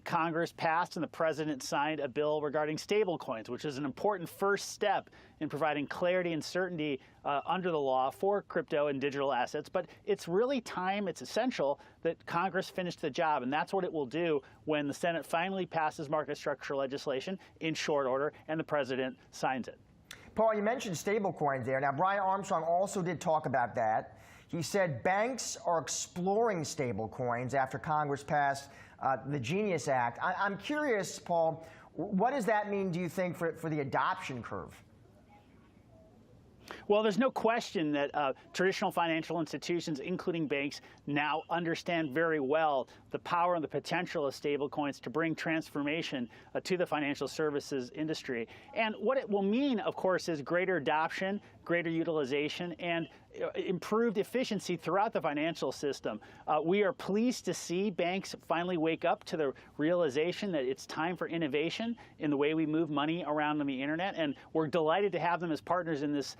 Congress passed and the president signed a bill regarding stablecoins, which is an important first step in providing clarity and certainty under the law for crypto and digital assets. But it's really time, it's essential that Congress finish the job. And that's what it will do when the Senate finally passes market structure legislation in short order and the president signs it. Paul, you mentioned stablecoins there. Now, Brian Armstrong also did talk about that. He said banks are exploring stablecoins after Congress passed the Genius Act. I'm curious, Paul, what does that mean, do you think, for the adoption curve? Well, there's no question that traditional financial institutions, including banks, now understand very well the power and the potential of stablecoins to bring transformation to the financial services industry. And what it will mean, of course, is greater adoption, greater utilization, and improved efficiency throughout the financial system. We are pleased to see banks finally wake up to the realization that it's time for innovation in the way we move money around on the internet, and we're delighted to have them as partners in this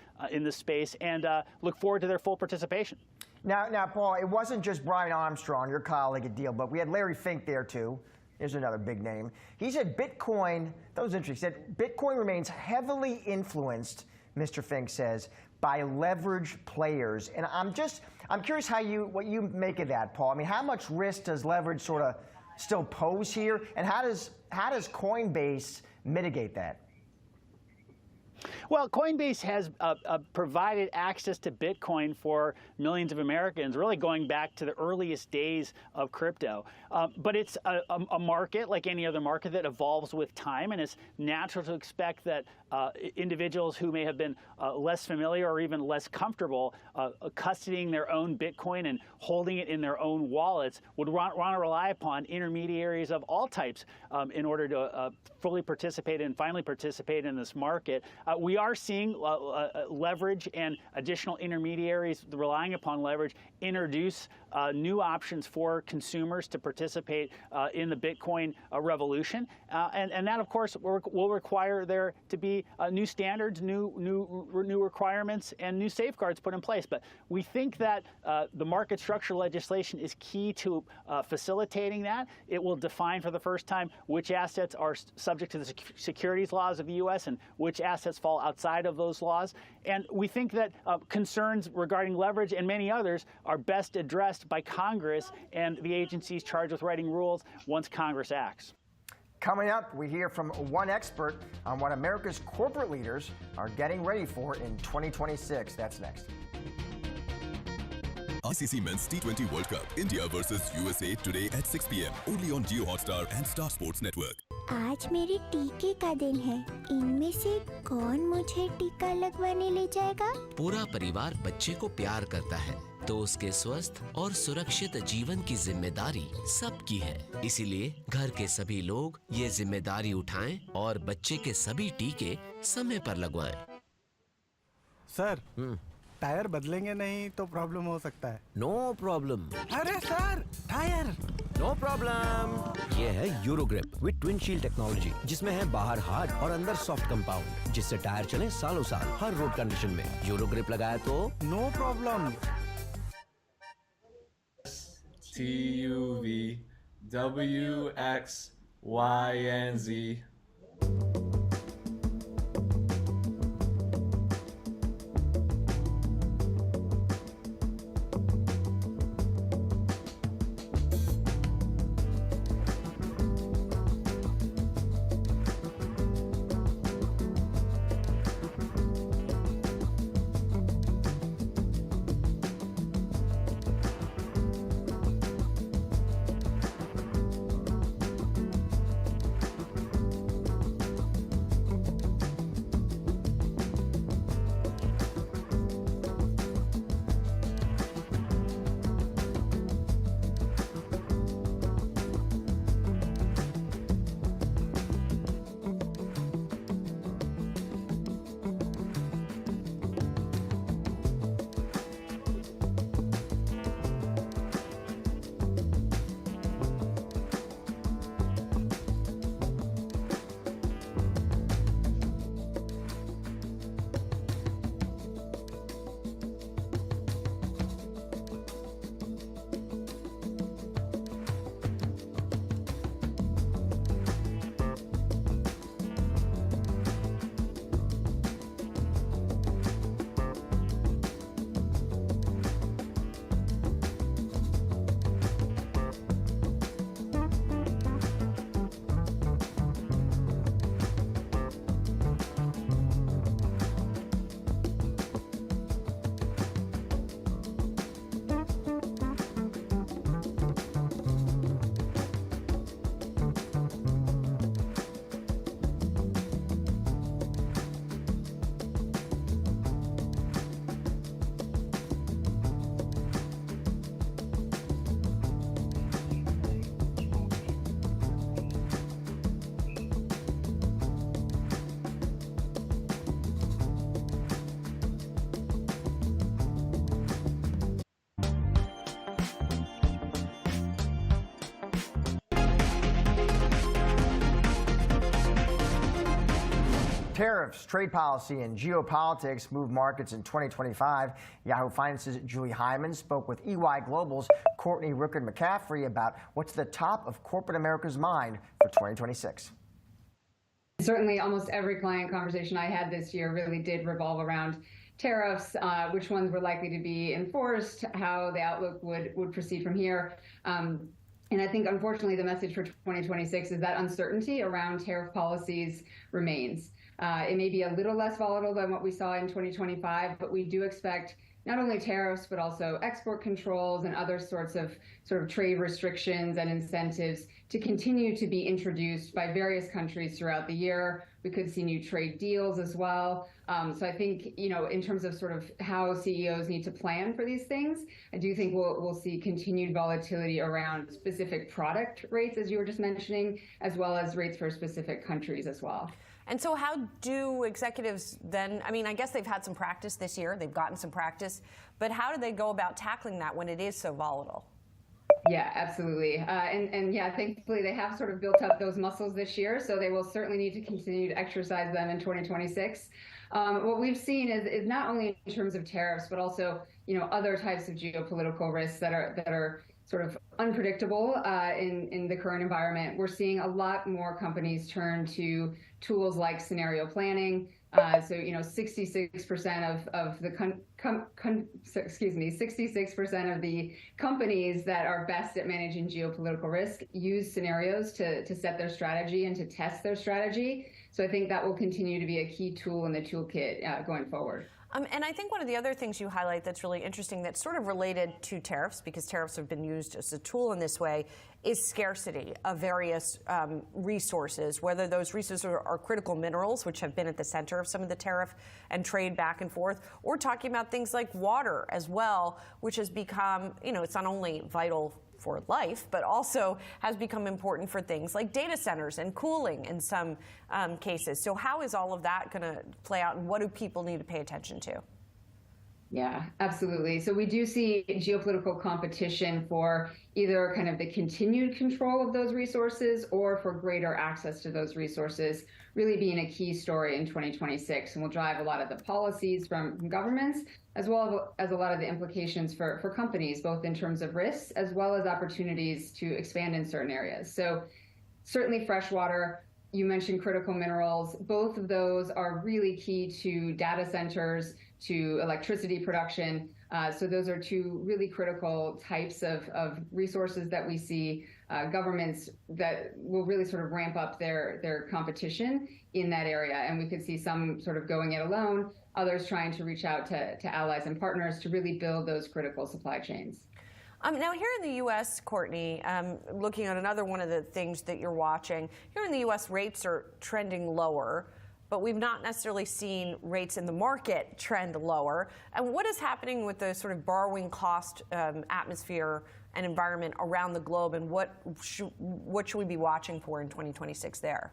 space and look forward to their full participation. Now, Paul, it wasn't just Brian Armstrong, your colleague at Deal, but we had Larry Fink there too. Here's another big name. He said Bitcoin, that was interesting, he said Bitcoin remains heavily influenced, Mr. Fink says, by leveraged players. And I'm curious what you make of that, Paul. I mean, how much risk does leverage sort of still pose here? And how does Coinbase mitigate that? Well, Coinbase has provided access to Bitcoin for millions of Americans, really going back to the earliest days of crypto. But it's a market like any other market that evolves with time, and it's natural to expect that individuals who may have been less familiar or even less comfortable custodying their own Bitcoin and holding it in their own wallets would want to rely upon intermediaries of all types in order to fully participate and finally participate in this market. We are seeing leverage and additional intermediaries relying upon leverage introduce new options for consumers to participate in the Bitcoin revolution. And that, of course, will require there to be new standards, new requirements, and new safeguards put in place. But we think that the market structure legislation is key to facilitating that. It will define for the first time which assets are subject to the securities laws of the U.S. and which assets fall outside of those laws. And we think that concerns regarding leverage and many others are best addressed by Congress and the agencies charged with writing rules once Congress acts. Coming up, we hear from one expert on what America's corporate leaders are getting ready for in 2026. That's next. ICC Men's T20 World Cup, India versus USA today at 6 p.m. only on Jio Hotstar and Star Sports Network. आज मेरे टीके का दिन है। इनमें से कौन मुझे टीका लगवाने ले जाएगा? पूरा परिवार बच्चे को प्यार करता है, तो उसके स्वस्थ और सुरक्षित जीवन की जिम्मेदारी सबकी है। इसीलिए घर के सभी लोग ये जिम्मेदारी उठाएं और बच्चे के सभी टीके समय पर लगवाएं। सर, टायर बदलेंगे नहीं तो प्रॉब्लम हो सकता है। No problem. अरे सर, टायर। No problem. ये है Eurogrip with twin shield technology, जिसमें है बाहर हार्ड और अंदर सॉफ्ट कंपाउंड, जिससे टायर चले सालों साल हर रोड कंडीशन में। यूरोग्रिप लगाया तो no problem. TUV WX Y and Z. Tariffs, trade policy, and geopolitics move markets in 2025. Yahoo Finance's Julie Hyman spoke with EY Global's Courtney Rookard McCaffrey about what's the top of corporate America's mind for 2026. Certainly, almost every client conversation I had this year really did revolve around tariffs, which ones were likely to be enforced, how the outlook would proceed from here. And I think, unfortunately, the message for 2026 is that uncertainty around tariff policies remains. It may be a little less volatile than what we saw in 2025, but we do expect not only tariffs, but also export controls and other sorts of trade restrictions and incentives to continue to be introduced by various countries throughout the year. We could see new trade deals as well. So I think, in terms of how CEOs need to plan for these things, I do think we'll see continued volatility around specific product rates, as you were just mentioning, as well as rates for specific countries as well. And so how do executives then, I guess they've had some practice this year, they've gotten some practice, but how do they go about tackling that when it is so volatile? Yeah, absolutely. And yeah, thankfully they have built up those muscles this year, so they will certainly need to continue to exercise them in 2026. What we've seen is not only in terms of tariffs, but also, other types of geopolitical risks that are unpredictable in the current environment. We're seeing a lot more companies turn to tools like scenario planning. 66% of the 66% of the companies that are best at managing geopolitical risk use scenarios to set their strategy and to test their strategy. So I think that will continue to be a key tool in the toolkit going forward. And I think one of the other things you highlight that's really interesting that's related to tariffs, because tariffs have been used as a tool in this way, is scarcity of various resources, whether those resources are critical minerals, which have been at the center of some of the tariff and trade back and forth, or talking about things like water as well, which has become, it's not only vital for life, but also has become important for things like data centers and cooling in some cases. So how is all of that going to play out, and what do people need to pay attention to? Yeah, absolutely. So we do see geopolitical competition for either the continued control of those resources or for greater access to those resources really being a key story in 2026, and will drive a lot of the policies from governments, as well as a lot of the implications for companies, both in terms of risks as well as opportunities to expand in certain areas. So certainly freshwater, you mentioned critical minerals. Both of those are really key to data centers, to electricity production. So those are two really critical types of resources that we see governments that will really ramp up their competition in that area. And we could see some going it alone, others trying to reach out to allies and partners to really build those critical supply chains. Now, here in the U.S., Courtney, looking at another one of the things that you're watching, here in the U.S., rates are trending lower, but we've not necessarily seen rates in the market trend lower. And what is happening with the borrowing cost atmosphere and environment around the globe, and what should we be watching for in 2026 there?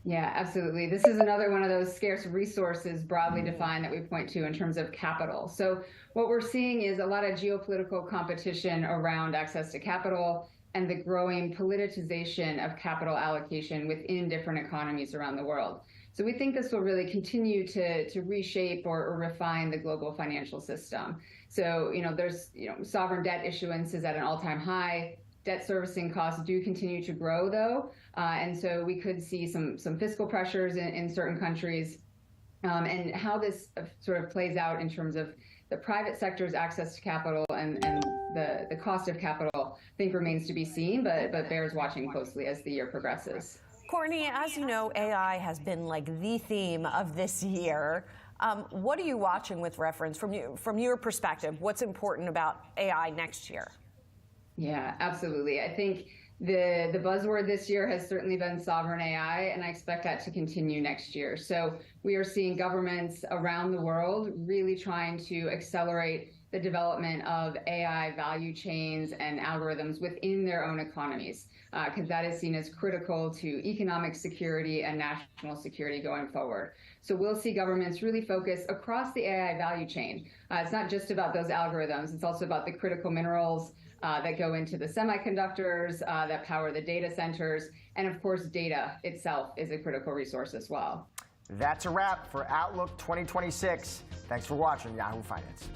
Yeah, absolutely. This is another one of those scarce resources broadly defined that we point to in terms of capital. So what we're seeing is a lot of geopolitical competition around access to capital and the growing politicization of capital allocation within different economies around the world. So we think this will really continue to reshape or refine the global financial system. So, there's, sovereign debt issuance is at an all-time high. Debt servicing costs do continue to grow, though, and so we could see some fiscal pressures in certain countries, and how this plays out in terms of the private sector's access to capital and the cost of capital, I think remains to be seen, but bears watching closely as the year progresses. Courtney, as you know, AI has been the theme of this year. What are you watching with reference from your perspective? What's important about AI next year? Yeah, absolutely. I think the buzzword this year has certainly been sovereign AI, and I expect that to continue next year. So we are seeing governments around the world really trying to accelerate the development of AI value chains and algorithms within their own economies, because that is seen as critical to economic security and national security going forward. So we'll see governments really focus across the AI value chain. It's not just about those algorithms, it's also about the critical minerals that go into the semiconductors that power the data centers. And of course, data itself is a critical resource as well. That's a wrap for Outlook 2026. Thanks for watching Yahoo Finance.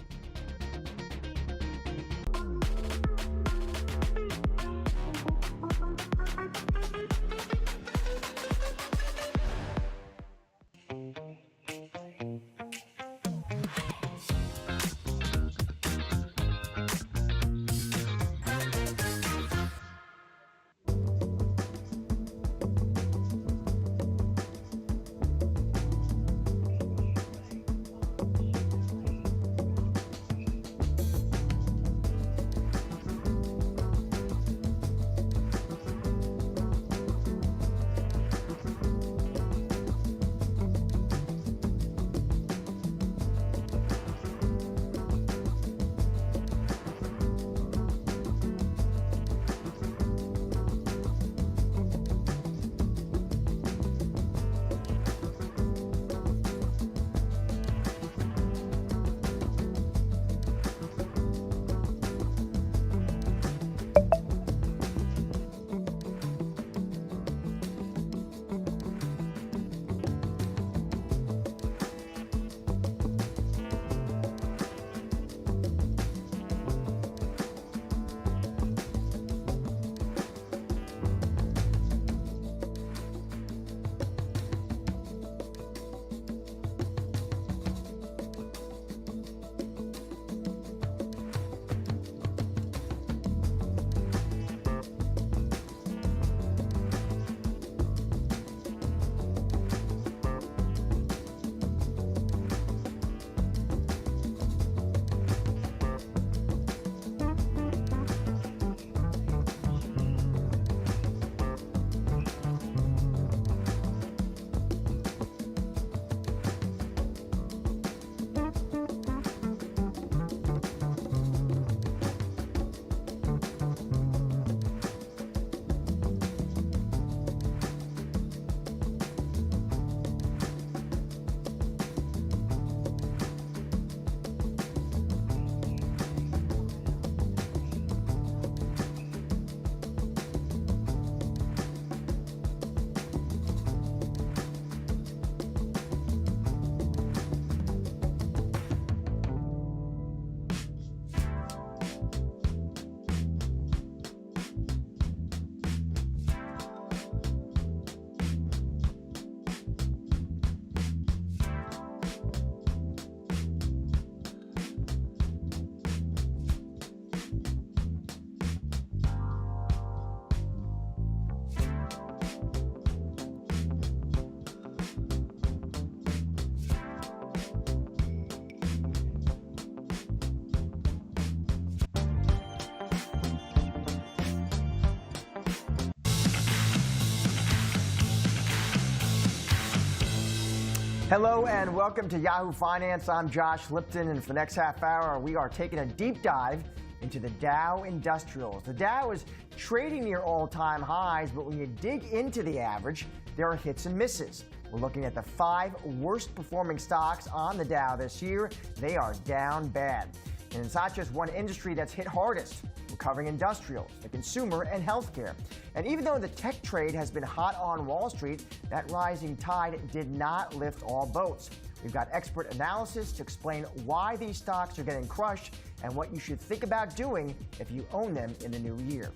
Hello and welcome to Yahoo Finance. I'm Josh Lipton, and for the next half hour, we are taking a deep dive into the Dow Industrials. The Dow is trading near all-time highs, but when you dig into the average, there are hits and misses. We're looking at the 5 worst performing stocks on the Dow this year. They are down bad. And it's not just one industry that's hit hardest. We're covering industrials, the consumer, and healthcare. And even though the tech trade has been hot on Wall Street, that rising tide did not lift all boats. We've got expert analysis to explain why these stocks are getting crushed and what you should think about doing if you own them in the new year.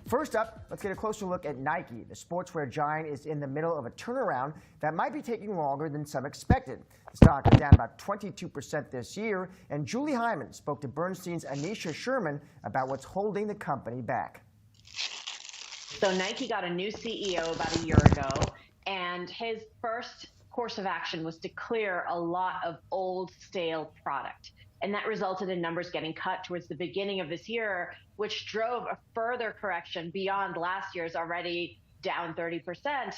First up, let's get a closer look at Nike. The sportswear giant is in the middle of a turnaround that might be taking longer than some expected. The stock is down about 22% this year, and Julie Hyman spoke to Bernstein's Anisha Sherman about what's holding the company back. So Nike got a new CEO about a year ago, and his first course of action was to clear a lot of old, stale product. And that resulted in numbers getting cut towards the beginning of this year, which drove a further correction beyond last year's already down 30%.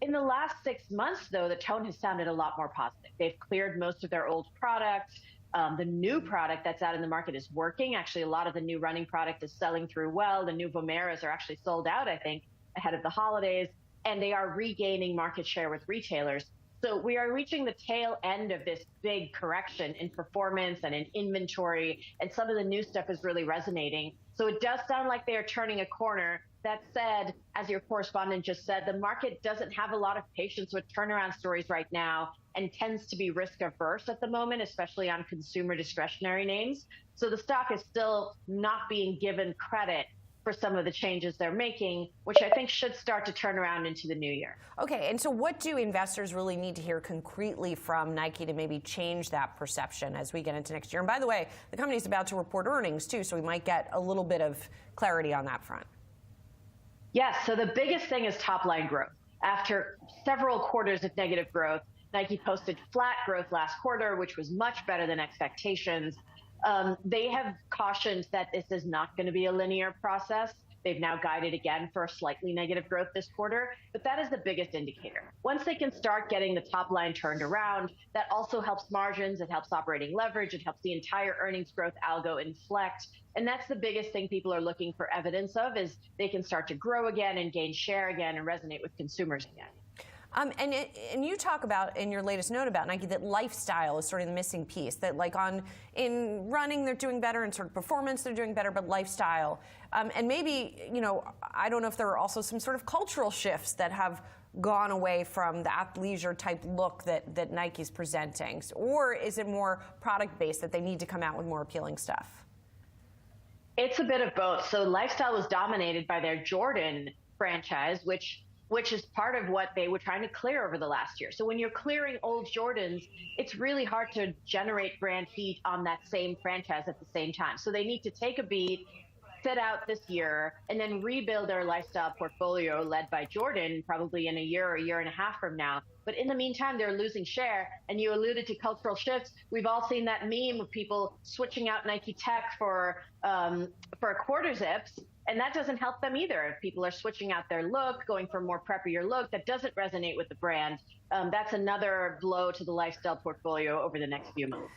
In the last 6 months, though, the tone has sounded a lot more positive. They've cleared most of their old products. The new product that's out in the market is working. Actually, a lot of the new running product is selling through well. The new Vomeras are actually sold out, I think, ahead of the holidays. And they are regaining market share with retailers. So we are reaching the tail end of this big correction in performance and in inventory, and some of the new stuff is really resonating. So it does sound like they are turning a corner, That said, as your correspondent just said, the market doesn't have a lot of patience with turnaround stories right now and tends to be risk averse at the moment, especially on consumer discretionary names. So the stock is still not being given credit for some of the changes they're making, which I think should start to turn around into the new year. Okay, and so what do investors really need to hear concretely from Nike to maybe change that perception as we get into next year? And by the way, the company's about to report earnings too, so we might get a little bit of clarity on that front. Yes, so the biggest thing is top line growth. After several quarters of negative growth, Nike posted flat growth last quarter, which was much better than expectations. They have cautioned that this is not going to be a linear process. They've now guided again for a slightly negative growth this quarter, but that is the biggest indicator. Once they can start getting the top line turned around, that also helps margins, it helps operating leverage, it helps the entire earnings growth algo inflect. And that's the biggest thing people are looking for evidence of, is they can start to grow again and gain share again and resonate with consumers again. And you talk about in your latest note about Nike that lifestyle is sort of the missing piece, that like in running they're doing better, in sort of performance they're doing better, but lifestyle. And maybe, you know, I don't know if there are also some sort of cultural shifts that have gone away from the athleisure type look that Nike's presenting, or is it more product based that they need to come out with more appealing stuff? It's a bit of both. So lifestyle was dominated by their Jordan franchise, which is part of what they were trying to clear over the last year. So when you're clearing old Jordans, it's really hard to generate brand heat on that same franchise at the same time. So they need to take a beat, sit out this year, and then rebuild their lifestyle portfolio led by Jordan probably in a year or a year and a half from now. But in the meantime, they're losing share. And you alluded to cultural shifts. We've all seen that meme of people switching out Nike Tech for quarter zips. And that doesn't help them either. If people are switching out their look, going for a more preppier look, that doesn't resonate with the brand. That's another blow to the lifestyle portfolio over the next few months.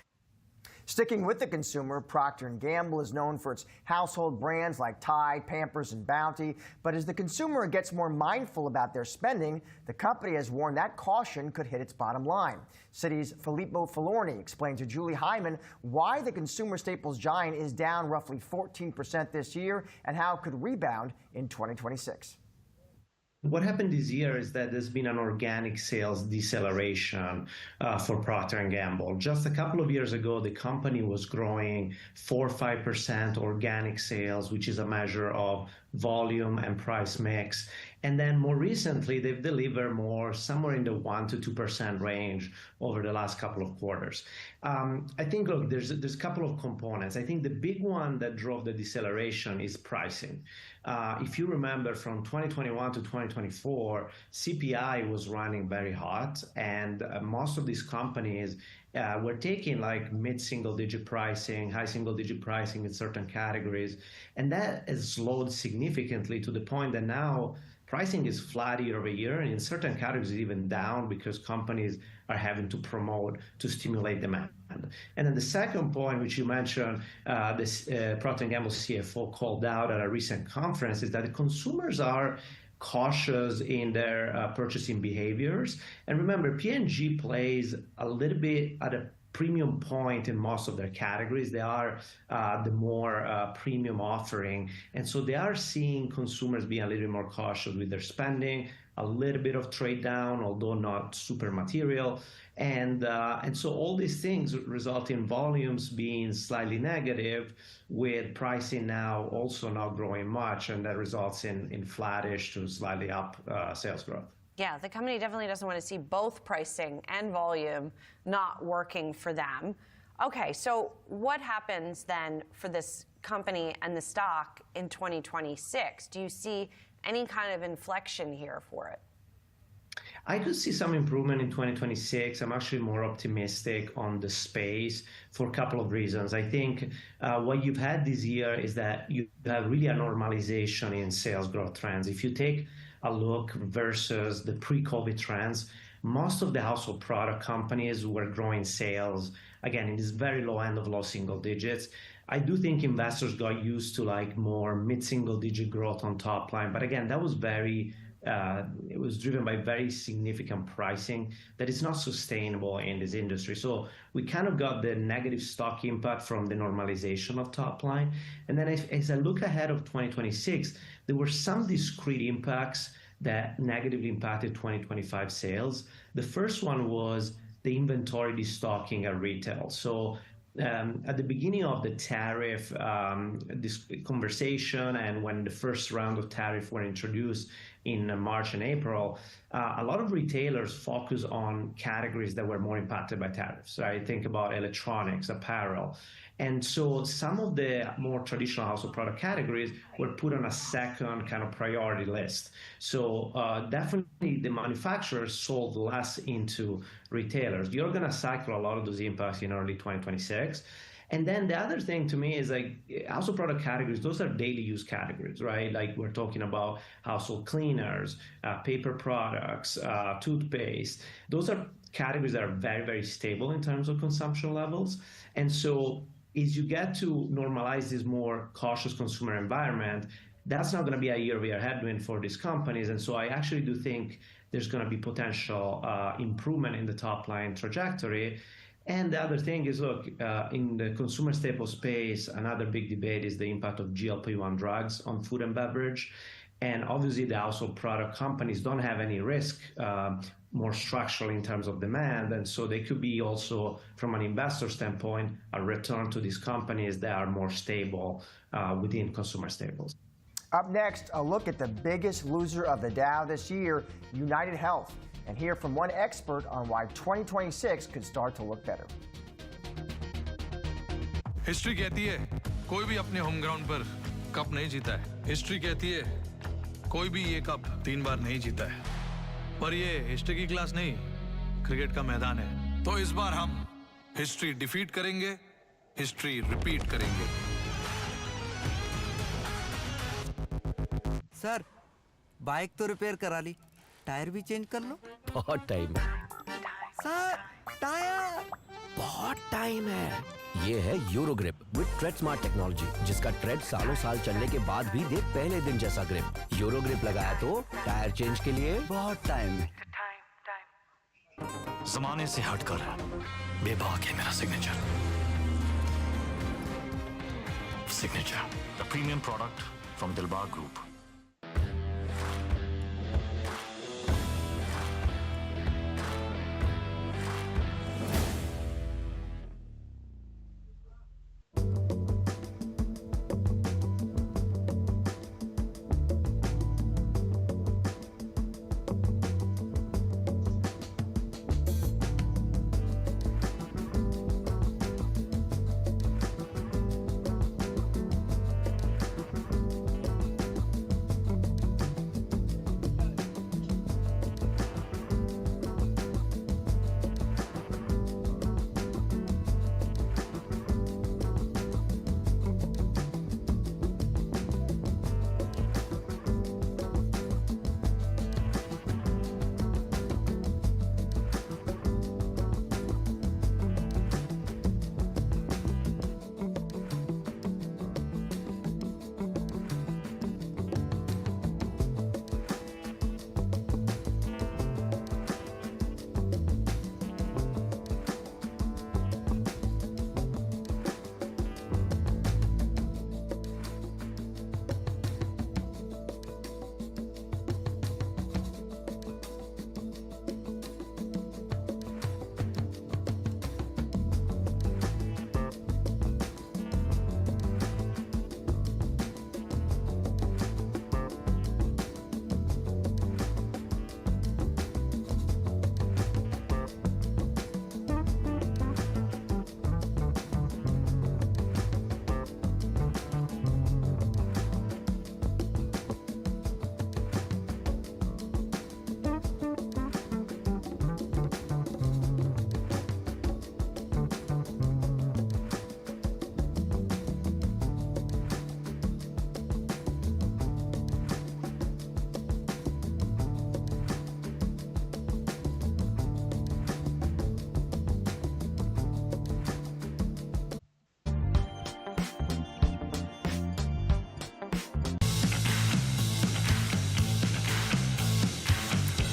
Sticking with the consumer, Procter & Gamble is known for its household brands like Tide, Pampers, and Bounty. But as the consumer gets more mindful about their spending, the company has warned that caution could hit its bottom line. Citi's Filippo Falorni explained to Julie Hyman why the consumer staples giant is down roughly 14% this year and how it could rebound in 2026. What happened this year is that there's been an organic sales deceleration for Procter & Gamble. Just a couple of years ago, the company was growing 4 or 5% organic sales, which is a measure of volume and price mix. And then more recently, they've delivered more somewhere in the 1 to 2% range over the last couple of quarters. I think, look, there's a couple of components. I think the big one that drove the deceleration is pricing. If you remember from 2021 to 2024, CPI was running very hot, and most of these companies were taking like mid-single digit pricing, high single digit pricing in certain categories. And that has slowed significantly to the point that now pricing is flat year over year, and in certain categories even down because companies are having to promote to stimulate demand. And then the second point, which you mentioned, this Procter & Gamble CFO called out at a recent conference, is that the consumers are cautious in their purchasing behaviors. And remember, P&G plays a little bit at a premium point in most of their categories. They are the more premium offering. And so they are seeing consumers being a little bit more cautious with their spending, a little bit of trade down, although not super material. And so all these things result in volumes being slightly negative, with pricing now also not growing much, and that results in flattish to slightly up sales growth. Yeah, the company definitely doesn't want to see both pricing and volume not working for them. Okay, so what happens then for this company and the stock in 2026? Do you see any kind of inflection here for it? I could see some improvement in 2026. I'm actually more optimistic on the space for a couple of reasons. I think what you've had this year is that you have really a normalization in sales growth trends. If you take a look versus the pre-COVID trends, most of the household product companies were growing sales, again, in this very low end of low single digits. I do think investors got used to like more mid-single digit growth on top line. But again, that was it was driven by very significant pricing that is not sustainable in this industry. So we kind of got the negative stock impact from the normalization of top line. And then as I look ahead of 2026, there were some discrete impacts that negatively impacted 2025 sales. The first one was the inventory destocking at retail. So at the beginning of the tariff this conversation, and when the first round of tariff were introduced in March and April, a lot of retailers focus on categories that were more impacted by tariffs. So I think about electronics, apparel. And so some of the more traditional household product categories were put on a second kind of priority list. So definitely the manufacturers sold less into retailers. You're going to cycle a lot of those impacts in early 2026. And then the other thing to me is like household product categories, those are daily use categories, right? Like we're talking about household cleaners, paper products, toothpaste. Those are categories that are very, very stable in terms of consumption levels. And so as you get to normalize this more cautious consumer environment, that's not going to be a year-over-year headwind for these companies. And so I actually do think there's going to be potential improvement in the top line trajectory. And the other thing is, look, in the consumer staple space, another big debate is the impact of GLP-1 drugs on food and beverage. And obviously the household product companies don't have any risk more structurally in terms of demand. And so they could be also, from an investor standpoint, a return to these companies that are more stable within consumer staples. Up next, a look at the biggest loser of the Dow this year, United Health, and hear from one expert on why 2026 could start to look better. History कहती है कोई भी अपने home ground पर cup नहीं जीता है। History कहती है कोई भी ये कप 3 बार नहीं जीता है। पर ये हिस्ट्री की क्लास नहीं, क्रिकेट का मैदान है। तो इस बार हम हिस्ट्री डिफीट करेंगे, हिस्ट्री रिपीट करेंगे। सर, बाइक तो रिपेयर करा ली, टायर भी चेंज कर लो। बहुत टाइम है सर, टायर बहुत टाइम है। ये है Eurogrip with trade smart technology, जिसका ट्रेड सालों साल चलने के बाद भी दे पहले दिन जैसा ग्रिप। यूरोग्रिप लगाया तो टायर चेंज के लिए बहुत टाइम है। जमाने से हटकर बेबाक है मेरा signature. Signature, the premium product from Dilbag group.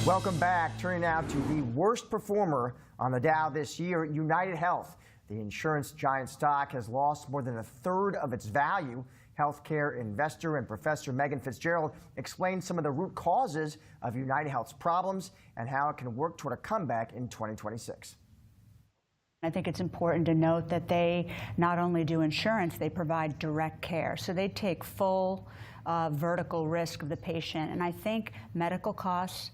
Welcome back. Turning now to the worst performer on the Dow this year, United Health. The insurance giant stock has lost more than a third of its value. healthcare investor and Professor Megan Fitzgerald explains some of the root causes of UnitedHealth's problems and how it can work toward a comeback in 2026. I think it's important to note that they not only do insurance, they provide direct care. So they take full vertical risk of the patient. And I think medical costs,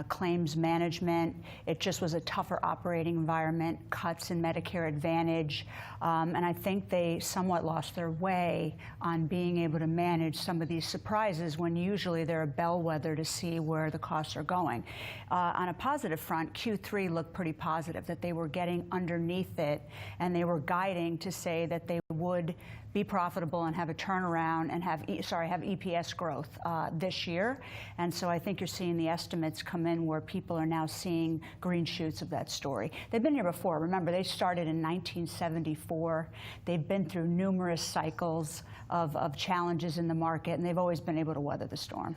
claims management, it just was a tougher operating environment, cuts in Medicare Advantage. And I think they somewhat lost their way on being able to manage some of these surprises when usually they're a bellwether to see where the costs are going. On a positive front, Q3 looked pretty positive, that they were getting underneath it and they were guiding to say that they would be profitable and have a turnaround and have EPS growth this year. And so I think you're seeing the estimates come in where people are now seeing green shoots of that story. They've been here before. Remember, they started in 1974. They've been through numerous cycles of challenges in the market, and they've always been able to weather the storm.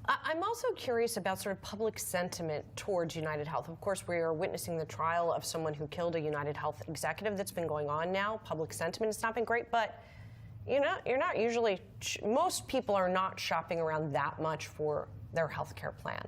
I'm also curious about sort of public sentiment towards UnitedHealth. Of course, we are witnessing the trial of someone who killed a UnitedHealth executive that's been going on now. Public sentiment has not been great, but you're not usually, most people are not shopping around that much for their healthcare plan.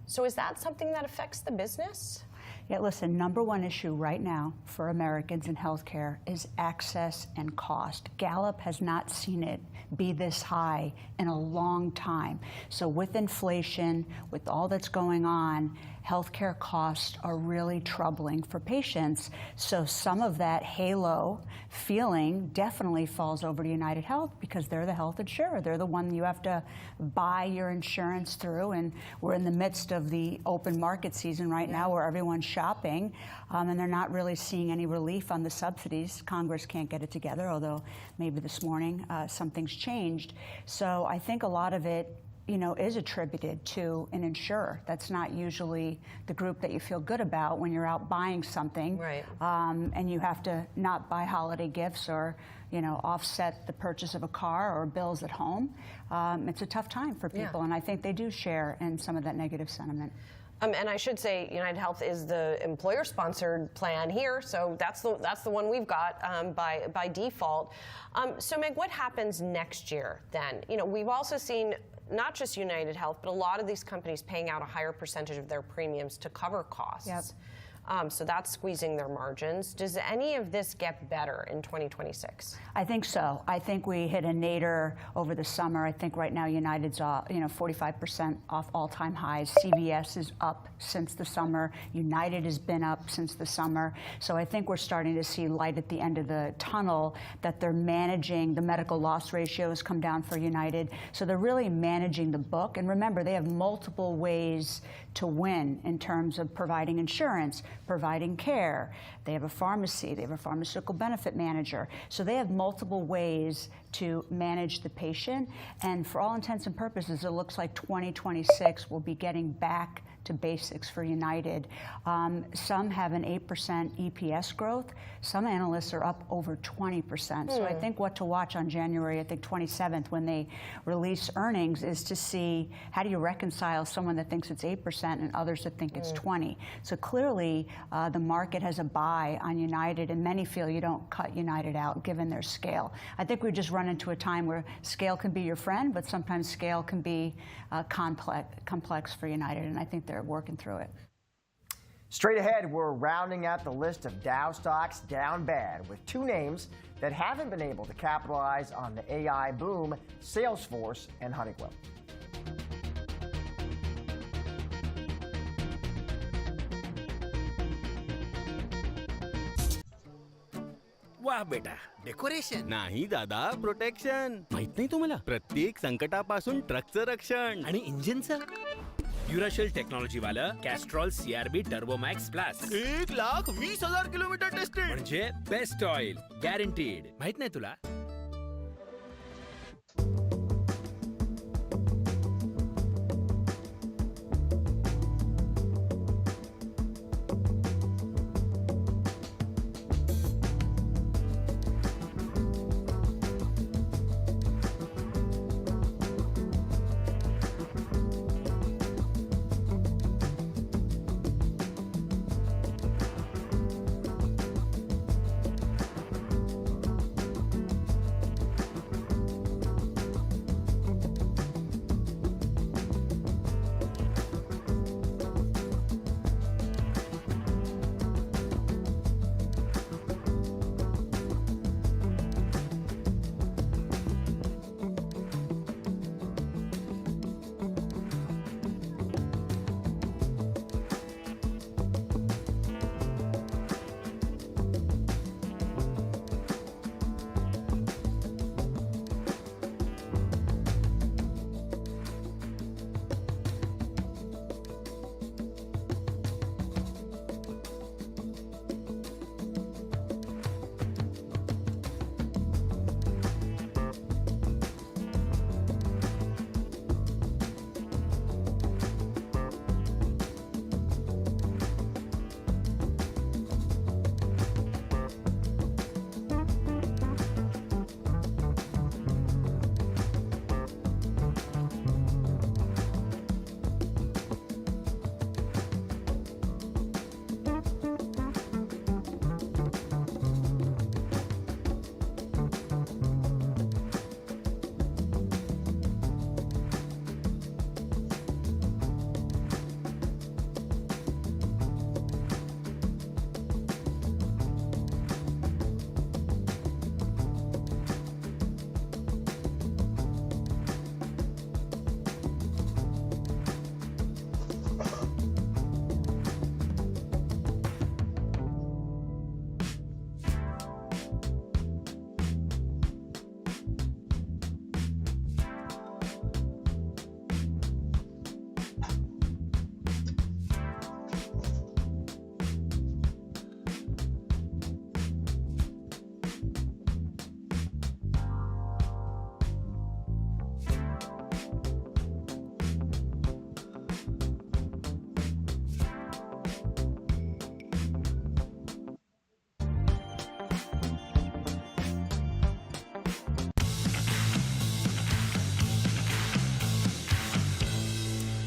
So is that something that affects the business? Yeah, listen, number one issue right now for Americans in healthcare is access and cost. Gallup has not seen it be this high in a long time. So with inflation, with all that's going on, healthcare costs are really troubling for patients. So some of that halo feeling definitely falls over to UnitedHealth because they're the health insurer. They're the one you have to buy your insurance through. And we're in the midst of the open market season right now where everyone's shopping, and they're not really seeing any relief on the subsidies. Congress can't get it together, although maybe this morning something's changed. So I think a lot of it is attributed to an insurer. That's not usually the group that you feel good about when you're out buying something, right? And you have to not buy holiday gifts or offset the purchase of a car or bills at home. It's a tough time for people, and I think they do share in some of that negative sentiment. And I should say, UnitedHealth is the employer-sponsored plan here, so that's the one we've got by default. So Meg, what happens next year then? We've also seen not just UnitedHealth, but a lot of these companies paying out a higher percentage of their premiums to cover costs. Yep. So that's squeezing their margins. Does any of this get better in 2026? I think so. I think we hit a nadir over the summer. I think right now United's 45% off all-time highs. CVS is up since the summer. United has been up since the summer. So I think we're starting to see light at the end of the tunnel, that they're managing. The medical loss ratio has come down for United. So they're really managing the book. And remember, they have multiple ways to win in terms of providing insurance, providing care. They have a pharmacy, they have a pharmaceutical benefit manager. So they have multiple ways to manage the patient. And for all intents and purposes, it looks like 2026 will be getting back to basics for United. Some have an 8% EPS growth. Some analysts are up over 20%. So I think what to watch on January, 27th, when they release earnings, is to see how do you reconcile someone that thinks it's 8% and others that think it's 20. So clearly, the market has a buy on United, and many feel you don't cut United out given their scale. I think we just run into a time where scale can be your friend, but sometimes scale can be complex for United, and I think they're working through it. Straight ahead, we're rounding out the list of Dow stocks down bad with two names that haven't been able to capitalize on the AI boom: Salesforce and Honeywell. वाह बेटा, decoration नाही दादा, protection. माहित नाही तुम्हाला? प्रत्येक संकटापासून ट्रकचं रक्षण आणि इंजिनचं. ड्युराशेल टेक्नॉलॉजी वाला Castrol CRB Turbomax plus. 1,20,000 kilometre tested. म्हणजे बेस्ट ऑइल गॅरंटीड. माहित नाही तुला?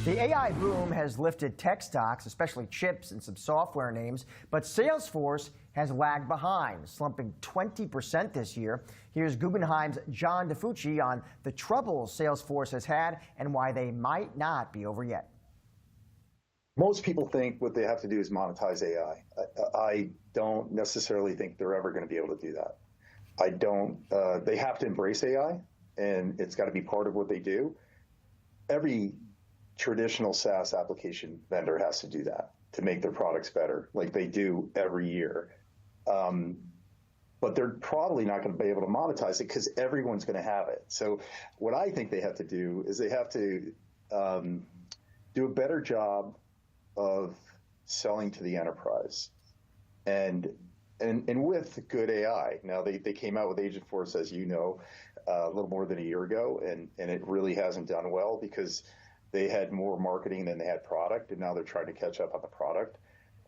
The AI boom has lifted tech stocks, especially chips and some software names, but Salesforce has lagged behind, slumping 20% this year. Here's Guggenheim's John DiFucci on the troubles Salesforce has had and why they might not be over yet. Most people think what they have to do is monetize AI. I don't necessarily think they're ever going to be able to do that. I don't. They have to embrace AI, and it's got to be part of what they do. Every traditional SaaS application vendor has to do that to make their products better, like they do every year. But they're probably not going to be able to monetize it because everyone's going to have it. So what I think they have to do is they have to do a better job of selling to the enterprise, and with good AI. Now they came out with Agentforce, as you know, a little more than a year ago, and it really hasn't done well because they had more marketing than they had product, and now they're trying to catch up on the product.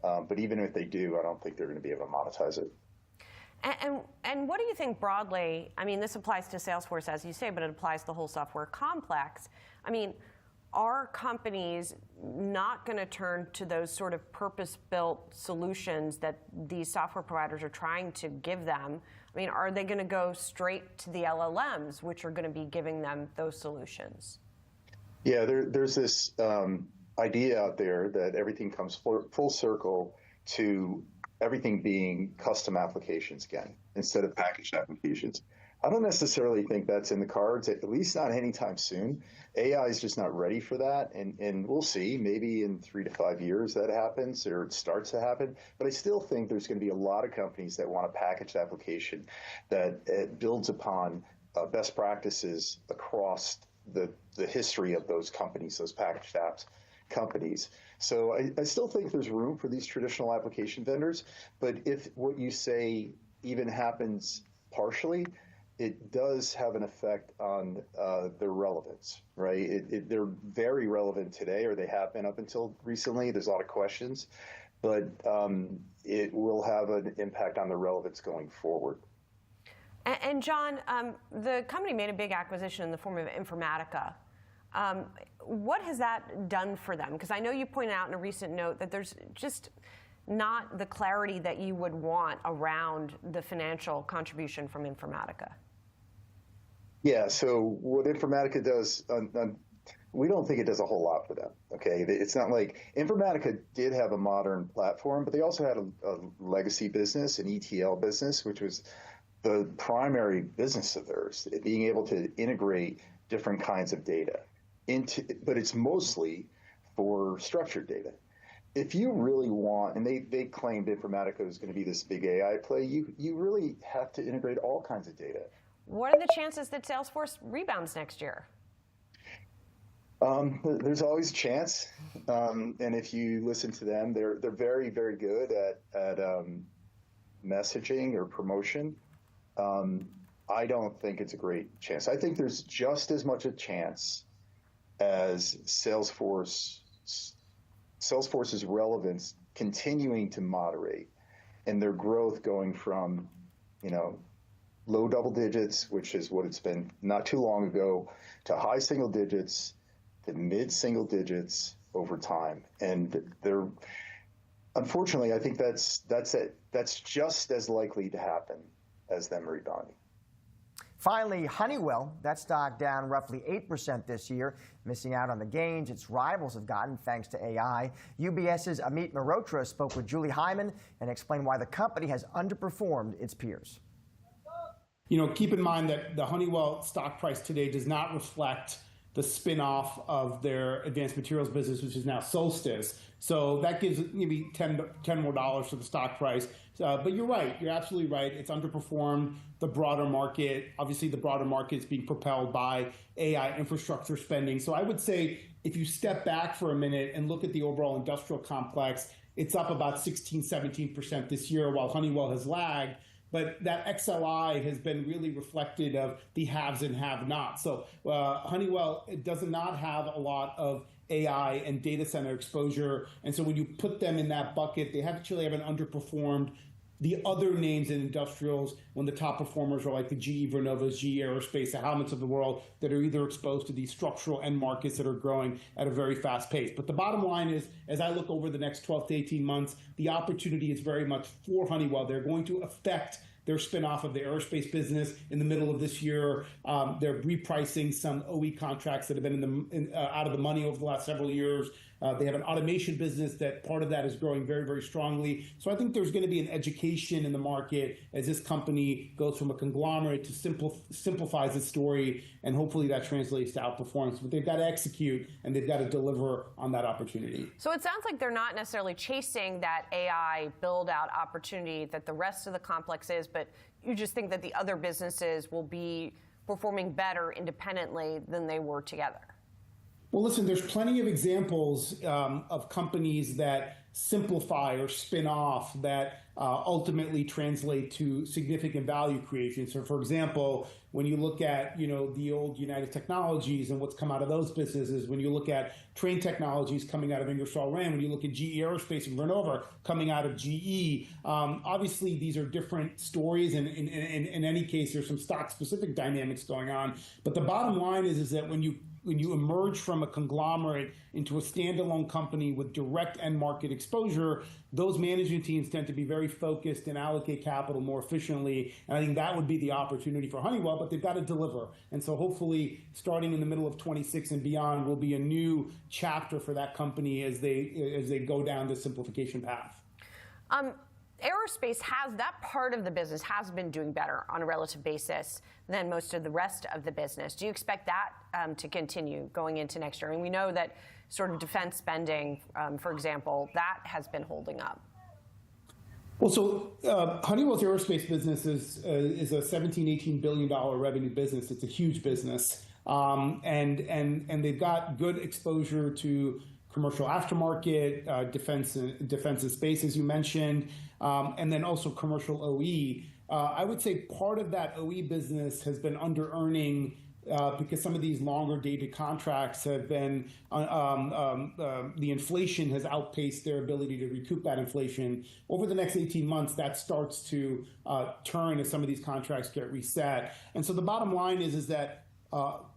But even if they do, I don't think they're going to be able to monetize it. And what do you think broadly? I mean, this applies to Salesforce, as you say, but it applies to the whole software complex. I mean, are companies not going to turn to those sort of purpose-built solutions that these software providers are trying to give them? I mean, are they going to go straight to the LLMs, which are going to be giving them those solutions? Yeah, there's this idea out there that everything comes full circle to everything being custom applications again, instead of packaged applications. I don't necessarily think that's in the cards, at least not anytime soon. AI is just not ready for that, and we'll see. Maybe in 3 to 5 years that happens, or it starts to happen. But I still think there's going to be a lot of companies that want a packaged application that builds upon best practices across the history of those companies, those packaged apps companies. So I still think there's room for these traditional application vendors, but if what you say even happens partially, it does have an effect on their relevance, right? They're very relevant today, or they have been up until recently. There's a lot of questions, but it will have an impact on the relevance going forward. And John, the company made a big acquisition in the form of Informatica. What has that done for them? Because I know you pointed out in a recent note that there's just not the clarity that you would want around the financial contribution from Informatica. Yeah, so what Informatica does, we don't think it does a whole lot for them, okay? It's not like Informatica did have a modern platform, but they also had a legacy business, an ETL business, which was the primary business of theirs, being able to integrate different kinds of data into, but it's mostly for structured data. If you really want, and they claimed Informatica was going to be this big AI play, you really have to integrate all kinds of data. What are the chances that Salesforce rebounds next year? There's always a chance, and if you listen to them, they're very, very good at messaging or promotion. I don't think it's a great chance. I think there's just as much a chance as Salesforce's relevance continuing to moderate, and their growth going from, low double digits, which is what it's been not too long ago, to high single digits, to mid single digits over time. And unfortunately, I think that's it. That's just as likely to happen as them rebounding. Finally, Honeywell, that stock down roughly 8% this year, missing out on the gains its rivals have gotten thanks to AI. UBS's Amit Mehrotra spoke with Julie Hyman and explained why the company has underperformed its peers. Keep in mind that the Honeywell stock price today does not reflect the spin-off of their advanced materials business, which is now Solstice. So that gives maybe $10 more to the stock price. But you're right. You're absolutely right. It's underperformed the broader market. Obviously, the broader market is being propelled by AI infrastructure spending. So I would say if you step back for a minute and look at the overall industrial complex, it's up about 16-17% this year, while Honeywell has lagged. But that XLI has been really reflected of the haves and have-nots. So Honeywell does not have a lot of AI and data center exposure. And so when you put them in that bucket, they actually haven't underperformed the other names in industrials, when the top performers are like the GE Vernovas, GE Aerospace, the Howmets of the world, that are either exposed to these structural end markets that are growing at a very fast pace. But the bottom line is, as I look over the next 12 to 18 months, the opportunity is very much for Honeywell. They're going to affect their spinoff of the aerospace business in the middle of this year. They're repricing some OE contracts that have been out of the money over the last several years. They have an automation business that part of that is growing very, very strongly. So I think there's going to be an education in the market as this company goes from a conglomerate to simplifies its story, and hopefully that translates to outperformance. But they've got to execute, and they've got to deliver on that opportunity. So it sounds like they're not necessarily chasing that AI build-out opportunity that the rest of the complex is, but you just think that the other businesses will be performing better independently than they were together. Well, listen, there's plenty of examples of companies that simplify or spin off that ultimately translate to significant value creation. So, for example, when you look at, the old United Technologies and what's come out of those businesses, when you look at Trane Technologies coming out of Ingersoll Rand, when you look at GE Aerospace and Vernova coming out of GE, obviously these are different stories, and in any case, there's some stock-specific dynamics going on. But the bottom line is that when you emerge from a conglomerate into a standalone company with direct end market exposure, those management teams tend to be very focused and allocate capital more efficiently. And I think that would be the opportunity for Honeywell, but they've got to deliver. And so hopefully starting in the middle of 26 and beyond will be a new chapter for that company as they go down the simplification path. Aerospace that part of the business has been doing better on a relative basis than most of the rest of the business. Do you expect that to continue going into next year? I mean, we know that sort of defense spending, for example, that has been holding up. Well, so Honeywell's aerospace business is a $17-18 billion revenue business. It's a huge business, and they've got good exposure to commercial aftermarket, defense and space, as you mentioned, and then also commercial OE. I would say part of that OE business has been under-earning because some of these longer-dated contracts have been, the inflation has outpaced their ability to recoup that inflation. Over the next 18 months, that starts to turn as some of these contracts get reset. And so the bottom line is that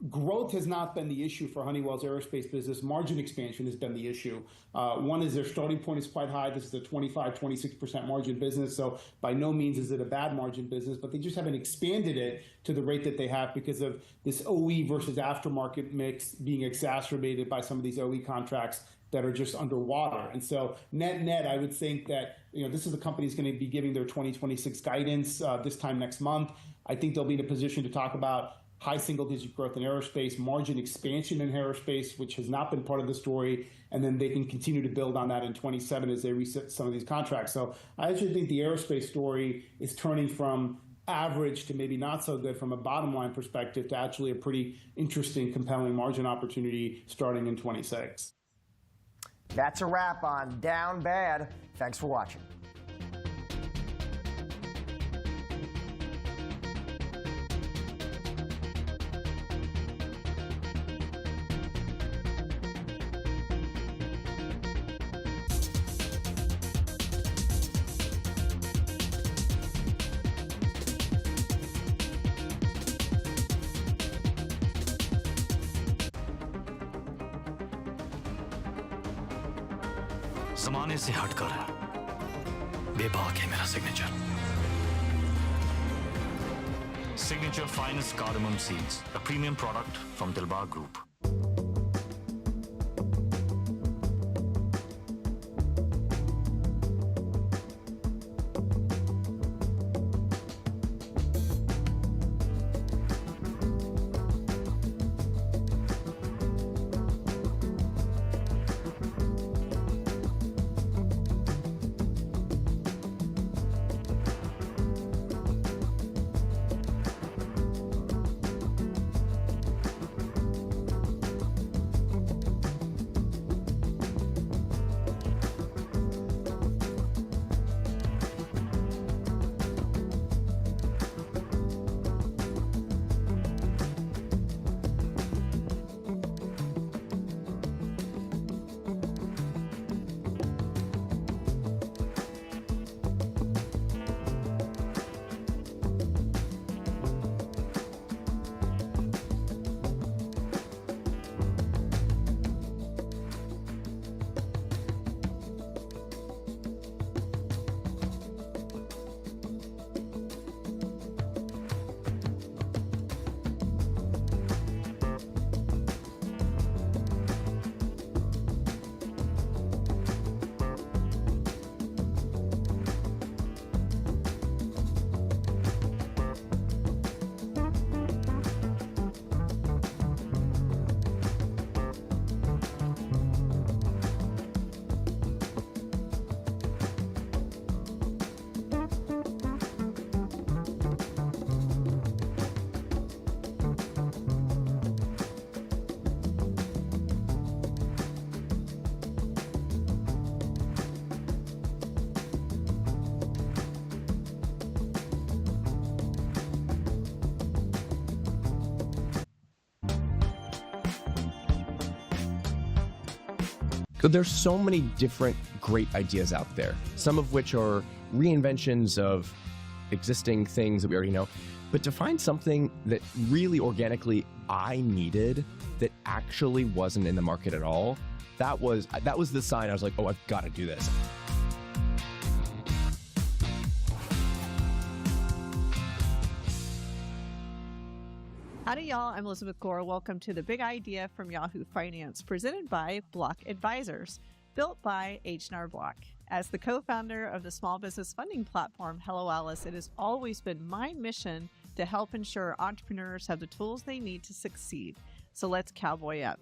growth has not been the issue for Honeywell's aerospace business. Margin expansion has been the issue. One is their starting point is quite high. This is a 25-26% margin business, so by no means is it a bad margin business, but they just haven't expanded it to the rate that they have because of this OE versus aftermarket mix being exacerbated by some of these OE contracts that are just underwater. And so net, I would think that this is the company that's going to be giving their 2026 guidance this time next month. I think they'll be in a position to talk about high single-digit growth in aerospace, margin expansion in aerospace, which has not been part of the story, and then they can continue to build on that in 27 as they reset some of these contracts. So I actually think the aerospace story is turning from average to maybe not so good from a bottom-line perspective to actually a pretty interesting, compelling margin opportunity starting in 26. That's a wrap on Down Bad. Thanks for watching. जमाने से हटकर बेबाक है मेरा signature Finest Cardamom Seeds, a premium product from Dilbar Group. There's so many different great ideas out there, some of which are reinventions of existing things that we already know. But to find something that really organically I needed that actually wasn't in the market at all, that was the sign. I was like, oh, I've got to do this. Howdy, y'all. I'm Elizabeth Gore. Welcome to The Big Idea from Yahoo Finance, presented by Block Advisors, built by H&R Block. As the co-founder of the small business funding platform Hello Alice, it has always been my mission to help ensure entrepreneurs have the tools they need to succeed. So let's cowboy up.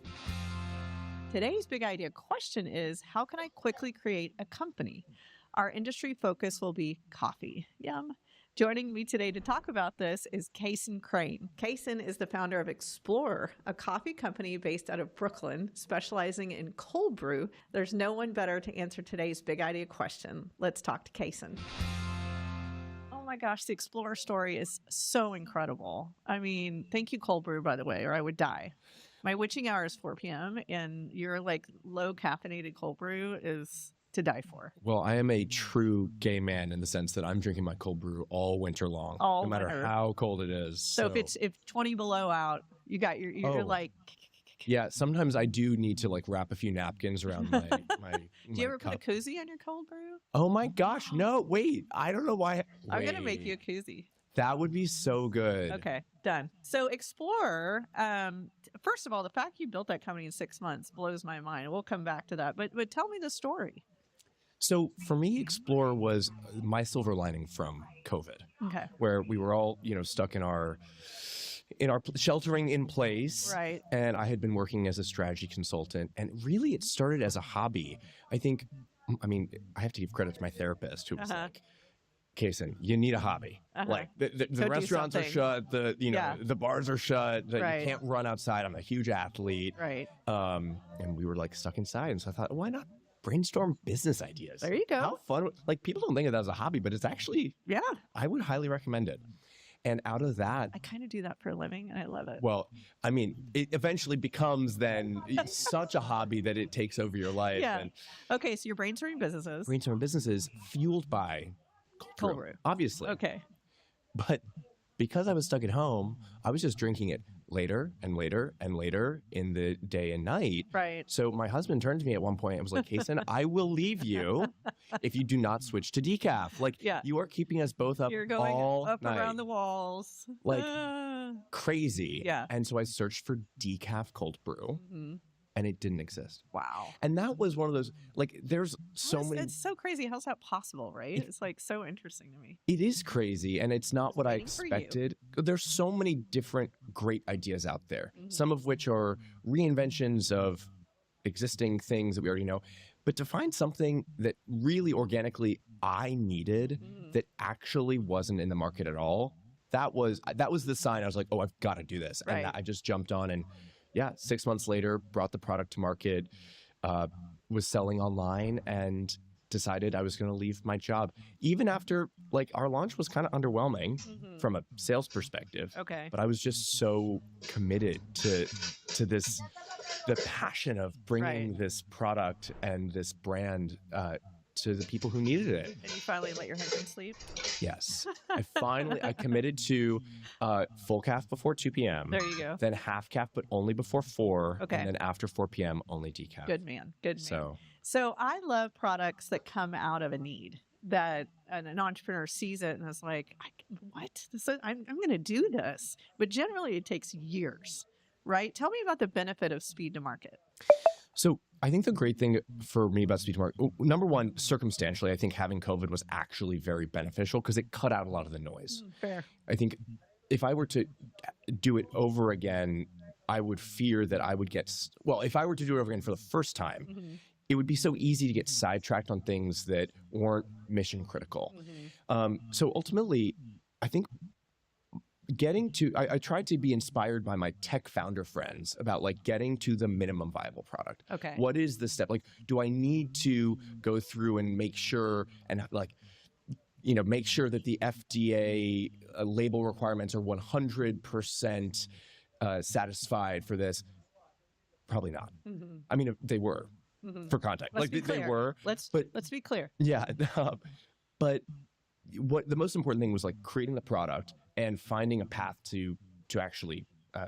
Today's big idea question is, how can I quickly create a company? Our industry focus will be coffee. Yum. Joining me today to talk about this is Kason Crane. Kason is the founder of Explorer, a coffee company based out of Brooklyn, specializing in cold brew. There's no one better to answer today's big idea question. Let's talk to Kason. Oh my gosh, the Explorer story is so incredible. I mean, thank you, cold brew, by the way, or I would die. My witching hour is 4 p.m. and your like low caffeinated cold brew is to die for. Well, I am a true gay man in the sense that I'm drinking my cold brew all winter long, no matter how cold it is. So if 20 below out, you're like. Yeah, sometimes I do need to like wrap a few napkins around my Do you ever put a koozie on your cold brew? Oh my gosh, no, wait. I don't know why. I'm going to make you a koozie. That would be so good. Okay, done. So Explorer, first of all, the fact you built that company in 6 months blows my mind. We'll come back to that. But tell me the story. So for me, Explorer was my silver lining from COVID. Okay. Where we were all, stuck in our sheltering in place. Right. And I had been working as a strategy consultant. And really, it started as a hobby. I have to give credit to my therapist who was like, Kason, you need a hobby. Like the restaurants are shut, the bars are shut, you can't run outside. I'm a huge athlete. Right. And we were like stuck inside. And so I thought, why not brainstorm business ideas? There you go. How fun. Like people don't think of that as a hobby, but it's actually, I would highly recommend it. And out of that, I kind of do that for a living and I love it. Well, it eventually becomes then such a hobby that it takes over your life. Yeah. And Okay, so you're brainstorming businesses. brainstorming businesses fueled by Cold brew. Obviously. Okay. But because I was stuck at home, I was just drinking it later and later and later in the day and night. Right. So my husband turned to me at one point and was like, Kason, I will leave you if you do not switch to decaf. Like, you are keeping us both up You're going all up night. around the walls. Like, crazy. Yeah. And so I searched for decaf cold brew. Mhm. And it didn't exist. Wow. And that was one of those, like, there's so many. It's so crazy. How's that possible, right? It's like so interesting to me. It is crazy, and it's not what I waiting for you. expected. There's so many different great ideas out there, some of which are reinventions of existing things that we already know. But to find something that really organically I needed that actually wasn't in the market at all, that was the sign. I was like, oh, I've got to do this. Right. And I just jumped on and 6 months later, brought the product to market, was selling online, and decided I was going to leave my job. Even after, like, our launch was kind of underwhelming from a sales perspective. Okay. But I was just so committed to this, the passion of bringing this product and this brand to the people who needed it. And you finally let your husband sleep? Yes. I committed to full calf before 2 p.m. There you go. Then half calf, but only before 4. Okay. And then after 4 p.m., only decaf. Good man. Good man. So So I love products that come out of a need, that an entrepreneur sees it and is like, what? I'm going to do this. But generally it takes years, right? Tell me about the benefit of speed to market. So I think the great thing for me about speed to market, number one, circumstantially, I think having COVID was actually very beneficial because it cut out a lot of the noise. Fair. I think if I were to do it over again, I would fear that I would get, if I were to do it over again for the first time, it would be so easy to get sidetracked on things that weren't mission critical. So ultimately, I think I tried to be inspired by my tech founder friends about like getting to the minimum viable product. Okay. What is the step? Like, do I need to go through and make sure and make sure that the FDA label requirements are 100% satisfied for this? Probably not. I mean, if they were, for context. Let's Like be they clear. were. Let's be clear. Yeah. But what the most important thing was like creating the product and finding a path to actually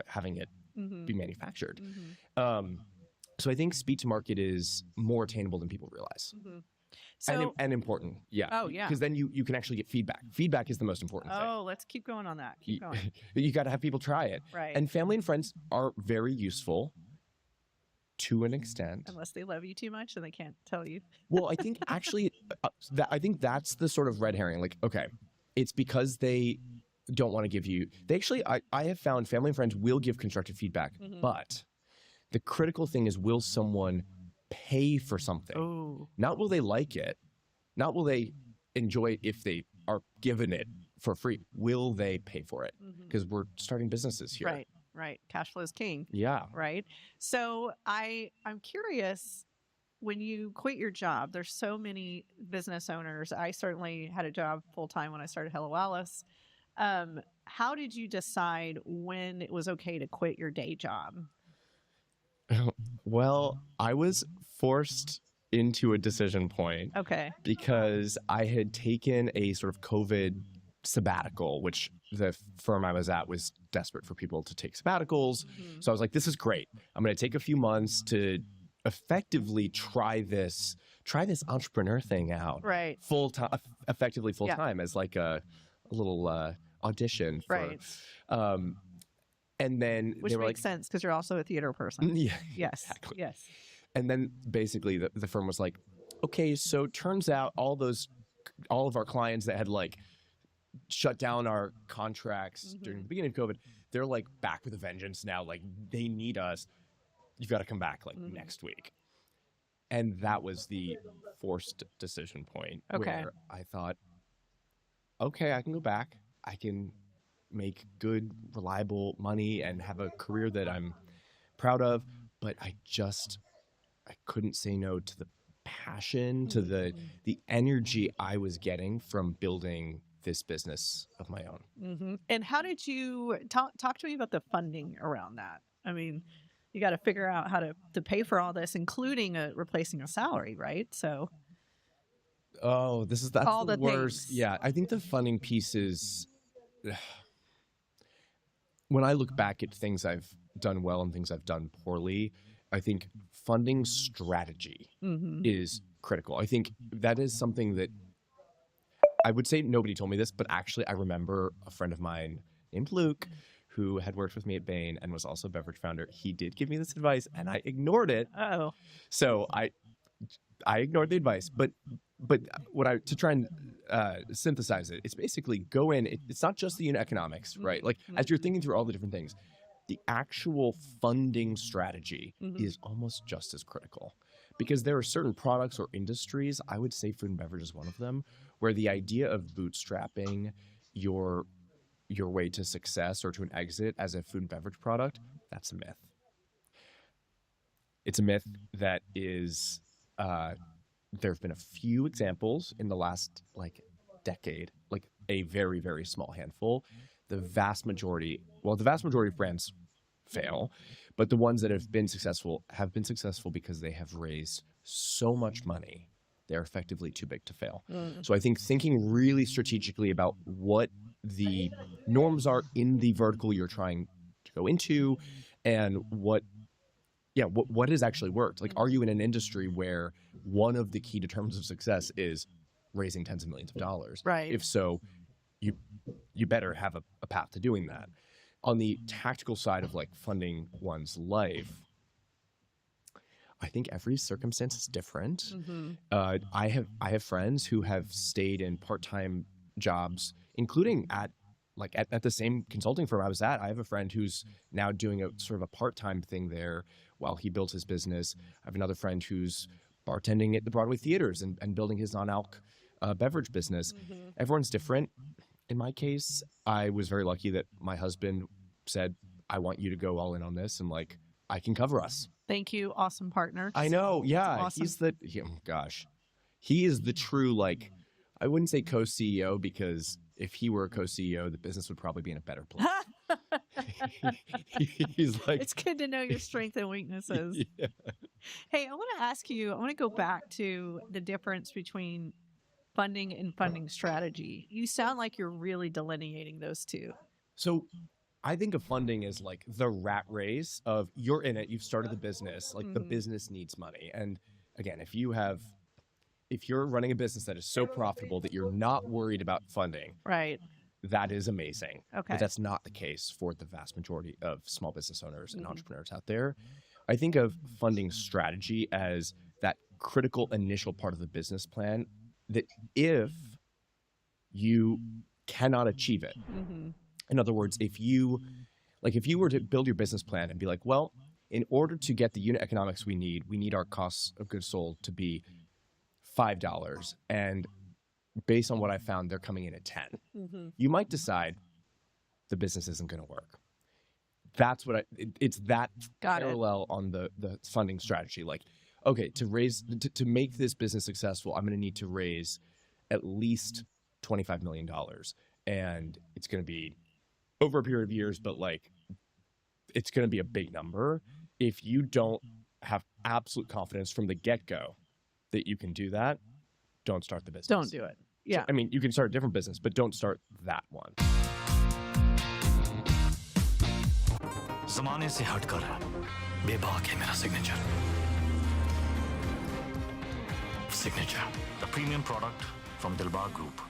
having it be manufactured. So I think speed to market is more attainable than people realize. So, and important. Yeah. Oh, yeah. Because then you can actually get feedback. Feedback is the most important thing. oh, let's keep going on that. Keep going. You got to have people try it. Right. And family and friends are very useful to an extent. Unless they love you too much and they can't tell you. Well, I think actually, I think that's the sort of red herring. Like, okay, it's because they don't want to give you. They actually, I have found family and friends will give constructive feedback, but the critical thing is, will someone pay for something? Oh. Not will they like it, not will they enjoy it if they are given it for free. Will they pay for it? Because we're starting businesses here. Right. Right. Cash flow is king. Yeah. Right. So I'm curious, when you quit your job, there's so many business owners. I certainly had a job full time when I started Hello Alice. How did you decide when it was okay to quit your day job? Well, I was forced into a decision point. Okay. Because I had taken a sort of COVID sabbatical, which the firm I was at was desperate for people to take sabbaticals. So I was like, this is great. I'm going to take a few months to effectively try this entrepreneur thing out. Right. Full time, effectively full time as like a little audition. For, right. And then Which they were makes sense because you're also a theater person. Yeah. Yes. Exactly. Yes. And then basically the firm was like, okay, so turns out all of our clients that had like shut down our contracts during the beginning of COVID, they're like back with a vengeance now. Like they need us. You've got to come back like next week. And that was the forced decision point where I thought, okay, I can go back. I can make good, reliable money and have a career that I'm proud of. But I couldn't say no to the passion, to the energy I was getting from building this business of my own. And how did you talk to me about the funding around that? I mean, you got to figure out how to pay for all this, including replacing a salary, right? So. Oh, that's all the worst. Things. Yeah, I think the funding piece is. When I look back at things I've done well and things I've done poorly, I think funding strategy is critical. I think that is something that I would say nobody told me this, but actually I remember a friend of mine named Luke who had worked with me at Bain and was also a beverage founder. He did give me this advice and I ignored it. Oh. So I ignored the advice, but to try and synthesize it, it's basically go in. It's not just the unit economics, right? Like as you're thinking through all the different things, the actual funding strategy is almost just as critical, because there are certain products or industries, I would say food and beverage is one of them, where the idea of bootstrapping your way to success or to an exit as a food and beverage product, that's a myth. It's a myth that is, there have been a few examples in the last decade, like a very, very small handful. The vast majority of brands fail, but the ones that have been successful because they have raised so much money, they're effectively too big to fail. So I think thinking really strategically about what the norms are in the vertical you're trying to go into and what has actually worked. Like, are you in an industry where one of the key determinants of success is raising tens of millions of dollars? Right. If so, you better have a path to doing that. On the tactical side of funding one's life, I think every circumstance is different. I have friends who have stayed in part-time jobs, including at the same consulting firm I was at. I have a friend who's now doing a sort of a part-time thing there while he builds his business. I have another friend who's bartending at the Broadway theaters and building his non-alc beverage business. Everyone's different. In my case, I was very lucky that my husband said, I want you to go all in on this, and I can cover us. Thank you. Awesome partner. I know. Yeah. Awesome. He is the true, I wouldn't say co-CEO, because if he were a co-CEO, the business would probably be in a better place. He's it's good to know your strengths and weaknesses. Yeah. Hey, I want to ask you, I want to go back to the difference between funding and funding strategy. You sound like you're really delineating those two. So I think of funding as like the rat race of you're in it, you've started the business, like the business needs money. And again, if you're running a business that is so profitable that you're not worried about funding, right, that is amazing. Okay. But that's not the case for the vast majority of small business owners and entrepreneurs out there. I think of funding strategy as that critical initial part of the business plan that if you cannot achieve it, in other words, if you were to build your business plan and be like, well, in order to get the unit economics we need our costs of goods sold to be $5. And based on what I found, they're coming in at 10. You might decide the business isn't going to work. That's what it's that parallel on the funding strategy. Like, okay, to make this business successful, I'm going to need to raise at least $25 million. And it's going to be over a period of years, but like, it's going to be a big number. If you don't have absolute confidence from the get-go that you can do that, don't start the business. Don't do it. Yeah. So, I mean, you can start a different business, but don't start that one. ज़माने से हटकर बेबाक है मेरा signature. Signature, a premium product from Dilbar Group.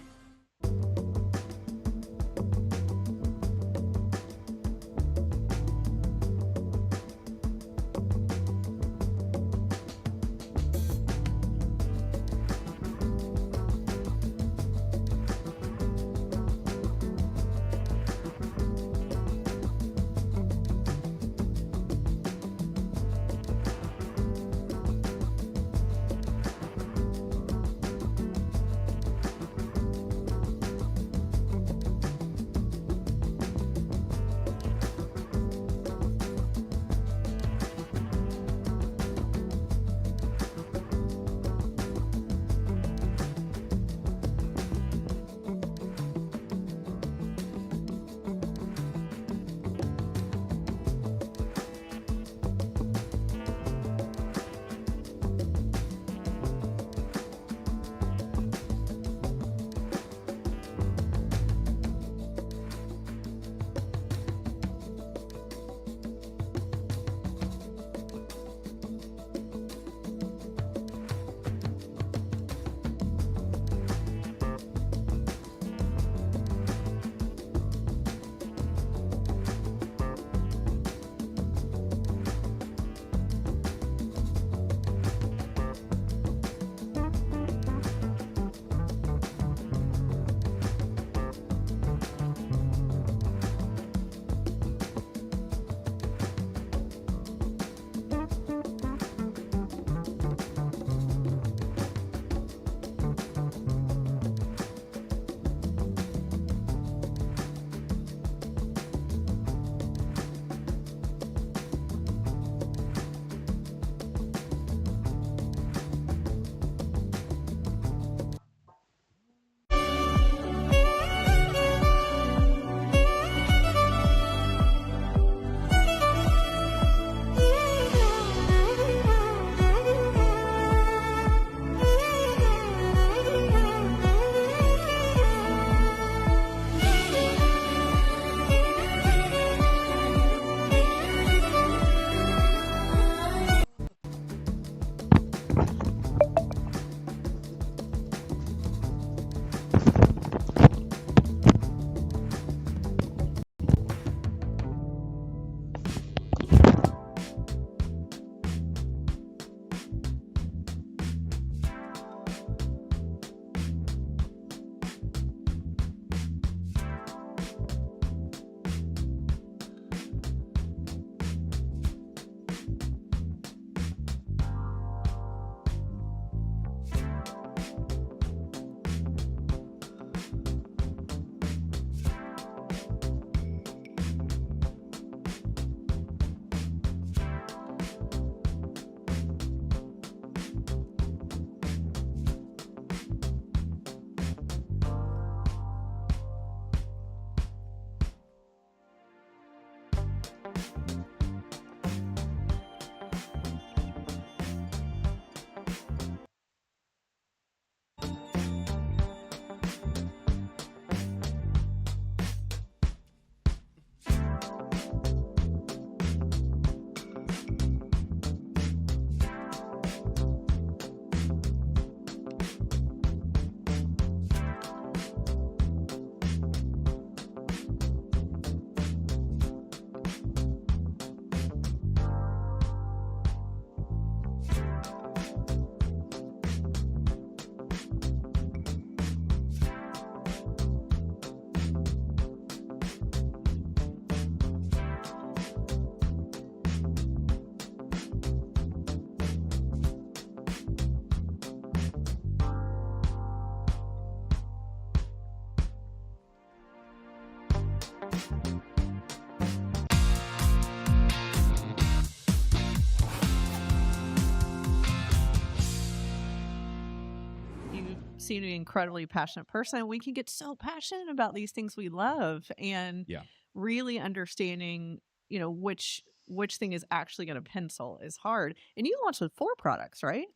seem to be an incredibly passionate person. We can get so passionate about these things we love, and really understanding, which thing is actually going to pencil is hard. And you launched with 4 products, right?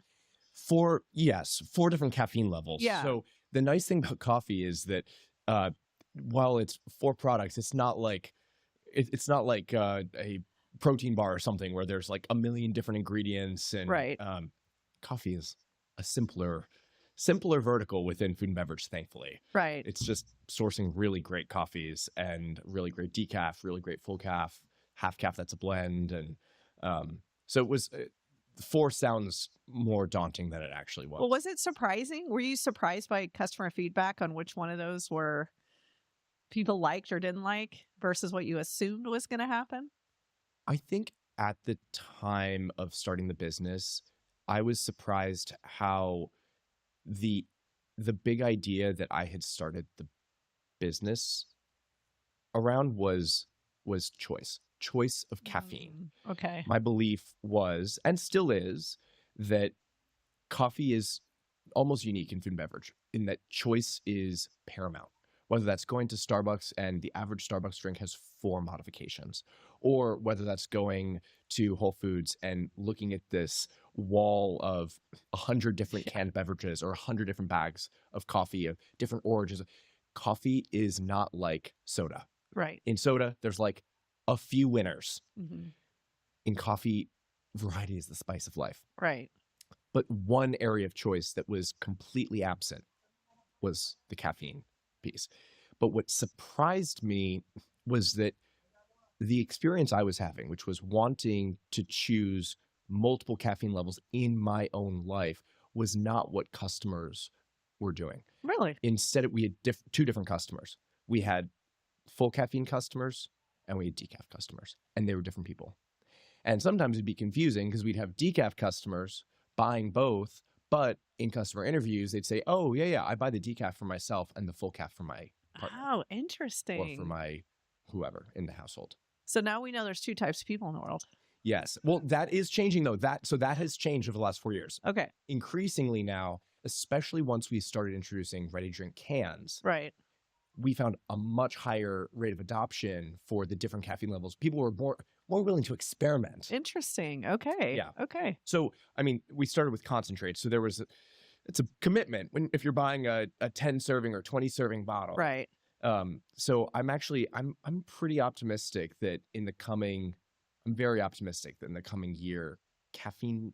4 different caffeine levels. Yeah. So the nice thing about coffee is that while it's 4 products, it's not like a protein bar or something where there's like a million different ingredients. And right. Coffee is a simpler vertical within food and beverage, thankfully. Right. It's just sourcing really great coffees and really great decaf, really great full calf, half calf that's a blend. And so it was 4 sounds more daunting than it actually was. Well, was it surprising? Were you surprised by customer feedback on which one of those were people liked or didn't like versus what you assumed was going to happen? I think at the time of starting the business, I was surprised how the big idea that I had started the business around was choice of caffeine. Okay. My belief was, and still is, that coffee is almost unique in food and beverage in that choice is paramount. Whether that's going to Starbucks and the average Starbucks drink has 4 modifications, or whether that's going to Whole Foods and looking at this wall of 100 different canned beverages or 100 different bags of coffee of different origins. Coffee is not like soda. Right. In soda, there's like a few winners. Mm-hmm. In coffee, variety is the spice of life. Right. But one area of choice that was completely absent was the caffeine piece. But what surprised me was that the experience I was having, which was wanting to choose multiple caffeine levels in my own life, was not what customers were doing. Really? Instead, we had 2 different customers. We had full caffeine customers and we had decaf customers, and they were different people. And sometimes it'd be confusing because we'd have decaf customers buying both, but in customer interviews, they'd say, oh, yeah, I buy the decaf for myself and the full calf for my partner. Oh, interesting. Or for my whoever in the household. So now we know there's 2 types of people in the world. Yes. Well, that is changing, though. That has changed over the last 4 years. Okay. Increasingly now, especially once we started introducing ready-to-drink cans. Right. We found a much higher rate of adoption for the different caffeine levels. People were more willing to experiment. Interesting. Okay. Yeah. Okay. So, I mean, we started with concentrates. So it's a commitment if you're buying a 10 serving or 20 serving bottle. Right. So I'm pretty optimistic that I'm very optimistic that in the coming year, caffeine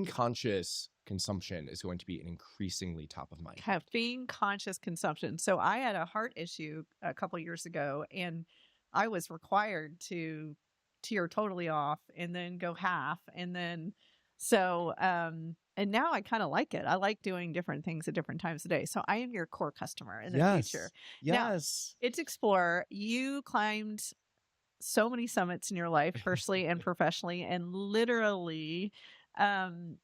conscious consumption is going to be an increasingly top of mind. Caffeine conscious consumption. So I had a heart issue a couple years ago, and I was required to tear totally off and then go half. And then, and now I kind of like it. I like doing different things at different times of day. So I am your core customer in the future. Yes. Now, It's Explorer. You climbed so many summits in your life, personally and professionally, and literally, I'm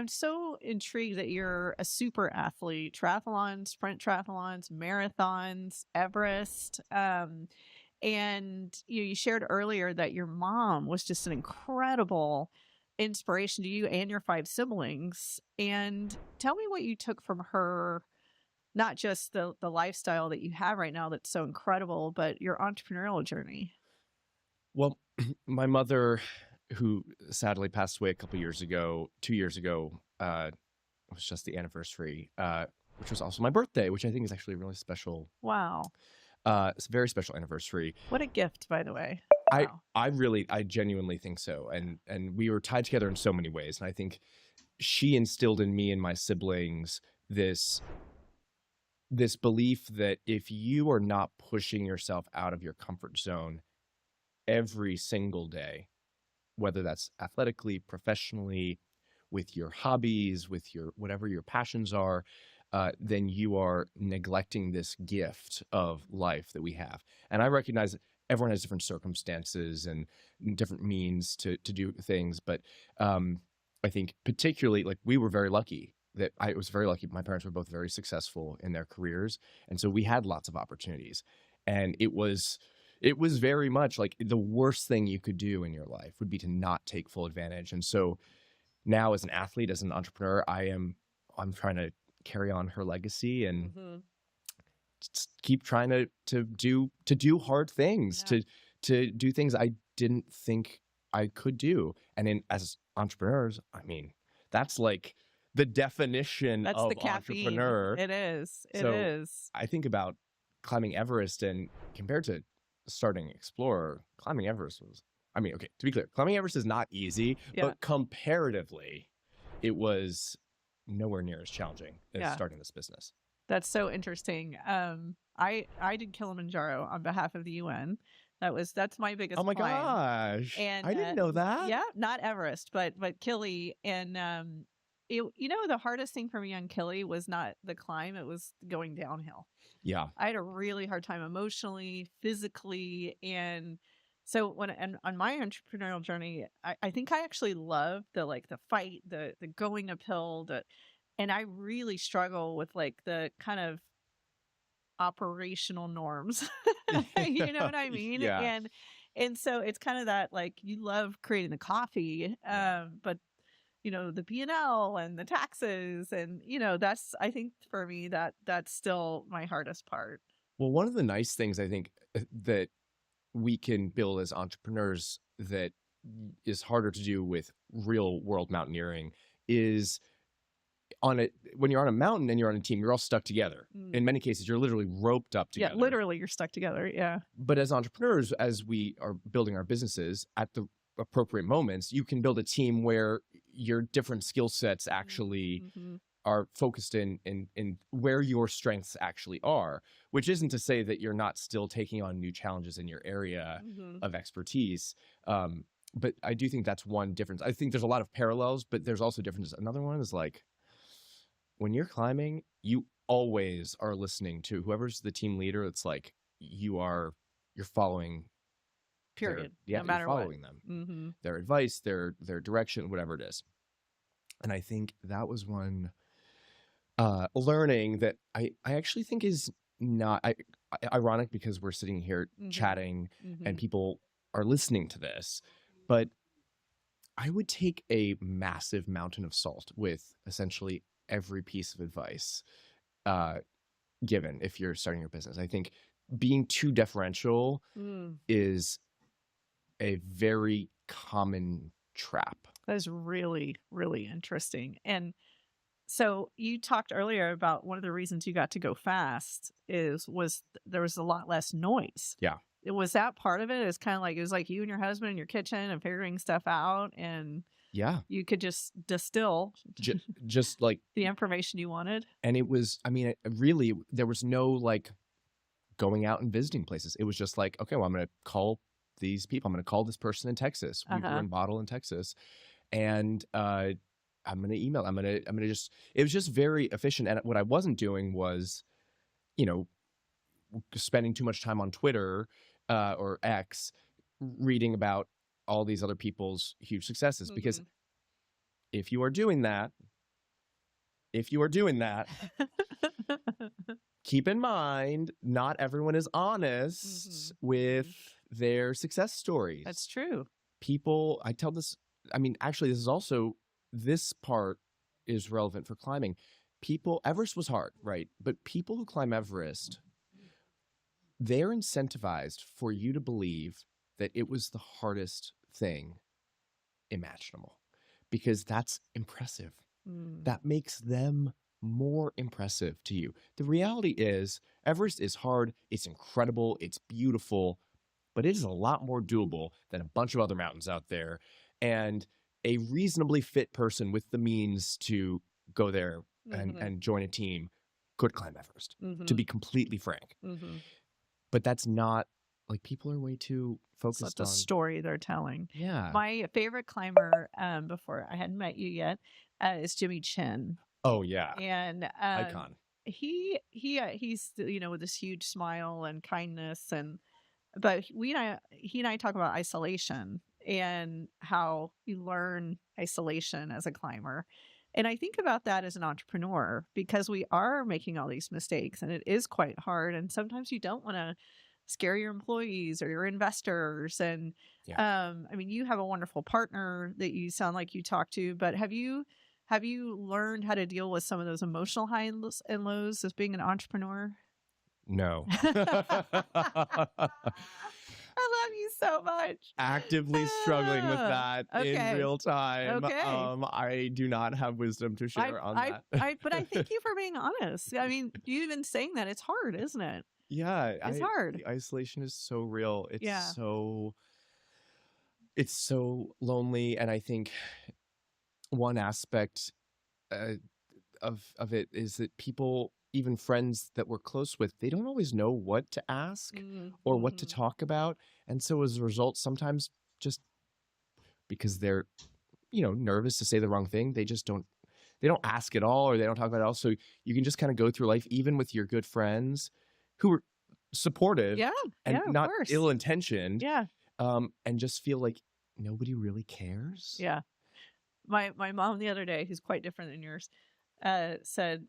so intrigued that you're a super athlete, triathlons, sprint triathlons, marathons, Everest. And you shared earlier that your mom was just an incredible inspiration to you and your 5 siblings. And tell me what you took from her, not just the lifestyle that you have right now that's so incredible, but your entrepreneurial journey. Well, my mother, who sadly passed away 2 years ago, it was just the anniversary, which was also my birthday, which I think is actually a really special. Wow. It's a very special anniversary. What a gift, by the way. Wow. I genuinely think so. And we were tied together in so many ways. And I think she instilled in me and my siblings this belief that if you are not pushing yourself out of your comfort zone every single day, whether that's athletically, professionally, with your hobbies, with your whatever your passions are, then you are neglecting this gift of life that we have. And I recognize that everyone has different circumstances and different means to do things. But I think particularly, like, we were very lucky that I was very lucky. My parents were both very successful in their careers. And so we had lots of opportunities. And it was very much like the worst thing you could do in your life would be to not take full advantage. And so now, as an athlete, as an entrepreneur, I am I'm trying to carry on her legacy and Mm-hmm. keep trying to do hard things, to do things I didn't think I could do. And as entrepreneurs, I mean, that's like the definition That's of the caffeine. entrepreneur. It is. It So is. I think about climbing Everest, and compared to starting Explorer, climbing Everest was, I mean, okay, to be clear, climbing Everest is not easy, Yeah. but comparatively, it was nowhere near as challenging as Yeah. starting this business. That's so interesting. I did Kilimanjaro on behalf of the UN. That's my biggest Oh my climb. gosh. And I didn't know that. Yeah, not Everest, but Kili. And the hardest thing for me on Kili was not the climb; it was going downhill. Yeah. I had a really hard time emotionally, physically, and so on my entrepreneurial journey, I think I actually love the fight, the going uphill, and I really struggle with like the kind of operational norms. You know what I mean? Yeah. And so it's kind of that, like, you love creating the coffee, but the P&L and the taxes, and that's, I think for me, that's still my hardest part. Well, one of the nice things I think that we can build as entrepreneurs that is harder to do with real world mountaineering is when you're on a mountain and you're on a team, you're all stuck together. In many cases, you're literally roped up together. Yeah, literally, you're stuck together. Yeah. But as entrepreneurs, as we are building our businesses at the appropriate moments, you can build a team where your different skill sets actually are focused in where your strengths actually are, which isn't to say that you're not still taking on new challenges in your area of expertise. But I do think that's one difference. I think there's a lot of parallels, but there's also differences. Another one is like, when you're climbing, you always are listening to whoever's the team leader. It's like you're following. Period. No matter you're following them, their advice, their direction, whatever it is. And I think that was one learning that I actually think is not ironic, because we're sitting here chatting and people are listening to this, but I would take a massive mountain of salt with essentially every piece of advice given if you're starting your business. I think being too deferential is a very common trap. That is really, really interesting. And so you talked earlier about one of the reasons you got to go fast was there was a lot less noise. Yeah. Was that part of it? It's kind of like, it was like you and your husband in your kitchen and figuring stuff out, and you could just distill just like the information you wanted. And it was, I mean, really, there was no like going out and visiting places. It was just like, okay, well, I'm going to call these people. I'm going to call this person in Texas. We were in Bottle in Texas, and I'm going to email. I'm going to just. It was just very efficient. And what I wasn't doing was, spending too much time on Twitter or X, reading about all these other people's huge successes. Because if you are doing that, keep in mind, not everyone is honest with their success stories. That's true. People, I tell this, I mean, actually, this part is relevant for climbing. Everest was hard, right? But people who climb Everest, they're incentivized for you to believe that it was the hardest thing imaginable, because that's impressive. That makes them more impressive to you. The reality is, Everest is hard, it's incredible, it's beautiful, but it is a lot more doable than a bunch of other mountains out there. And a reasonably fit person with the means to go there and join a team could climb Everest, to be completely frank. But that's not, like, people are way too focused It's not on the story they're telling. Yeah. My favorite climber, before I hadn't met you yet, is Jimmy Chin. Oh yeah. And icon. He's with this huge smile and kindness, but he and I talk about isolation and how you learn isolation as a climber. And I think about that as an entrepreneur, because we are making all these mistakes and it is quite hard. And sometimes you don't want to scare your employees or your investors. And I mean, you have a wonderful partner that you sound like you talk to, but have you Have you learned how to deal with some of those emotional highs and lows as being an entrepreneur? No. I love you so much. Actively struggling with that in Okay. real time. Okay. I do not have wisdom to share on that. But I thank you for being honest. I mean, you even saying that it's hard, isn't it? Yeah, It's hard. The isolation is so real. Yeah. It's so lonely, and I think one aspect of it is that people, even friends that we're close with, they don't always know what to ask or what to talk about, and so as a result, sometimes just because they're nervous to say the wrong thing, they don't ask at all, or they don't talk about it at all. So you can just kind of go through life, even with your good friends who are supportive and of not course. ill-intentioned, Yeah. and just feel like nobody really cares. Yeah. My mom the other day, who's quite different than yours, said,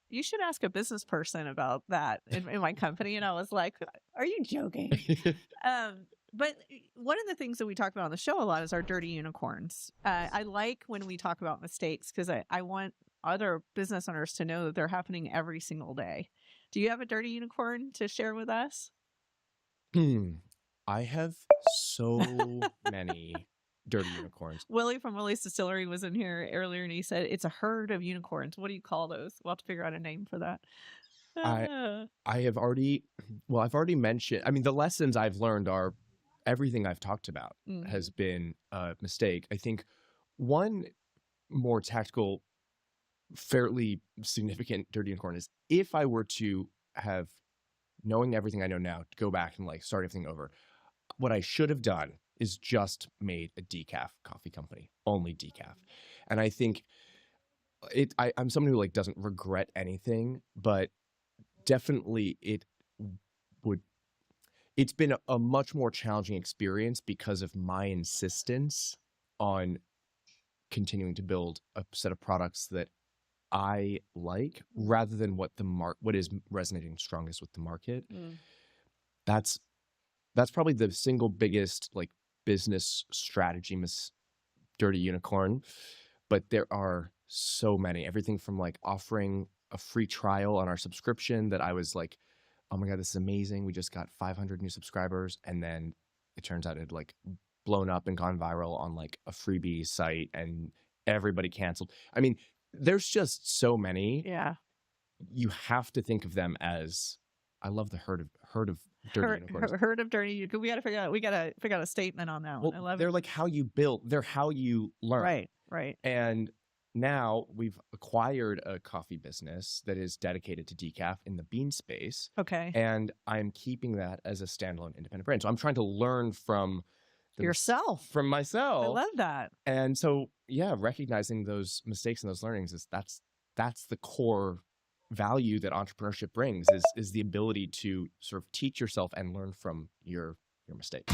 you should ask a business person about that in my company. And I was like, are you joking? But one of the things that we talk about on the show a lot is our dirty unicorns. I like when we talk about mistakes because I want other business owners to know that they're happening every single day. Do you have a dirty unicorn to share with us? I have so many dirty unicorns. Willie from Willie's Distillery was in here earlier and he said it's a herd of unicorns. What do you call those? We'll have to figure out a name for that. I've already mentioned, I mean, the lessons I've learned are everything I've talked about has been a mistake. I think one more tactical, fairly significant dirty unicorn is if I were to have, knowing everything I know now, to go back and like start everything over, what I should have done is just made a decaf coffee company, only decaf. And I think I'm someone who like doesn't regret anything, but definitely it's been a much more challenging experience because of my insistence on continuing to build a set of products that I like rather than what is resonating strongest with the market. That's probably the single biggest like business strategy dirty unicorn, but there are so many. Everything from like offering a free trial on our subscription that I was like, oh my God, this is amazing. We just got 500 new subscribers. And then it turns out it had like blown up and gone viral on like a freebie site and everybody canceled. I mean, there's just so many. Yeah. You have to think of them as, I love the herd of dirty unicorns. Herd of dirty unicorns. We got to figure out a statement on that one. I love they're it. like how you build, they're how you learn. Right. And now we've acquired a coffee business that is dedicated to decaf in the bean space. Okay. And I'm keeping that as a standalone independent brand. So I'm trying to learn from from myself. I love that. And so, yeah, recognizing those mistakes and those learnings that's the core value that entrepreneurship brings is the ability to sort of teach yourself and learn from your mistakes.